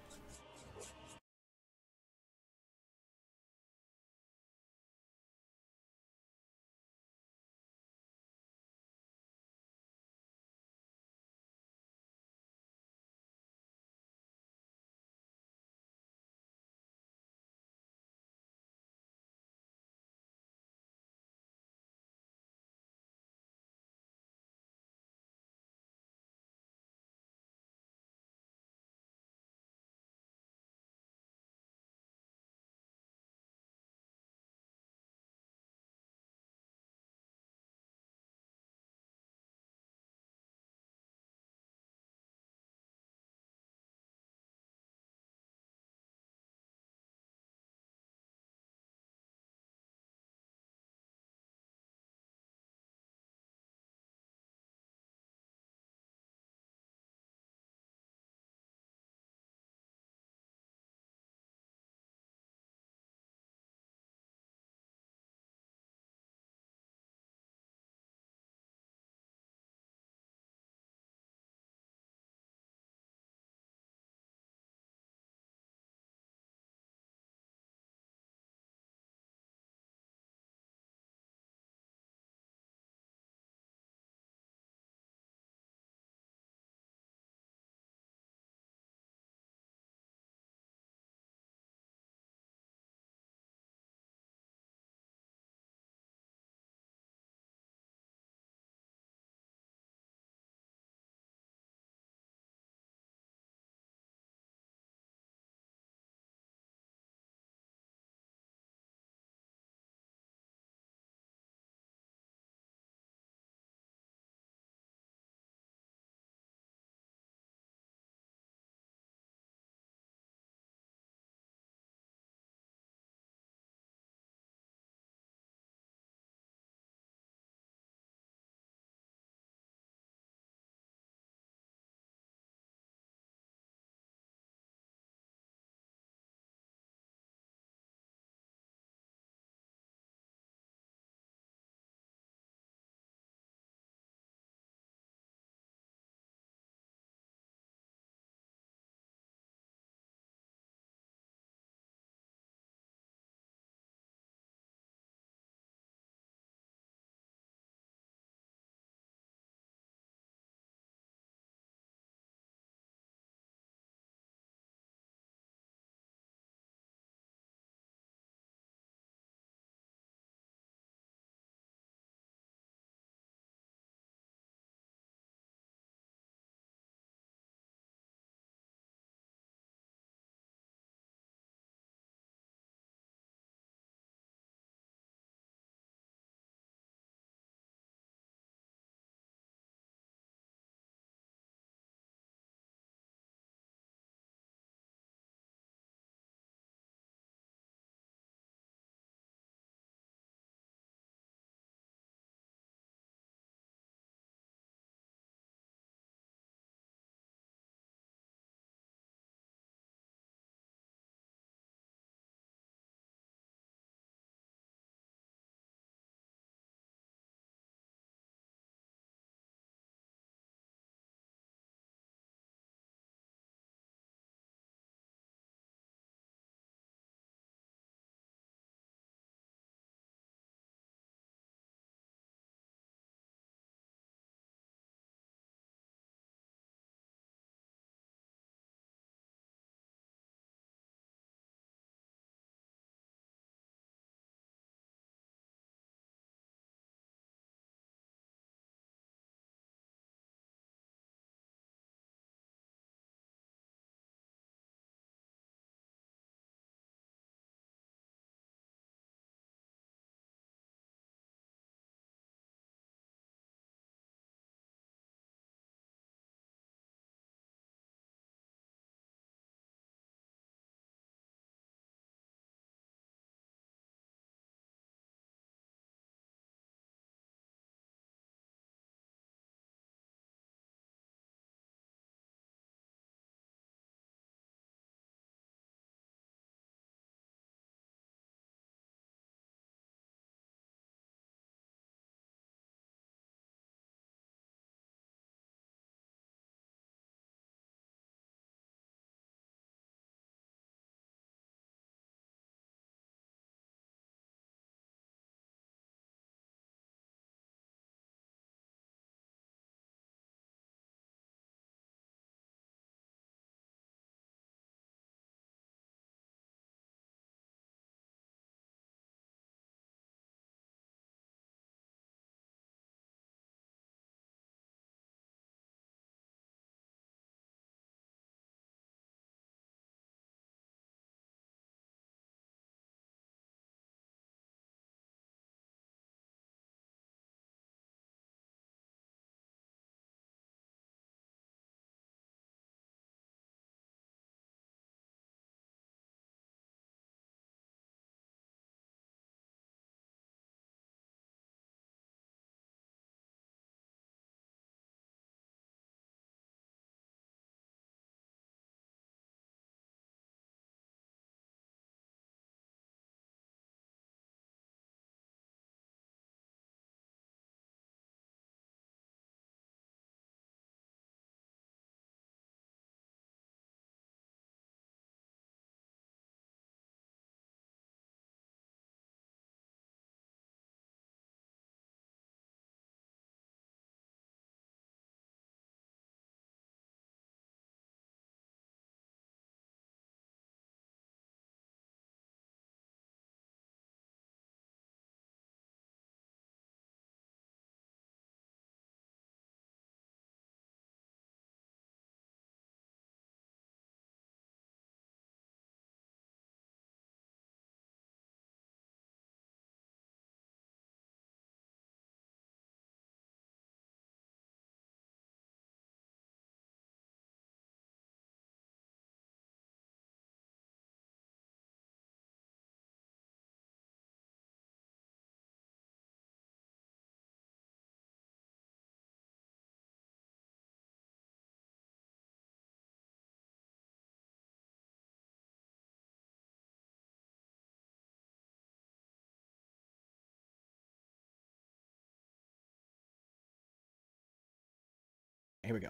here we go.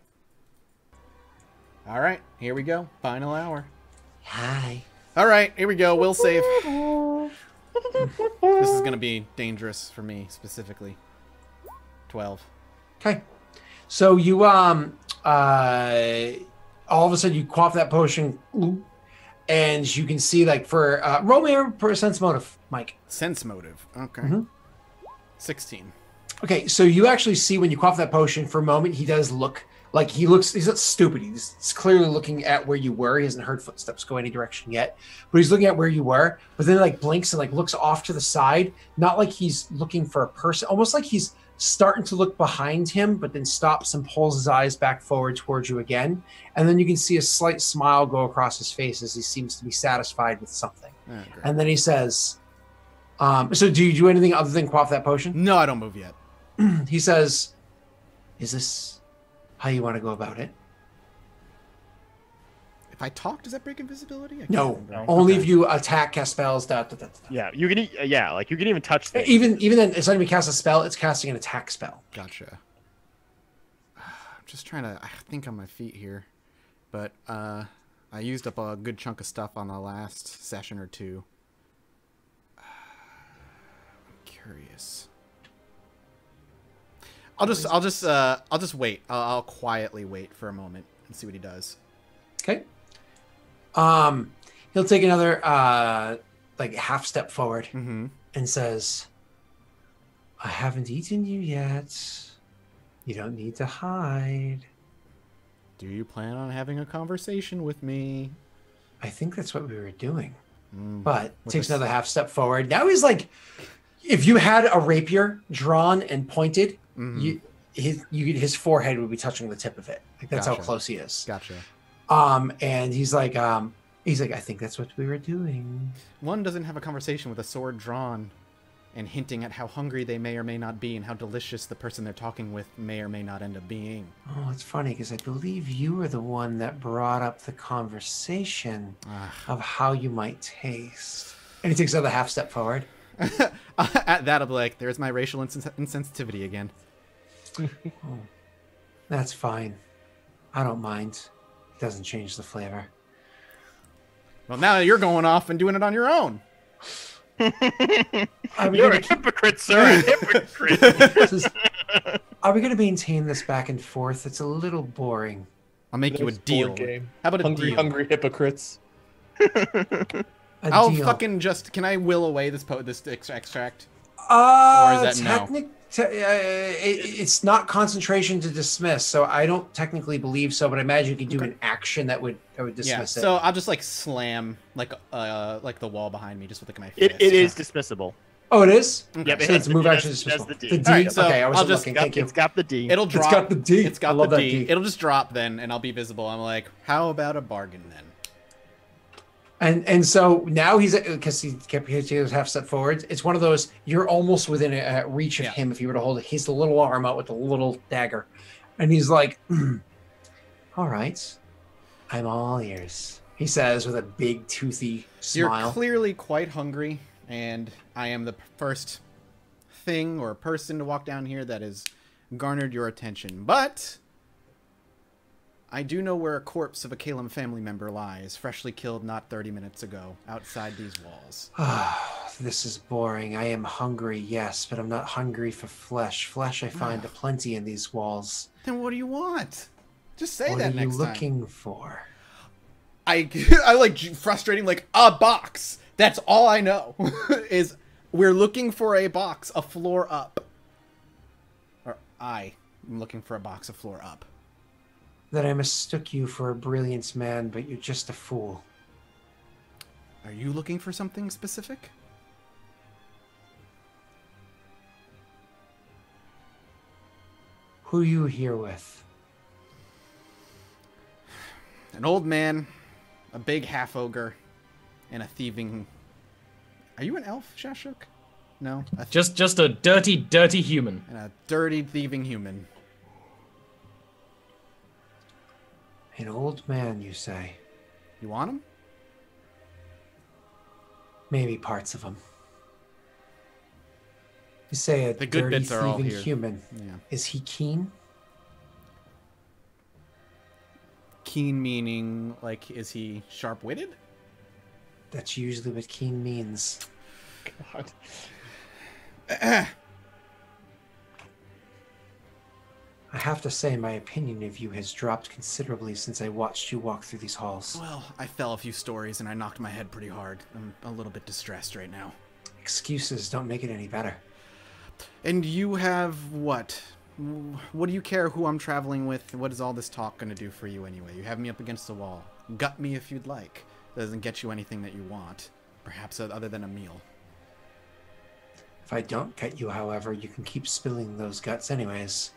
All right, here we go. Final hour. Hi. All right, here we go. Will save. This is going to be dangerous for me specifically. 12. Okay. So you all of a sudden you quaff that potion, and you can see like for roll me for sense motive, Mike. Sense motive. Okay. 16. Okay, so you actually see when you quaff that potion for a moment, he does look like he's not stupid. He's clearly looking at where you were. He hasn't heard footsteps go any direction yet, but he's looking at where you were, but then like blinks and like looks off to the side, not like he's looking for a person, almost like he's starting to look behind him, but then stops and pulls his eyes back forward towards you again. And then you can see a slight smile go across his face as he seems to be satisfied with something. And then he says, so do you do anything other than quaff that potion? No, I don't move yet. He says, is this how you want to go about it? If I talk, does that break invisibility? No, only if you attack, cast spells. Yeah, you can. Yeah, like you can even touch things. Even then, it's not even cast a spell; it's casting an attack spell. Gotcha. I'm just trying to. I think on my feet here, but I used up a good chunk of stuff on the last session or two. I'm curious. I'll just wait. I'll quietly wait for a moment and see what he does. Okay. He'll take another like half step forward and says, I haven't eaten you yet. You don't need to hide. Do you plan on having a conversation with me? I think that's what we were doing. But takes another half step forward. Now he's like, if you had a rapier drawn and pointed, his forehead would be touching the tip of it. Like that's how close he is. Gotcha. And he's like, I think that's what we were doing. One doesn't have a conversation with a sword drawn and hinting at how hungry they may or may not be and how delicious the person they're talking with may or may not end up being. Oh, it's funny because I believe you were the one that brought up the conversation of how you might taste. And he takes another half step forward. At that, I'll be like, there's my racial insensitivity again. Oh, that's fine. I don't mind. It doesn't change the flavor. Well, now you're going off and doing it on your own. You're a hypocrite, sir. A hypocrite. Are we going to maintain this back and forth? It's a little boring. I'll make you a deal. Game. How about a deal? Hungry hypocrites. I'll deal. fucking just... Can I will away this extract? Or is that no? It's not concentration to dismiss, so I don't technically believe so, but I imagine you could do an action that would dismiss it. So I'll just like slam like the wall behind me just with like my fist. It is dismissible. Oh, it is? Okay. Yep, So it's move action that's dismissal. the D. The D? Alright, so okay, I I'll wasn't just- looking. Thank you. It's got the D. It'll drop. It's got the D. It's got I love the that D. D. It'll just drop then, and I'll be visible. I'm like, how about a bargain then? And so now he's because he kept his half step forward. It's one of those you're almost within a reach of him if you were to hold it. He's the little arm out with the little dagger, and he's like, "All right, I'm all ears." He says with a big toothy smile. You're clearly quite hungry, and I am the first thing or person to walk down here that has garnered your attention. But I do know where a corpse of a Calum family member lies, freshly killed not 30 minutes ago, outside these walls. This is boring. I am hungry, yes, but I'm not hungry for flesh. Flesh I find aplenty in these walls. Then what do you want? Just say What that are you next time. looking for? I like frustrating like a box. That's all I know is we're looking for a box a floor up. Or I am looking for a box a floor up. That I mistook you for a brilliant man, but you're just a fool. Are you looking for something specific? Who are you here with? An old man, a big half ogre, and a thieving. Are you an elf, Shashuk? No. Just a dirty, dirty human. And a dirty thieving human. An old man, you say? You want him? Maybe parts of him. You say a The good dirty, bits are all thieving here. human. Yeah. Is he keen? keen meaning, like, is he sharp-witted? That's usually what keen means. God. I have to say, my opinion of you has dropped considerably since I watched you walk through these halls. Well, I fell a few stories and I knocked my head pretty hard. I'm a little bit distressed right now. Excuses don't make it any better. And you have what? What do you care who I'm traveling with? What is all this talk going to do for you anyway? You have me up against the wall. Gut me if you'd like. Doesn't get you anything that you want. Perhaps other than a meal. If I don't cut you, however, you can keep spilling those guts anyways.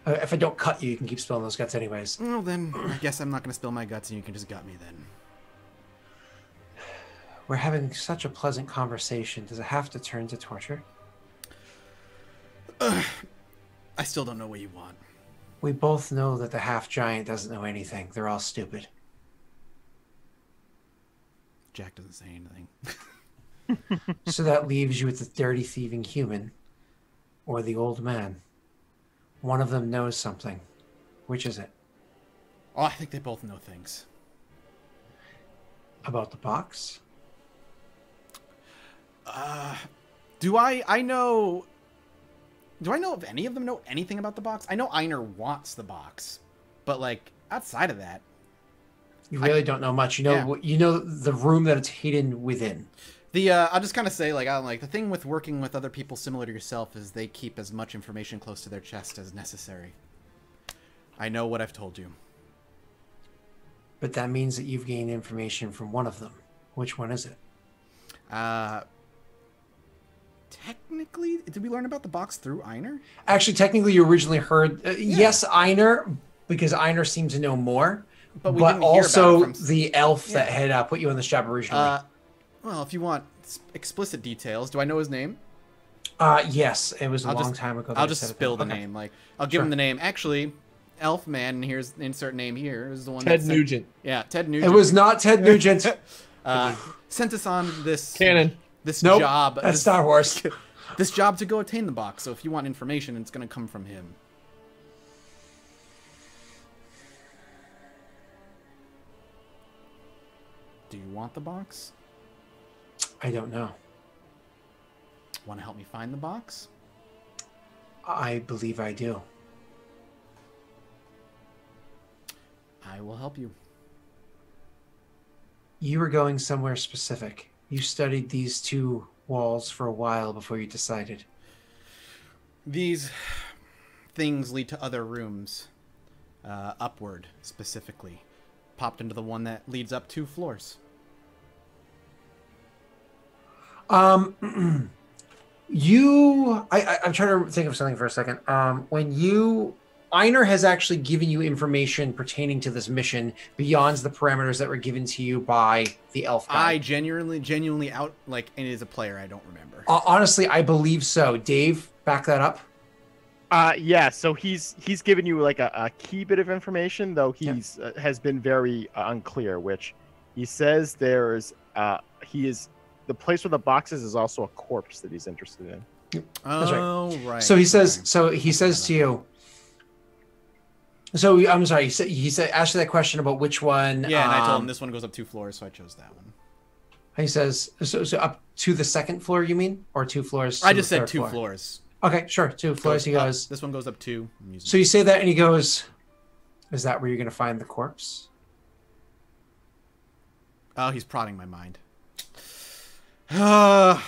If I don't cut you, you can keep spilling those guts anyways. Well, then, I guess I'm not going to spill my guts and you can just gut me then. We're having such a pleasant conversation. Does it have to turn to torture? I still don't know what you want. We both know that the half-giant doesn't know anything. They're all stupid. Jack doesn't say anything. So that leaves you with the dirty, thieving human or the old man. One of them knows something. Which is it? Oh, I think they both know things. About the box? Do I know... Do I know if any of them know anything about the box? I know Einar wants the box. But, like, outside of that... You really don't know much. You know, you know the room that it's hidden within. I'll just kind of say, like, the thing with working with other people similar to yourself is they keep as much information close to their chest as necessary. I know what I've told you. But that means that you've gained information from one of them. Which one is it? Technically, did we learn about the box through Einar? Actually, technically, you originally heard, yes, Einar, because Einar seemed to know more. But also the elf that had put you on this job originally. Well, if you want explicit details, do I know his name? Yes, it was a long time ago. I'll just spill the name. Like, I'll give him the name. Actually, Elf Man, and here's insert name here, is the one. Ted Nugent. Yeah, Ted Nugent. It was not Ted Nugent. Sent us on this canon. This job. That's Star Wars. This job to go attain the box. So if you want information, it's going to come from him. Do you want the box? I don't know. Want to help me find the box? I believe I do. I will help you. You were going somewhere specific. You studied these two walls for a while before you decided. These things lead to other rooms. Upward, specifically. Popped into the one that leads up 2 floors. I'm trying to think of something for a second. Einar has actually given you information pertaining to this mission beyond the parameters that were given to you by the elf guy. I genuinely out, like, and as a player, I don't remember. Honestly, I believe so. Dave, back that up. Yeah, so he's given you like a key bit of information, though he's has been very unclear, which he says there's the place where the box is also a corpse that he's interested in. That's right. Oh, right. So he says to you. So I'm sorry. He said asked you that question about which one. Yeah, and I told him this one goes up 2 floors, so I chose that one. He says so up to the 2nd floor. You mean, or 2 floors? I just said 2 floors. Okay, sure. 2 floors. He goes. This one goes up 2. So you say that, and he goes, "Is that where you're going to find the corpse?" Oh, he's prodding my mind. Well,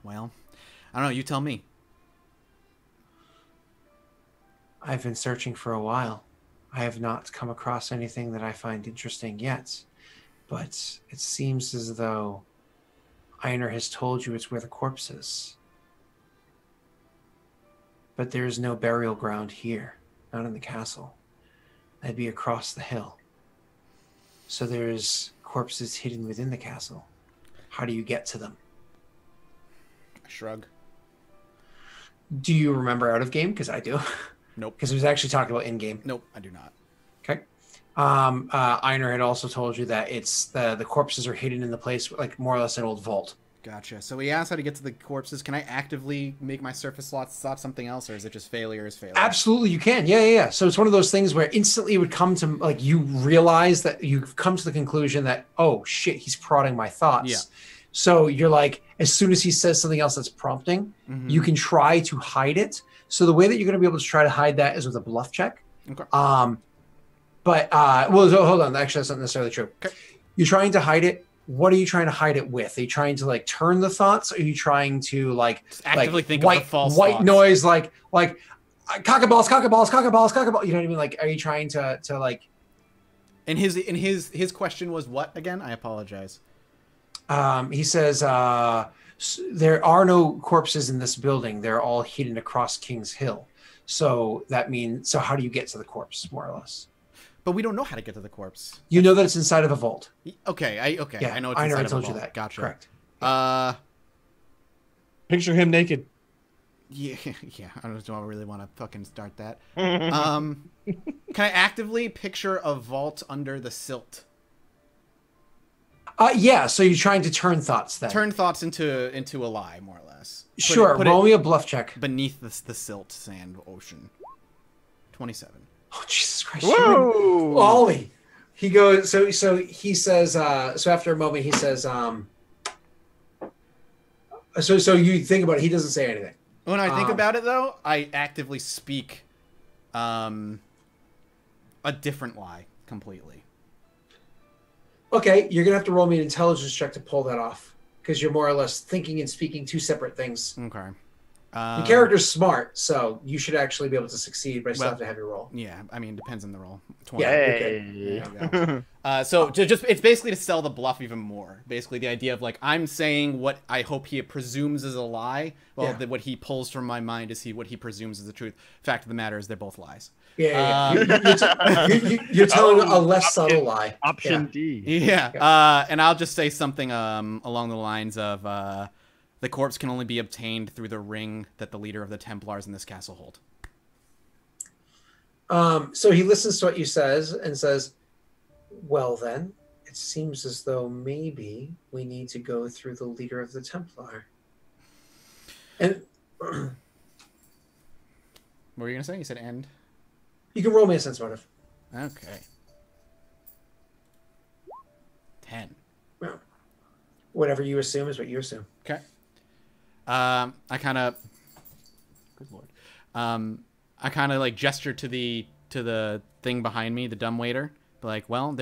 I don't know. You tell me. I've been searching for a while. I have not come across anything that I find interesting yet, but it seems as though Einar has told you it's where the corpse is. But there is no burial ground here, not in the castle. That'd be across the hill. So there's corpses hidden within the castle. How do you get to them? I shrug. Do you remember out of game? Because I do. Nope. Because it was actually talking about in game. Nope, I do not. Okay. Einar had also told you that it's the corpses are hidden in the place, like more or less an old vault. Gotcha. So he asked how to get to the corpses. Can I actively make my surface slots stop something else, or is it just failure is failure? Absolutely, you can. Yeah. So it's one of those things where instantly it would come to, like, you realize that you've come to the conclusion that, oh shit, he's prodding my thoughts. Yeah. So you're like, as soon as he says something else that's prompting, you can try to hide it. So the way that you're going to be able to try to hide that is with a bluff check. Okay. Well, hold on. Actually, that's not necessarily true. Okay. You're trying to hide it. What are you trying to hide it with? Are you trying to like turn the thoughts? Or are you trying to just actively think white, of the false white thoughts? Noise, like cockaballs. You know what I mean? Like, are you trying to like? And his question was what again? I apologize. He says there are no corpses in this building. They're all hidden across King's Hill. So that means, so how do you get to the corpse, more or less? But we don't know how to get to the corpse. You know that it's inside of a vault. Okay, Yeah, I know it's I inside of a told you vault. that. Gotcha. Correct. Picture him naked. Yeah, I don't know. I really want to fucking start that. Can I actively picture a vault under the silt? Yeah. So you're trying to turn thoughts then. Turn thoughts into a lie, more or less. Sure. Roll me a bluff check. Beneath the silt sand ocean. 27. Oh, Jesus Christ. Whoa! Ollie. He goes, so he says, so after a moment, he says, so you think about it, he doesn't say anything. When I think about it, though, I actively speak a different lie completely. Okay, you're going to have to roll me an intelligence check to pull that off, because you're more or less thinking and speaking two separate things. Okay. The character's smart, so you should actually be able to succeed, but I still have to have your roll. Yeah, I mean, it depends on the roll. 20. Yeah. Hey. There you go. So just it's basically to sell the bluff even more. Basically, the idea of like I'm saying what I hope he presumes is a lie. Well, what he pulls from my mind is what he presumes is the truth. Fact of the matter is they're both lies. Yeah. You're telling a less subtle lie. Option D. Yeah. And I'll just say something along the lines of the corpse can only be obtained through the ring that the leader of the Templars in this castle hold. So he listens to what you says and says, well then, it seems as though maybe we need to go through the leader of the Templar. And what were you going to say? You said end? You can roll me a sense motive. Okay. 10. Well, whatever you assume is what you assume. Okay. I kind of, good lord. I kind of like gesture to the thing behind me, the dumbwaiter. Like, well,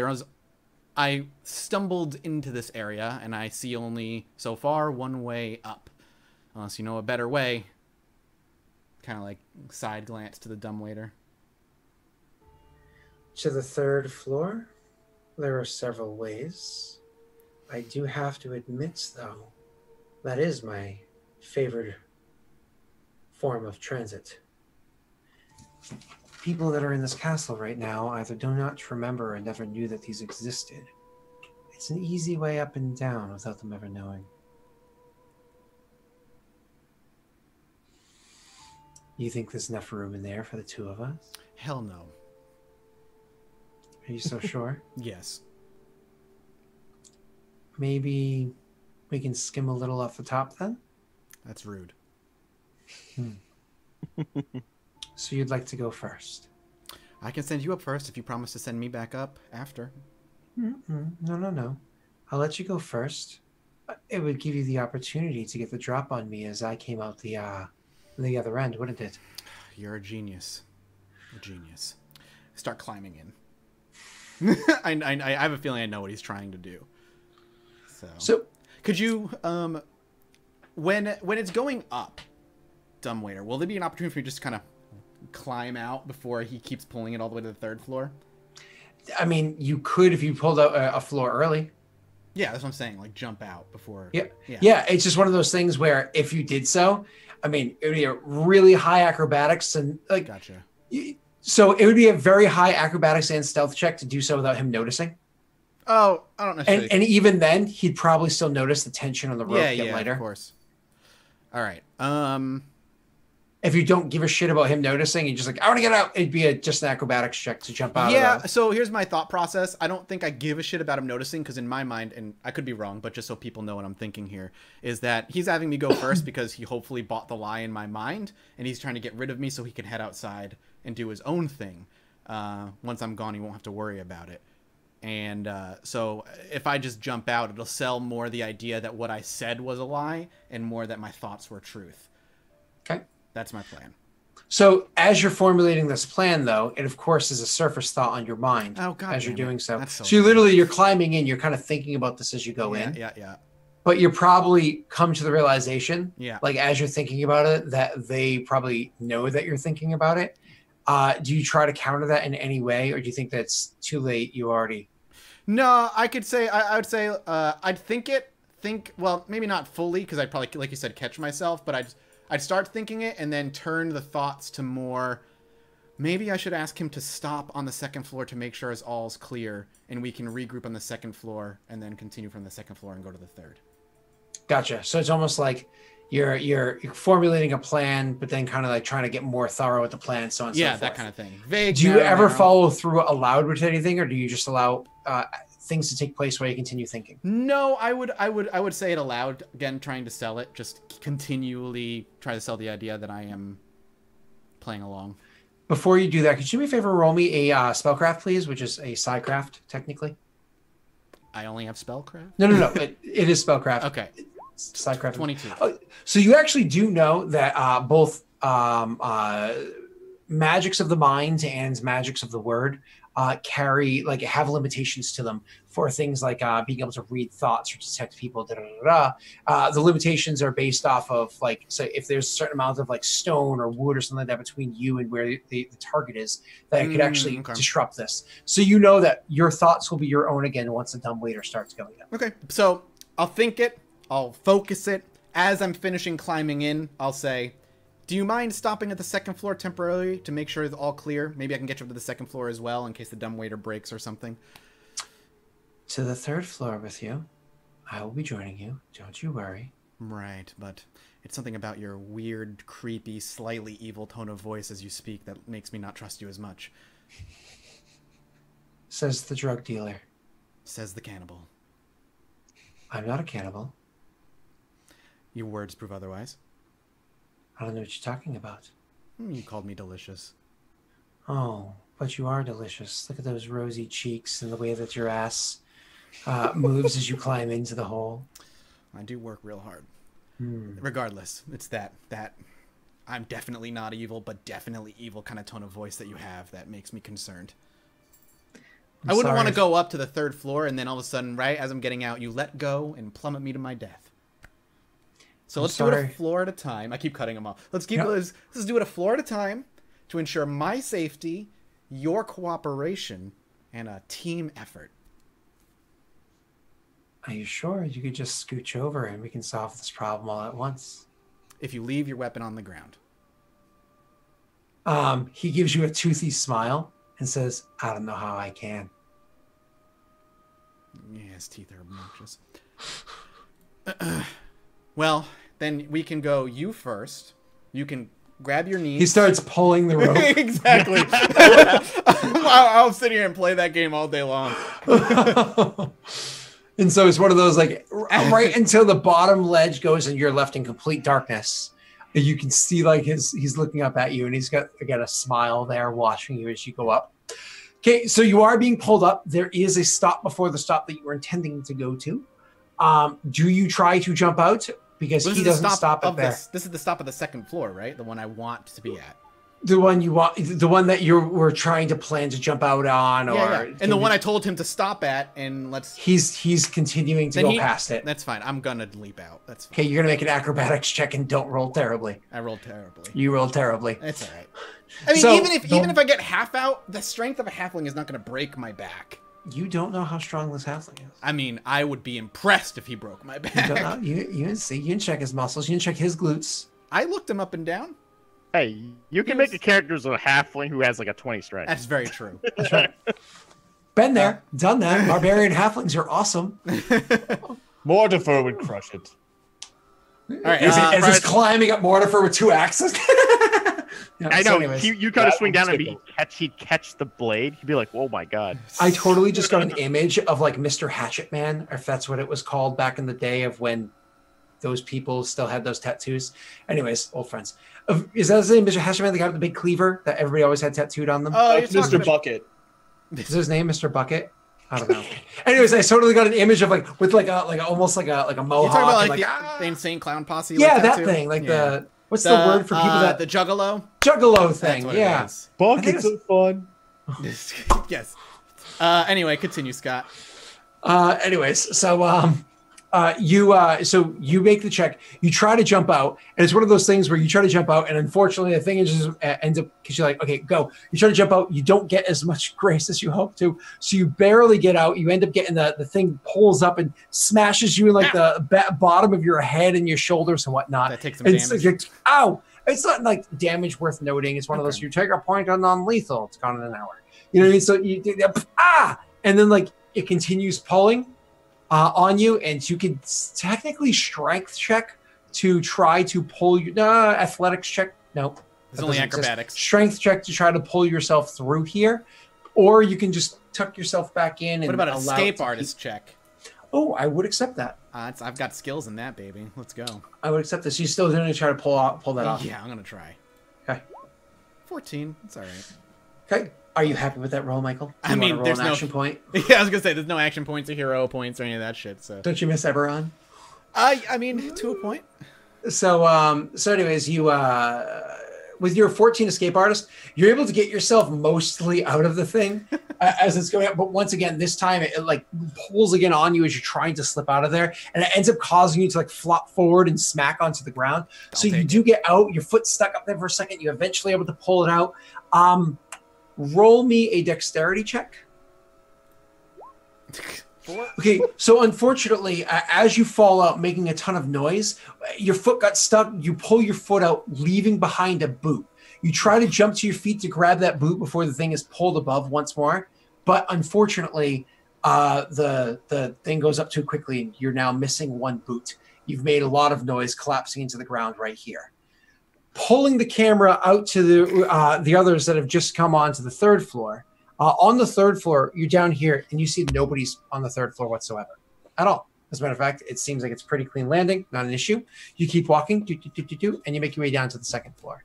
I stumbled into this area and I see only so far one way up. Unless you know a better way. Kind of like side glance to the dumbwaiter. To the third floor, there are several ways. I do have to admit, though, that is my favored form of transit. People that are in this castle right now either do not remember or never knew that these existed. It's an easy way up and down without them ever knowing. You think there's enough room in there for the two of us? Hell no. Are you so sure? Yes. Maybe we can skim a little off the top then? That's rude. So you'd like to go first? I can send you up first if you promise to send me back up after. No. I'll let you go first. It would give you the opportunity to get the drop on me as I came out the other end, wouldn't it? You're a genius. A genius. Start climbing in. I have a feeling I know what he's trying to do. So could you when it's going up, dumbwaiter, will there be an opportunity for you just kind of climb out before he keeps pulling it all the way to the third floor? I mean, you could if you pulled out a floor early. Yeah, that's what I'm saying. Like jump out before. Yeah. It's just one of those things where if you did so, I mean, it would be a really high acrobatics and like. Gotcha. So it would be a very high acrobatics and stealth check to do so without him noticing. Oh, I don't necessarily. And even then, he'd probably still notice the tension on the rope yeah, later. Of course. All right. And if you don't give a shit about him noticing, you're just like, I want to get out. It'd be just an acrobatics check to jump out. Yeah. Of the... So here's my thought process. I don't think I give a shit about him noticing because in my mind, and I could be wrong, but just so people know what I'm thinking here, is that he's having me go first because he hopefully bought the lie in my mind, and he's trying to get rid of me so he can head outside and do his own thing. Once I'm gone, he won't have to worry about it. And so if I just jump out, it'll sell more the idea that what I said was a lie and more that my thoughts were truth. Okay. That's my plan. So as you're formulating this plan, though, it of course is a surface thought on your mind as you're doing so. So you're climbing in, you're kind of thinking about this as you go in. Yeah. But you probably come to the realization, yeah, like as you're thinking about it, that they probably know that you're thinking about it. Do you try to counter that in any way, or do you think that's too late? You already... No, I could say, I would say, I'd think, well, maybe not fully, because I'd probably, like you said, catch myself, but I'd start thinking it and then turn the thoughts to more, maybe I should ask him to stop on the second floor to make sure all's clear, and we can regroup on the second floor and then continue from the second floor and go to the third. Gotcha. So it's almost like you're formulating a plan, but then kind of like trying to get more thorough with the plan, so on and so forth. Yeah, that kind of thing. Vague. Do you ever follow through aloud with anything, or do you just allow things to take place while you continue thinking? No, I would say it aloud. Again, trying to sell it. Just continually try to sell the idea that I am playing along. Before you do that, could you do me a favor? Roll me a spellcraft, please, which is a psycraft, technically. I only have spellcraft? No. It is spellcraft. Okay. Psycraft. 22. So you actually do know that both magics of the mind and magics of the word have limitations to them for things like being able to read thoughts or detect people. The limitations are based off of, like, say if there's a certain amount of like stone or wood or something like that between you and where the target is, that it could actually disrupt this. So you know that your thoughts will be your own again once the dumbwaiter starts going up. Okay, so I'll think it. I'll focus it. As I'm finishing climbing in, I'll say, do you mind stopping at the second floor temporarily to make sure it's all clear? Maybe I can get you up to the second floor as well in case the dumbwaiter breaks or something. To the third floor with you. I will be joining you. Don't you worry. Right, but it's something about your weird, creepy, slightly evil tone of voice as you speak that makes me not trust you as much. Says the drug dealer. Says the cannibal. I'm not a cannibal. Your words prove otherwise. I don't know what you're talking about. You called me delicious. Oh, but you are delicious. Look at those rosy cheeks and the way that your ass moves as you climb into the hole. I do work real hard. Regardless, it's that I'm definitely not evil, but definitely evil kind of tone of voice that you have that makes me concerned. I wouldn't want to go up to the third floor and then all of a sudden, right as I'm getting out, you let go and plummet me to my death. So let's do it a floor at a time. I keep cutting them off. Let's do it a floor at a time to ensure my safety, your cooperation, and a team effort. Are you sure? You could just scooch over and we can solve this problem all at once. If you leave your weapon on the ground. He gives you a toothy smile and says, I don't know how I can. Yeah, his teeth are obnoxious. Well, then we can go you first. You can grab your knees. He starts pulling the rope. Exactly. I'll sit here and play that game all day long. And so it's one of those, like, right until the bottom ledge goes and you're left in complete darkness. And you can see, like, he's looking up at you and he's got, again, a smile there watching you as you go up. Okay, so you are being pulled up. There is a stop before the stop that you were intending to go to. Do you try to jump out? Because he doesn't stop at there. This is the stop of the second floor, right? The one I want to be at. The one you want, the one that you were trying to plan to jump out on, and the one I told him to stop at, and he's continuing to go past it. That's fine. I'm gonna leap out. That's fine. Okay. You're gonna make an acrobatics check and don't roll terribly. I rolled terribly. You rolled terribly. It's all right. I mean, so, even if I get half out, the strength of a halfling is not gonna break my back. You don't know how strong this halfling is. I mean, I would be impressed if he broke my back. You can see. You can check his muscles. You can check his glutes. I looked him up and down. Hey, you can make a character as a halfling who has like a 20 strength. That's very true. That's right. Been there, done that. Barbarian halflings are awesome. Mortifer would crush it. All right, as he's climbing up Mortifer with two axes. Yeah, I so know. anyways, You kind of that swing down and would he'd catch the blade. He'd be like, "Oh my god!" I totally just got an image of like Mr. Hatchet Man, if that's what it was called back in the day of when those people still had those tattoos. Anyways, old friends. Is that his name, Mr. Hatchet Man, the guy with the big cleaver that everybody always had tattooed on them? Oh, That's you're talking Mr. about... Bucket. Is his name Mr. Bucket? I don't know. Anyways, I totally got an image of like with like almost like a You're mohawk. talking about and, like the insane clown posse? yeah, like that too? thing, like Yeah. the what's the word for people that the juggalo? juggalo That's thing? what Yeah. it is. Buckets are fun. Yes. Anyway, continue, Scott. Anyways, so you make the check. You try to jump out, and it's one of those things where you try to jump out, and unfortunately, the thing is just ends up because you're like, okay, go. You try to jump out, you don't get as much grace as you hope to, so you barely get out. You end up getting the thing pulls up and smashes you in like the bottom of your head and your shoulders and whatnot. That takes some It's damage. like, ow! It's not like damage worth noting. It's one of those you take a point on non-lethal. It's gone in an hour. You know what I mean? So you do that, and then like it continues pulling on you, and you can technically strength check to try to pull you. Athletics check. No, It's only acrobatics. Strength check to try to pull yourself through here, or you can just tuck yourself back in. And What about an allow escape it to artist check? Oh, I would accept that. I've got skills in that, baby. Let's go. I would accept this. You still going to try to pull that off? Yeah, I'm gonna try. Okay. 14. It's all right. Okay. Are you happy with that roll, Michael? Do I you mean, wanna roll there's an no action point. Yeah, I was gonna say there's no action points or hero points or any of that shit. So Don't you miss Eberron? I mean, to a point. So anyways, you with your 14 escape artist, you're able to get yourself mostly out of the thing as it's going up. But once again, this time it like pulls again on you as you're trying to slip out of there, and it ends up causing you to like flop forward and smack onto the ground. So you do get out. Your foot's stuck up there for a second. You're eventually able to pull it out. Roll me a dexterity check. Okay, so unfortunately, as you fall out making a ton of noise, your foot got stuck. You pull your foot out, leaving behind a boot. You try to jump to your feet to grab that boot before the thing is pulled above once more. But unfortunately, the thing goes up too quickly, and you're now missing one boot. You've made a lot of noise collapsing into the ground right here. Pulling the camera out to the others that have just come onto the third floor. On the third floor, you're down here, and you see nobody's on the third floor whatsoever at all. As a matter of fact, it seems like it's pretty clean landing, not an issue. You keep walking, and you make your way down to the second floor.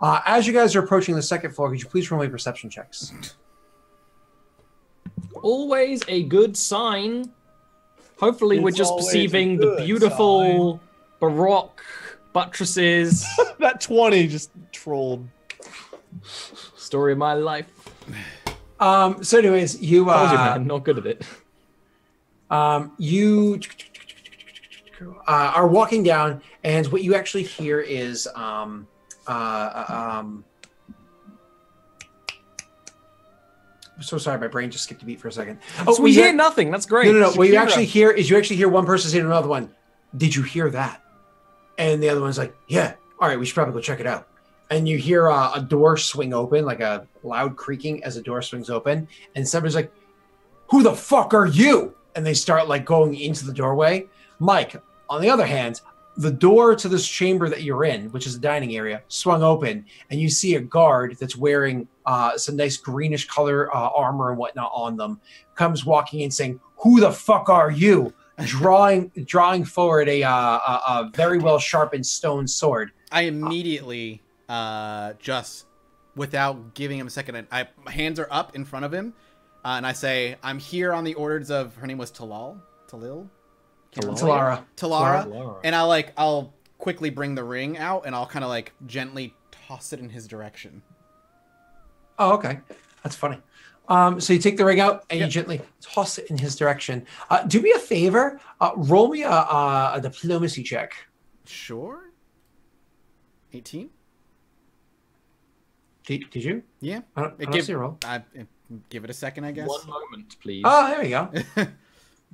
As you guys are approaching the second floor, could you please roll me perception checks? Always a good sign. Hopefully, we're It's just always perceiving a the good beautiful Baroque buttresses. That 20 just trolled. Story of my life. So anyways, you Told you, man, not good at it. you are walking down, and what you actually hear is so sorry, my brain just skipped a beat for a second. Oh, So we hear nothing. That's great. No. What you Shakira. actually hear is one person say to another one, "Did you hear that?" And the other one's like, "Yeah. All right, we should probably go check it out." And you hear a door swing open, like a loud creaking as a door swings open, and somebody's like, "Who the fuck are you?" And they start like going into the doorway. Mike, on the other hand, the door to this chamber that you're in, which is the dining area, swung open, and you see a guard that's wearing some nice greenish color armor and whatnot on them, comes walking in saying, "Who the fuck are you?" drawing forward a very well sharpened stone sword. I immediately, just without giving him a second, my hands are up in front of him, and I say, "I'm here on the orders of," her name was Talal? Talara. And I'll quickly bring the ring out, and I'll kind of like gently toss it in his direction. Oh, okay. That's funny. So you take the ring out and you gently toss it in his direction. Do me a favor. Roll me a diplomacy check. Sure. 18? Did you? Yeah. I don't see a roll. Give it a second, I guess. One moment, please. Oh, there we go. I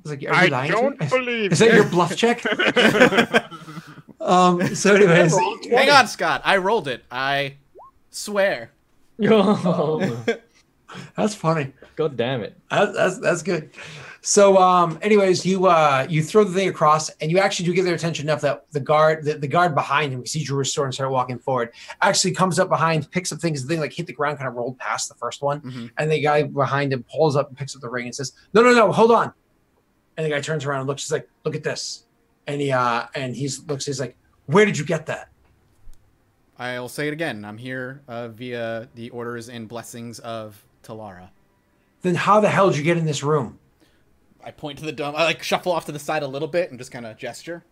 was like, are you lying to me? believe Is that your bluff check? So anyways. Hang on, Scott. I rolled it. I swear. Oh, That's funny. God damn it. That's good. So, anyways, you throw the thing across, and you actually do get their attention enough that the guard behind him, because he drew his sword and started walking forward, actually comes up behind, picks up things, the thing like hit the ground, kind of rolled past the first one, and the guy behind him pulls up and picks up the ring and says, "No, hold on." And the guy turns around and looks. He's like, "Look at this," and he's like, "Where did you get that?" I'll say it again. I'm here via the orders and blessings of Talara. Then how the hell did you get in this room? I point to the dome. I like shuffle off to the side a little bit and just kind of gesture.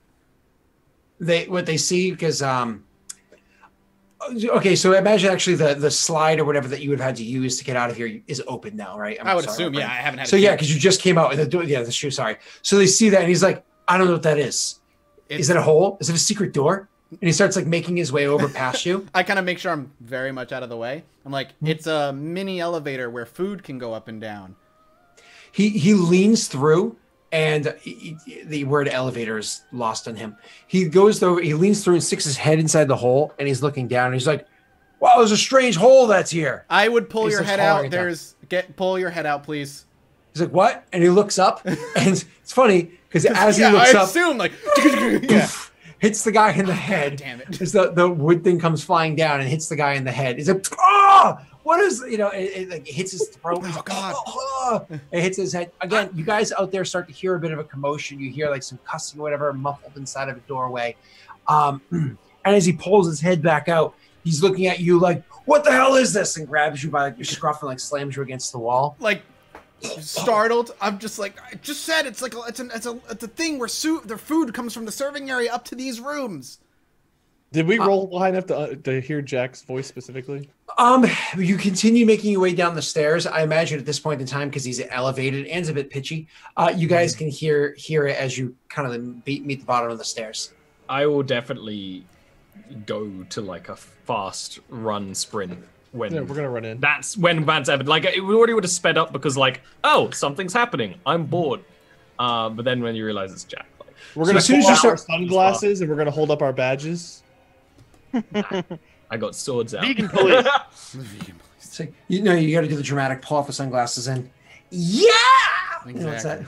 What they see, because okay, so imagine actually the slide or whatever that you would have had to use to get out of here is open now, right? I would assume, yeah. I haven't had. So yeah, because you just came out in the door. Yeah, the shoe. Sorry. So they see that, and he's like, "I don't know what that is. Is it a hole? Is it a secret door?" And he starts like making his way over past you. I kind of make sure I'm very much out of the way. I'm like, it's a mini elevator where food can go up and down. He leans through, and the word elevator is lost on him. He goes though. He leans through and sticks his head inside the hole, and he's looking down. And he's like, "Wow, there's a strange hole that's here." I would pull your head out. Pull your head out, please. He's like, "What?" And he looks up, and it's funny because as he looks up, I assume like, hits the guy in the head. God damn it! As the wood thing comes flying down and hits the guy in the head. He's like, "Oh, what is?" It like hits his throat. Oh God! It hits his head again. You guys out there start to hear a bit of a commotion. You hear like some cussing or whatever muffled inside of a doorway. And as he pulls his head back out, he's looking at you like, "What the hell is this?" And grabs you by like your scruff and like slams you against the wall. Like startled, I'm just like, I just said it's like it's a thing where their food comes from the serving area up to these rooms. Did we roll high enough to hear Jack's voice specifically? You continue making your way down the stairs. I imagine at this point in time, because he's elevated and it's a bit pitchy, you guys can hear it as you kind of meet the bottom of the stairs. I will definitely go to like a fast run sprint when we're gonna run in. That's when that's happened. Like it already would have sped up because like, oh, something's happening. I'm bored. But then when you realize it's Jack, like, we're gonna pull out our sunglasses and we're gonna hold up our badges. I got swords out. Vegan police. So, you got to do the dramatic pull off the sunglasses and yeah. Exactly.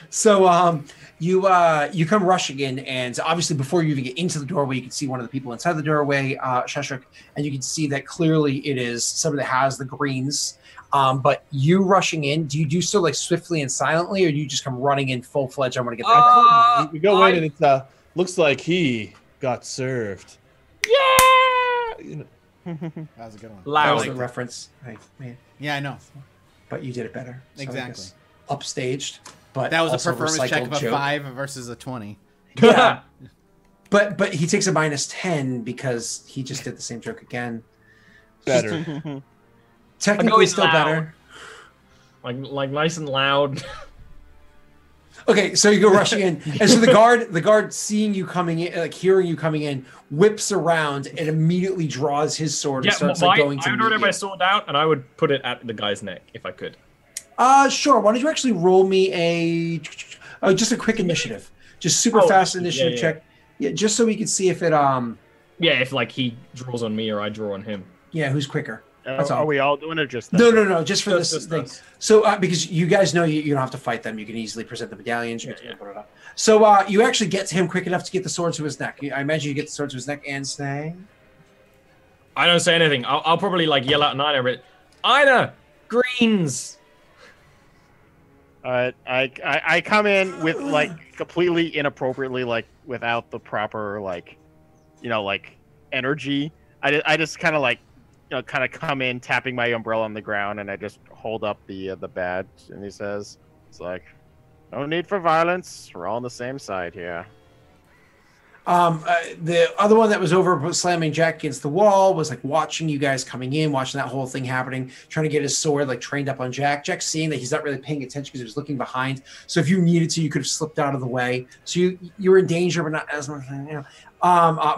So you come rushing in, and obviously before you even get into the doorway, you can see one of the people inside the doorway, Sheshik, and you can see that clearly it is somebody that has the greens. But you rushing in, do you do so like swiftly and silently, or do you just come running in full fledged? I want to get that. We go in and it looks like he got served. Yeah. That was a good one. That was Loud. the reference. Right, man. Yeah, I know. But you did it better. So Exactly. Upstaged, but That was also a performance check of a recycled joke. 5 versus a 20. Yeah. But he takes a -10 because he just did the same joke again. Better. Technically still loud. better. Like nice and loud. Okay, so you go rushing in, and so the guard seeing you coming in, like hearing you coming in, whips around and immediately draws his sword and starts like going to I would meet order you. my sword out and I would put it at the guy's neck if I could. Sure. Why don't you actually roll me just a quick initiative, just super fast initiative check, yeah, just so we can see if it Yeah, if like he draws on me or I draw on him. yeah, who's quicker. That's all. Are we all doing it? Just No, just for Just this thing. us. So, because you guys know you don't have to fight them, you can easily present the medallions. So, you actually get to him quick enough to get the sword to his neck. I imagine you get the sword to his neck and say, I don't say anything. I'll probably like yell out Nina, but Ina, greens. I come in with like completely inappropriately, like without the proper like energy. I just kind of like come in tapping my umbrella on the ground, and I just hold up the badge, and he says, "It's like no need for violence. We're all on the same side here." the other one that was over slamming Jack against the wall was like watching you guys coming in, watching that whole thing happening, trying to get his sword like trained up on Jack. Jack's seeing that he's not really paying attention because he was looking behind. So if you needed to, you could have slipped out of the way. So you were in danger, but not as much.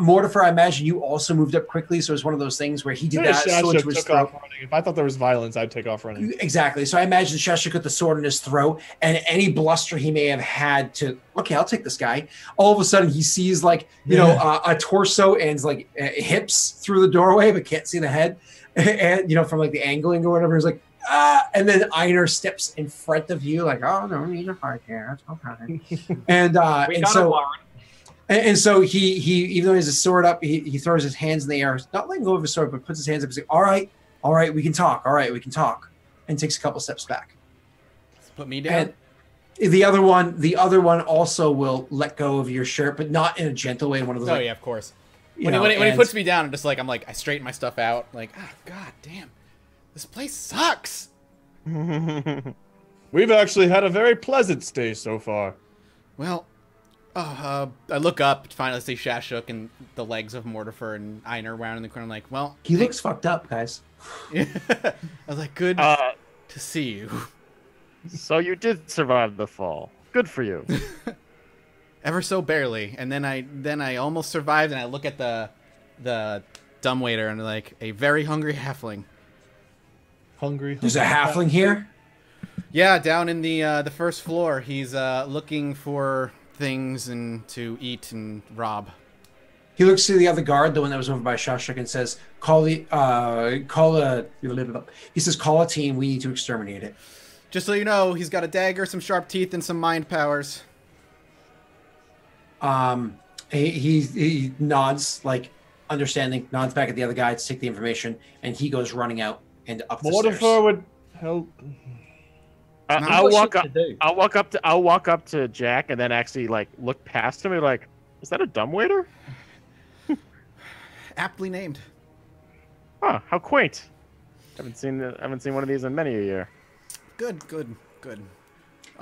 Mortifer, I imagine you also moved up quickly. So it was one of those things where he did that. Sword to his throat. If I thought there was violence, I'd take off running. Exactly. So I imagine Sheshik with the sword in his throat, and any bluster he may have had to, okay, I'll take this guy. All of a sudden he sees like, a torso and like hips through the doorway, but can't see the head. And, from like the angling or whatever, he's like, And then Einar steps in front of you, like, oh, no need to fight here. It's okay. And We got a warrant. and so he even though he has his sword up, he throws his hands in the air, not letting go of his sword, but puts his hands up and says, all right, we can talk. All right, we can talk. And takes a couple steps back. Put me down. And the other one also will let go of your shirt, but not in a gentle way. One of those. Oh yeah, of course. When he puts me down, I straighten my stuff out. Like, ah, god damn, this place sucks. We've actually had a very pleasant stay so far. Well, I look up, finally see Shashuk and the legs of Mortifer and Einar around in the corner. I'm like, well, he looks fucked up, guys. I was like, good to see you. So you did survive the fall. Good for you. Ever so barely. And then I almost survived, and I look at the dumbwaiter and like, a very hungry halfling. Hungry. There's a halfling here? Yeah, down in the first floor. He's looking for things and to eat and rob. He looks to the other guard, the one that was over by Shashuk, and says, call a team, we need to exterminate it. Just so you know, he's got a dagger, some sharp teeth, and some mind powers. He nods, like, understanding, nods back at the other guy to take the information, and he goes running out and up the stairs. Mortifer would help. I'll walk up to Jack and then actually like look past him and be like, is that a dumbwaiter? Aptly named. Huh, how quaint. Haven't seen one of these in many a year. Good.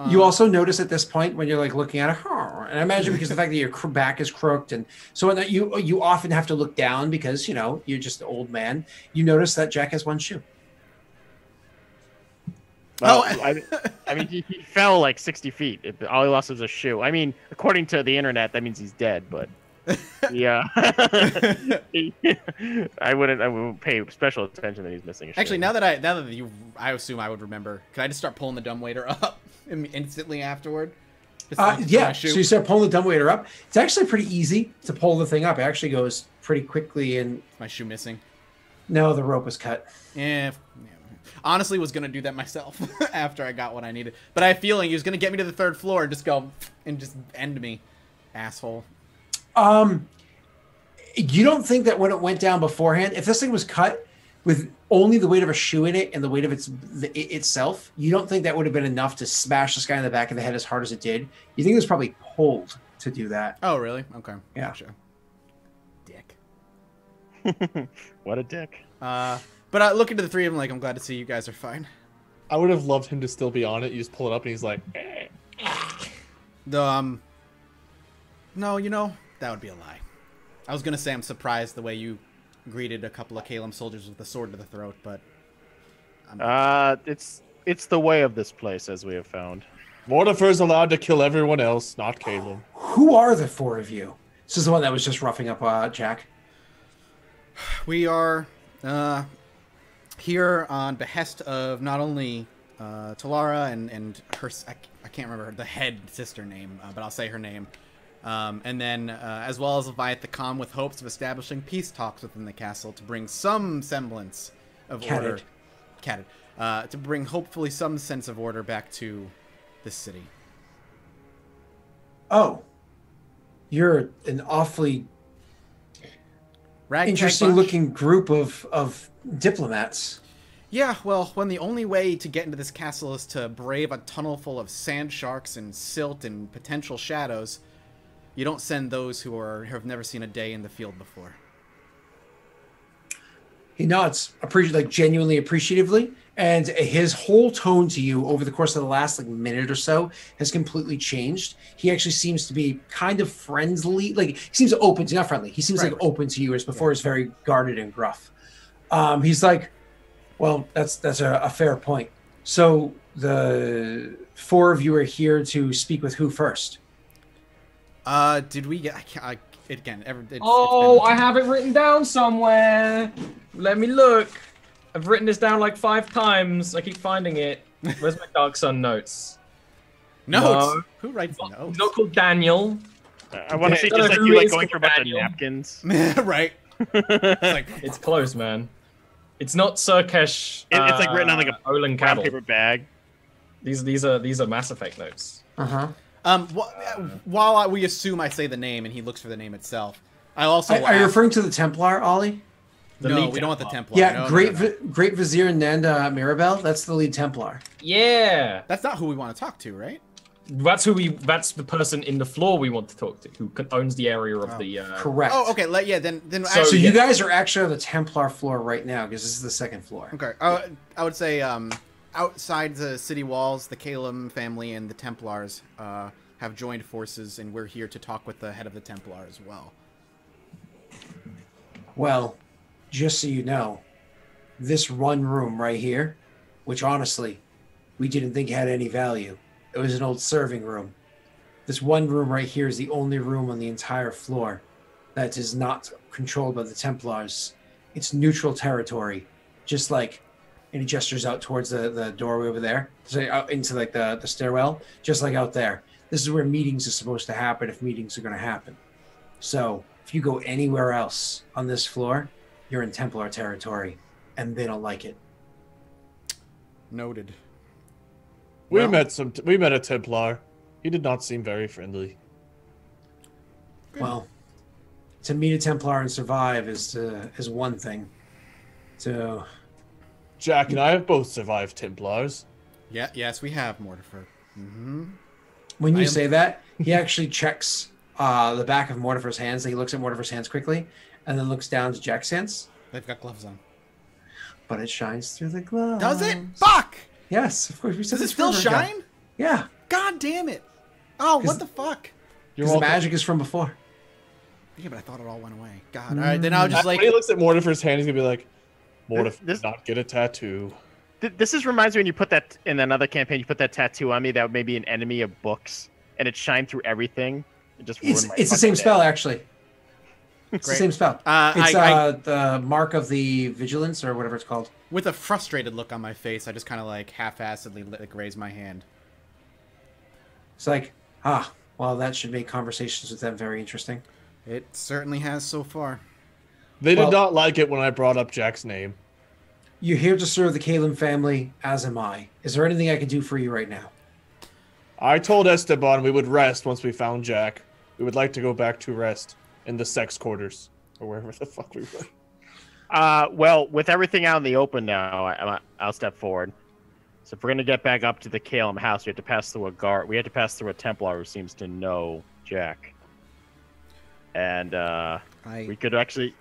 You also notice at this point when you're like looking at it, and I imagine because the fact that your back is crooked and so that you often have to look down because you're just an old man. You notice that Jack has one shoe. Well, I mean, he fell like 60 feet. All he lost was a shoe. I mean, according to the internet, that means he's dead. But yeah, I wouldn't pay special attention that he's missing a shoe. Actually, now that I assume I would remember. Can I just start pulling the dumbwaiter up instantly afterward? Yeah. So you start pulling the dumbwaiter up. It's actually pretty easy to pull the thing up. It actually goes pretty quickly. And my shoe missing. No, the rope was cut. Yeah. Honestly, was gonna do that myself after I got what I needed, but I have a feeling he was gonna get me to the third floor and just go and just end me, asshole. You don't think that when it went down beforehand, if this thing was cut with only the weight of a shoe in it and the weight of itself, you don't think that would have been enough to smash this guy in the back of the head as hard as it did? You think it was probably pulled to do that? Oh, really? Okay. Yeah. Gotcha. Dick. What a dick. But I look into the three of them like, I'm glad to see you guys are fine. I would have loved him to still be on it. You just pull it up and he's like, no, that would be a lie. I was gonna say I'm surprised the way you greeted a couple of Calum soldiers with a sword to the throat, but it's the way of this place, as we have found. Mortifer's allowed to kill everyone else, not Calum. Who are the four of you? This is the one that was just roughing up Jack. We are here on behest of not only Talara and her, I can't remember the head sister name, but I'll say her name. And then, as well as Leviathan the Calm, with hopes of establishing peace talks within the castle to bring some semblance of order. To bring hopefully some sense of order back to this city. Oh, you're an awfully interesting bunch. Looking group of diplomats. Yeah, well, when the only way to get into this castle is to brave a tunnel full of sand sharks and silt and potential shadows, you don't send those who have never seen a day in the field before. He nods, genuinely appreciatively, and his whole tone to you over the course of the last minute or so has completely changed. He actually seems to be kind of friendly, he seems open to, not friendly. He seems open to you, as before is very guarded and gruff. He's like, well, that's a fair point. So the four of you are here to speak with who first? Did we get? I have it written down somewhere. Let me look. I've written this down like 5 times. I keep finding it. Where's my Dark Sun notes? Notes? No. Who writes notes? No, called Daniel. I want to see just like you going through a bunch of napkins. Right. It's close, man. It's not Surkesh. It's like written on like a Olin brown cattle. paper bag. These are Mass Effect notes. While we assume I say the name and he looks for the name itself, I also Are you referring to the Templar, Ollie? The no, lead we don't want the Templar. Templar. Yeah, No. Great Vizier Nanda Mirabelle. That's the lead Templar. Yeah, That's not who we want to talk to, right? that's the person in the floor we want to talk to, who owns the area of the. Correct. Oh, okay. Then So So actually, you guys are actually on the Templar floor right now because this is the second floor. okay. I would say outside the city walls, the Calum family and the Templars have joined forces, and we're here to talk with the head of the Templar as well. Well, just so you know, this one room right here, which honestly, we didn't think had any value. It was an old serving room. This one room right here is the only room on the entire floor that is not controlled by the Templars. It's neutral territory, just like, and he gestures out towards the doorway over there, so out into like the stairwell, just like out there. This is where meetings are supposed to happen if meetings are going to happen. So if you go anywhere else on this floor, you're in Templar territory, and they don't like it. Noted. We met a Templar. He did not seem very friendly. Well, to meet a Templar and survive is one thing. To Jack and I have both survived Templars. Yeah. Yes, we have Mortifer. Mm-hmm. when you say that, he actually checks the back of Mortifer's hands. He looks at Mortifer's hands quickly, and then looks down to Jack's hands. They've got gloves on. But it shines through the gloves. Does it? Fuck! Yes, of course. We said Does it this still forever ago. shine? Yeah. God damn it! Oh, 'Cause- what the fuck? Because the magic is from before. Yeah, but I thought it all went away. God. All right, then I'll just like. When he looks at Mortifer's hand, he's gonna be like, "Mortifer This- did not get a tattoo." Reminds me when you put that in another campaign. You put that tattoo on me. That may be an enemy of books, and it shined through everything. It just ruined my It's the fucking same day. spell, actually. It's the Great. same spell. I- It's the mark of the vigilance or whatever it's called. With a frustrated look on my face, I just kind of like half-assedly like raise my hand. It's like, well, that should make conversations with them very interesting. It certainly has so far. They Well- did not like it when I brought up Jack's name. You're here to serve the Calum family, as am I. Is there anything I can do for you right now? I told Esteban we would rest once we found Jack. We would like to go back to rest in the sex quarters or wherever the fuck we were. Well, with everything out in the open now, I'll step forward. So if we're gonna get back up to the Calum house, we have to pass through a guard. We have to pass through a Templar who seems to know Jack. And we could actually.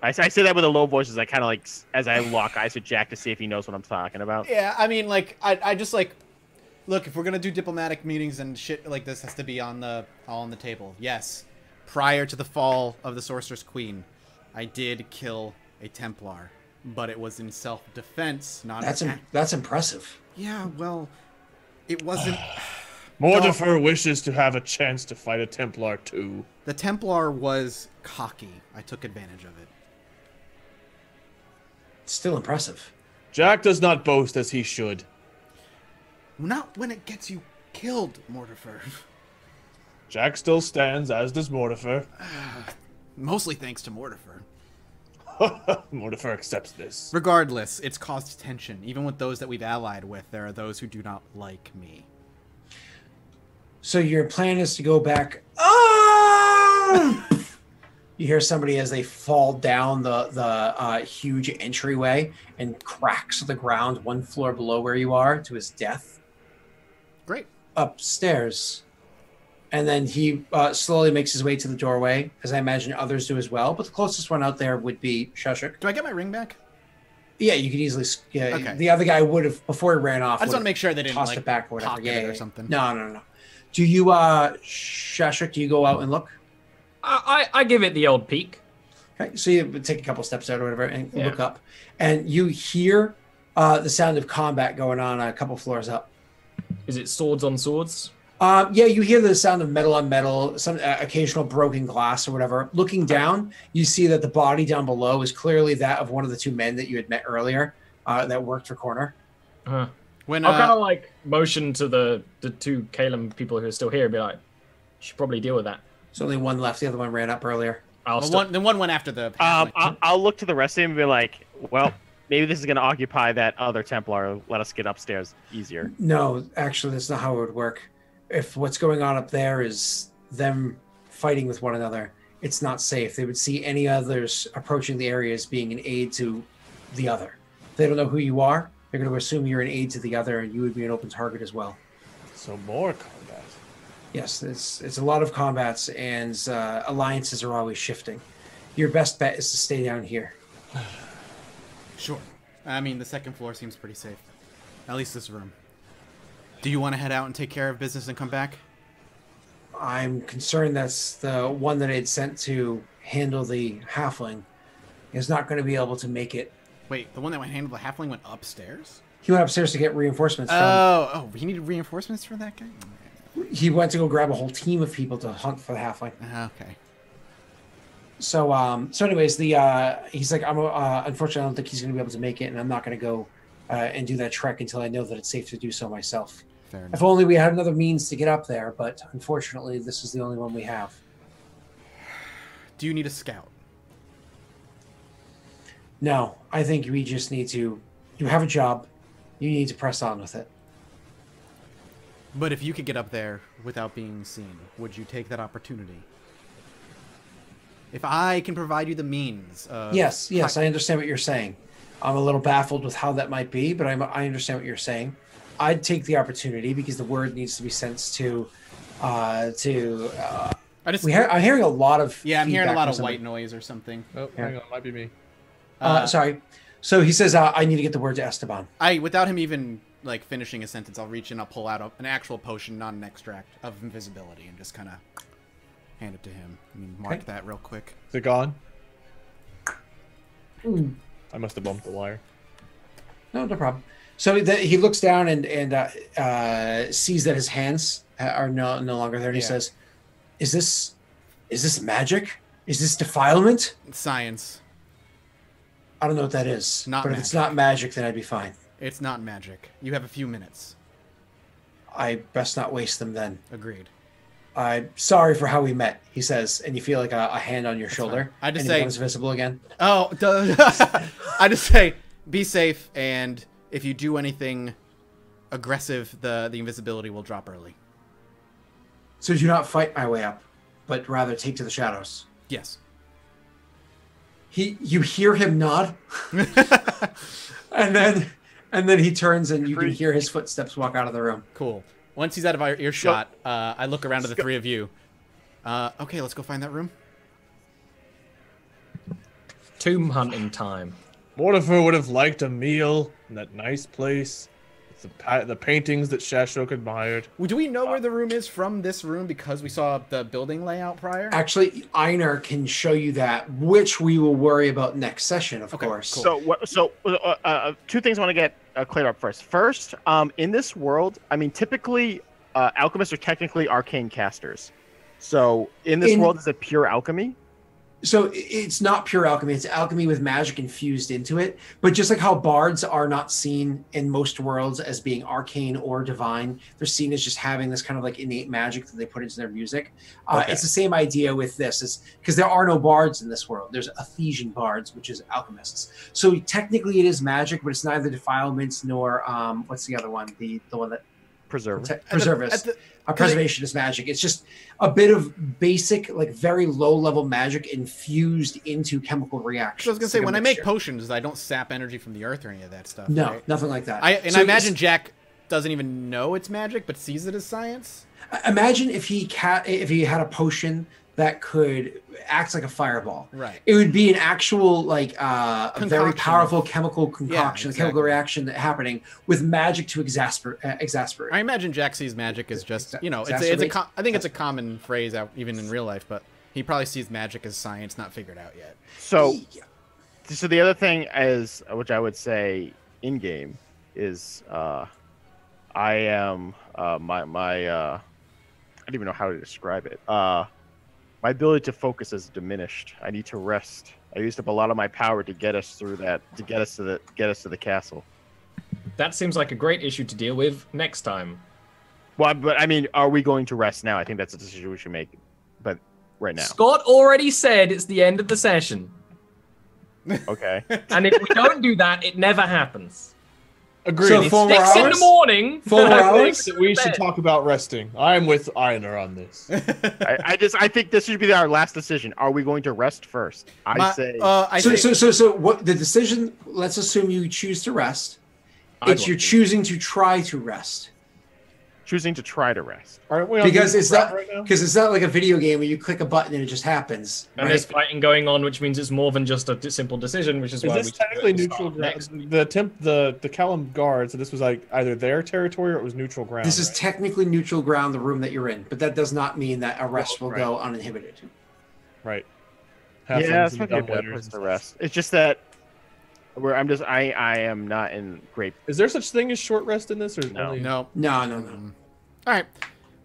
I say that with a low voice as I kind of like as I lock eyes with Jack to see if he knows what I'm talking about. Yeah, I mean, like, I just like, look, if we're gonna do diplomatic meetings and shit like this, has to be all on the table. Yes, prior to the fall of the Sorceress Queen, I did kill a Templar, but it was in self-defense, not. That's impressive. Yeah, well, it wasn't. Mortifer wishes to have a chance to fight a Templar too. The Templar was cocky. I took advantage of it. It's still impressive. Jack does not boast as he should. Not when it gets you killed, Mortifer. Jack still stands, as does Mortifer. Mostly thanks to Mortifer. Mortifer accepts this. Regardless, it's caused tension. Even with those that we've allied with, there are those who do not like me. So your plan is to go back. Ah! You hear somebody as they fall down the huge entryway and cracks the ground 1 floor below where you are to his death. Great. Upstairs. And then he slowly makes his way to the doorway, as I imagine others do as well. But the closest one out there would be Shushik. Do I get my ring back? Yeah, you could easily. Yeah, Okay. The other guy would have, before he ran off. I just want to make sure they didn't tossed like it back or whatever. pocket Yeah, it or yeah. something. No. Do you, Shashik, do you go out and look? I give it the old peek. Okay, so you take a couple steps out or whatever and look up. And you hear the sound of combat going on a couple floors up. Is it swords on swords? Yeah, you hear the sound of metal on metal, some occasional broken glass or whatever. Looking down, you see that the body down below is clearly that of one of the 2 men that you had met earlier that worked for Corner. Uh-huh. When I'll kind of like motion to the 2 Calum people who are still here and be like, should probably deal with that. There's only one left. The other one ran up earlier. I'll one went after the. I'll look to the rest of them and be like, Well, maybe this is going to occupy that other Templar. Let us get upstairs easier. No, actually, that's not how it would work. If what's going on up there is them fighting with one another, it's not safe. They would see any others approaching the area as being an aid to the other. If they don't know who you are, they're going to assume you're an aid to the other, and you would be an open target as well. So more combat. Yes, it's a lot of combats, and alliances are always shifting. Your best bet is to stay down here. Sure. I mean, the second floor seems pretty safe. At least this room. Do you want to head out and take care of business and come back? I'm concerned that's the one that I had sent to handle the halfling is not going to be able to make it. Wait, the one that went handle the halfling went upstairs? He went upstairs to get reinforcements from... Oh, he needed reinforcements for that guy? He went to go grab a whole team of people to hunt for the halfling. Okay. So, anyways, he's like, unfortunately, I don't think he's going to be able to make it, and I'm not going to go and do that trek until I know that it's safe to do so myself. Fair enough. If only we had another means to get up there, but unfortunately, this is the only one we have. Do you need a scout? No, I think we just need to... You have a job. You need to press on with it. But if you could get up there without being seen, would you take that opportunity? If I can provide you the means of... Yes, I understand what you're saying. I'm a little baffled with how that might be, but I understand what you're saying. I'd take the opportunity because the word needs to be sent to... I'm hearing a lot of... Yeah, I'm hearing a lot of white noise or something. Oh, hang on, it might be me. Sorry. So he says, I need to get the word to Esteban. Without him even like finishing a sentence, I'll reach in, I'll pull out an actual potion, not an extract, of invisibility, and just kind of hand it to him. I mean, mark that real quick. Is it gone? Mm. I must have bumped the wire. No problem. So he looks down and sees that his hands are no longer there, and he says, "Is this magic? Is this defilement?" It's science. I don't know what that is. Not but magic. If it's not magic, then I'd be fine. It's not magic. You have a few minutes. I best not waste them then. Agreed. I'm sorry for how we met, he says, and you feel like a hand on your shoulder. I just and say, he becomes visible again. Oh, I just say, be safe, and if you do anything aggressive, the invisibility will drop early. So do not fight my way up, but rather take to the shadows. Yes. You hear him nod, and then he turns and you can hear his footsteps walk out of the room. Cool. Once he's out of our earshot, I look around to the three of you. Okay, let's go find that room. Tomb hunting time. Mortimer would have liked a meal in that nice place. The paintings that Shashok admired. Do we know where the room is from this room because we saw the building layout prior? Actually, Einar can show you that, which we will worry about next session, of course. Cool. So, two things I want to get cleared up first. First, in this world, I mean, typically, alchemists are technically arcane casters. So, in this world, is it pure alchemy? So it's not pure alchemy. It's alchemy with magic infused into it. But just like how bards are not seen in most worlds as being arcane or divine, they're seen as just having this kind of like innate magic that they put into their music. It's the same idea with this. It's because there are no bards in this world. There's Ephesian bards, which is alchemists. So technically it is magic, but it's neither defilements nor what's the other one? The one that preservation is magic. It's just a bit of basic, like very low level magic infused into chemical reactions. So I was gonna say, when I make potions, I don't sap energy from the earth or any of that stuff. No, right? nothing like that. I imagine Jack doesn't even know it's magic, but sees it as science. Imagine if he had a potion that could act like a fireball. Right. It would be an actual like a very powerful chemical concoction, a chemical reaction happening with magic to exasperate. I imagine Jack sees magic as just, I think it's a common phrase out even in real life, but he probably sees magic as science not figured out yet. So the other thing is, which I would say in game is, I am I don't even know how to describe it. My ability to focus is diminished. I need to rest. I used up a lot of my power to get us through that, to get us to the castle. That seems like a great issue to deal with next time. Well, but I mean, are we going to rest now? I think that's a decision we should make, but right now. Scott already said it's the end of the session. Okay. And if we don't do that, it never happens. Agreed. So 4 more 6 in the hours? morning. 4 more I think hours? that we should talk about resting. I'm with Einar on this. I think this should be our last decision. Are we going to rest first? I say. So what the decision? Let's assume you choose to rest. It's you're choosing to try to rest. Choosing to try to rest. Aren't we on Because neutral it's not ground right now? because it's not like a video game where you click a button and it just happens. And right? there's fighting going on, which means it's more than just a simple decision, which is why Is we this technically do it at the neutral start ground? next. The Calum guard, so this was like either their territory or it was neutral ground. This is right? technically neutral ground, the room that you're in, but that does not mean that a rest will go uninhibited. Right. Yeah, Halflings that's and probably a dumbwaiters better place and to stuff. rest. It's just that I am not in great. Is there such thing as short rest in this, or No. only... No. No. All right.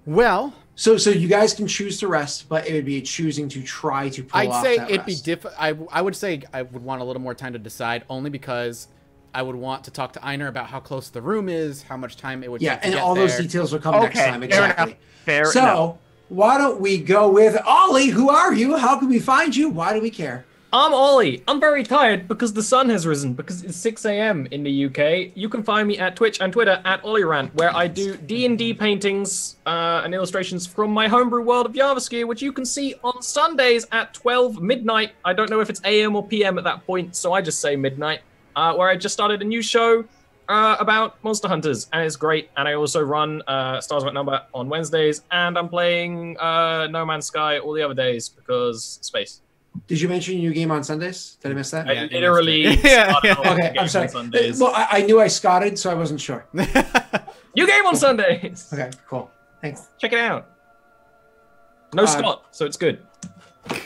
Well, So you guys can choose to rest, but it would be choosing to try to pull I'd off say that it'd be rest. I would say I would want a little more time to decide, only because I would want to talk to Einar about how close the room is, how much time it would Yeah, take to and get all there. those details will come next Okay, time. fair Exactly. enough. Fair So enough. why don't we go with Ollie? Who are you? How can we find you? Why do we care? I'm Ollie. I'm very tired because the sun has risen, because it's 6 a.m. in the UK. You can find me at Twitch and Twitter at OllieRant, where I do D&D paintings and illustrations from my homebrew world of Yavaskir, which you can see on Sundays at 12 midnight. I don't know if it's AM or PM at that point, so I just say midnight, where I just started a new show about monster hunters, and it's great. And I also run Stars Went Number on Wednesdays, and I'm playing No Man's Sky all the other days because space. Did you mention your game on Sundays? Did I miss that? I Yeah, literally yeah. started off the Okay, game I'm on sorry. Sundays. Well, I knew I scotted, so I wasn't sure. New game on Sundays. Okay, cool. Thanks. Check it out. No Scott, so it's good. Do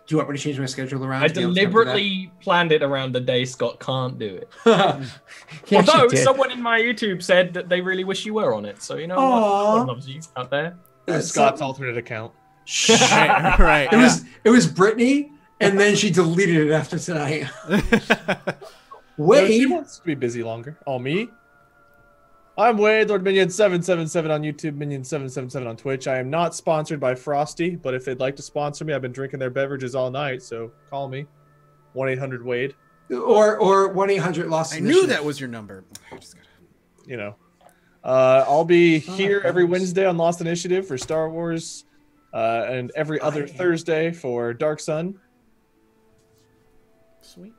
you want me to change my schedule around? I to be able to come to deliberately planned it around the day Scott can't do it. that? Yes, Although you did. someone in my YouTube said that they really wish you were on it, so you know Aw. what? Loves you out there. Scott's alternate account. right, right. It was Brittany, and then she deleted it after tonight. No, Wade, she wants to be busy longer. Oh, me? I'm Wade, Lord Minion777 on YouTube, Minion777 on Twitch. I am not sponsored by Frosty, but if they'd like to sponsor me, I've been drinking their beverages all night, so call me. 1-800-WADE. or 1-800 Lost I Initiative. knew that was your number. I just gotta- You know. I'll be here every Wednesday on Lost Initiative for Star Wars, and every other Thursday for Dark Sun. Sweet.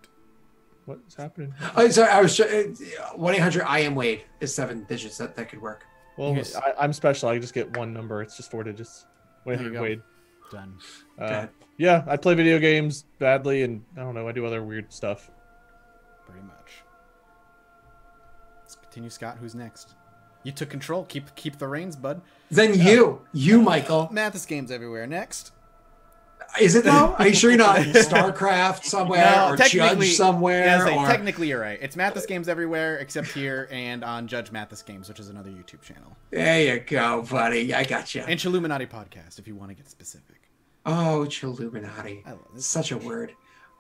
What's happening? Oh, sorry, I was 1-800 I am Wade is 7 digits. That could work. Well, Yes. I'm special. I just get one number. It's just 4 digits. There you 1-800 go. Wade. Done. Okay. Yeah, I play video games badly, and I don't know. I do other weird stuff. Pretty much. Let's continue, Scott. Who's next? You took control. Keep the reins, bud. Then you, Michael. Mathis games everywhere. Next. Is it though? Are you sure you're not StarCraft somewhere or Judge somewhere? Yeah, or... technically, you're right. It's Mathis games everywhere except here and on Judge Mathis Games, which is another YouTube channel. There you go, buddy. I got you. And Chilluminati podcast, if you want to get specific. Oh, Chilluminati. I love this. Such a word.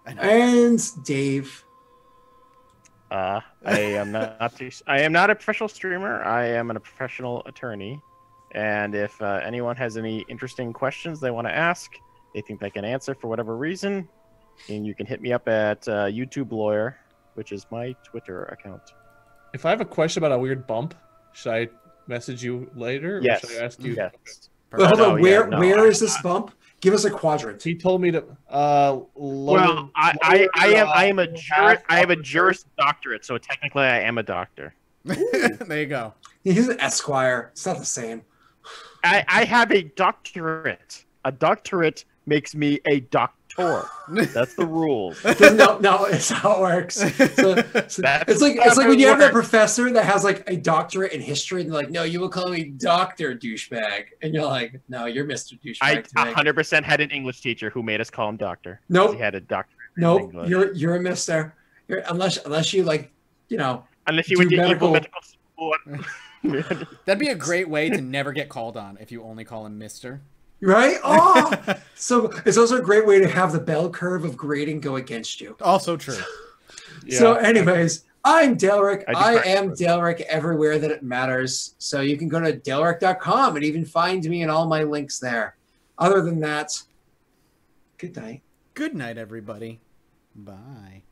I know. And Dave. I am not a professional streamer. I am a professional attorney, and if anyone has any interesting questions they want to ask, they think they can answer for whatever reason, and you can hit me up at YouTube Lawyer, which is my Twitter account. If I have a question about a weird bump, should I message you later? Or Yes. should I ask you? Yes. Well, hold No, on. yeah, Where is this bump? Give us a quadrant. He told me to. Well, I am a juris. I have a juris doctorate, so technically I am a doctor. There you go. He's an Esquire. It's not the same. I have a doctorate. A doctorate makes me a doctor. That's the rules. No, it's how it works. So it's like when you have that professor that has like a doctorate in history, and they're like, "No, you will call me Doctor Douchebag," and you're like, "No, you're Mister I Douchebag." 100% had an English teacher who made us call him doctor. Nope. He had a doctorate. in Nope, English. you're a Mister. Unless you like, Unless you do went to medical- evil medical school. That'd be a great way to never get called on if you only call him Mister. right? Oh, so it's also a great way to have the bell curve of grading go against you. Also true. Yeah. So, anyways, I'm Delric. I I just- am Delric everywhere that it matters. So you can go to delric.com and even find me and all my links there. Other than that, good night. Good night, everybody. Bye.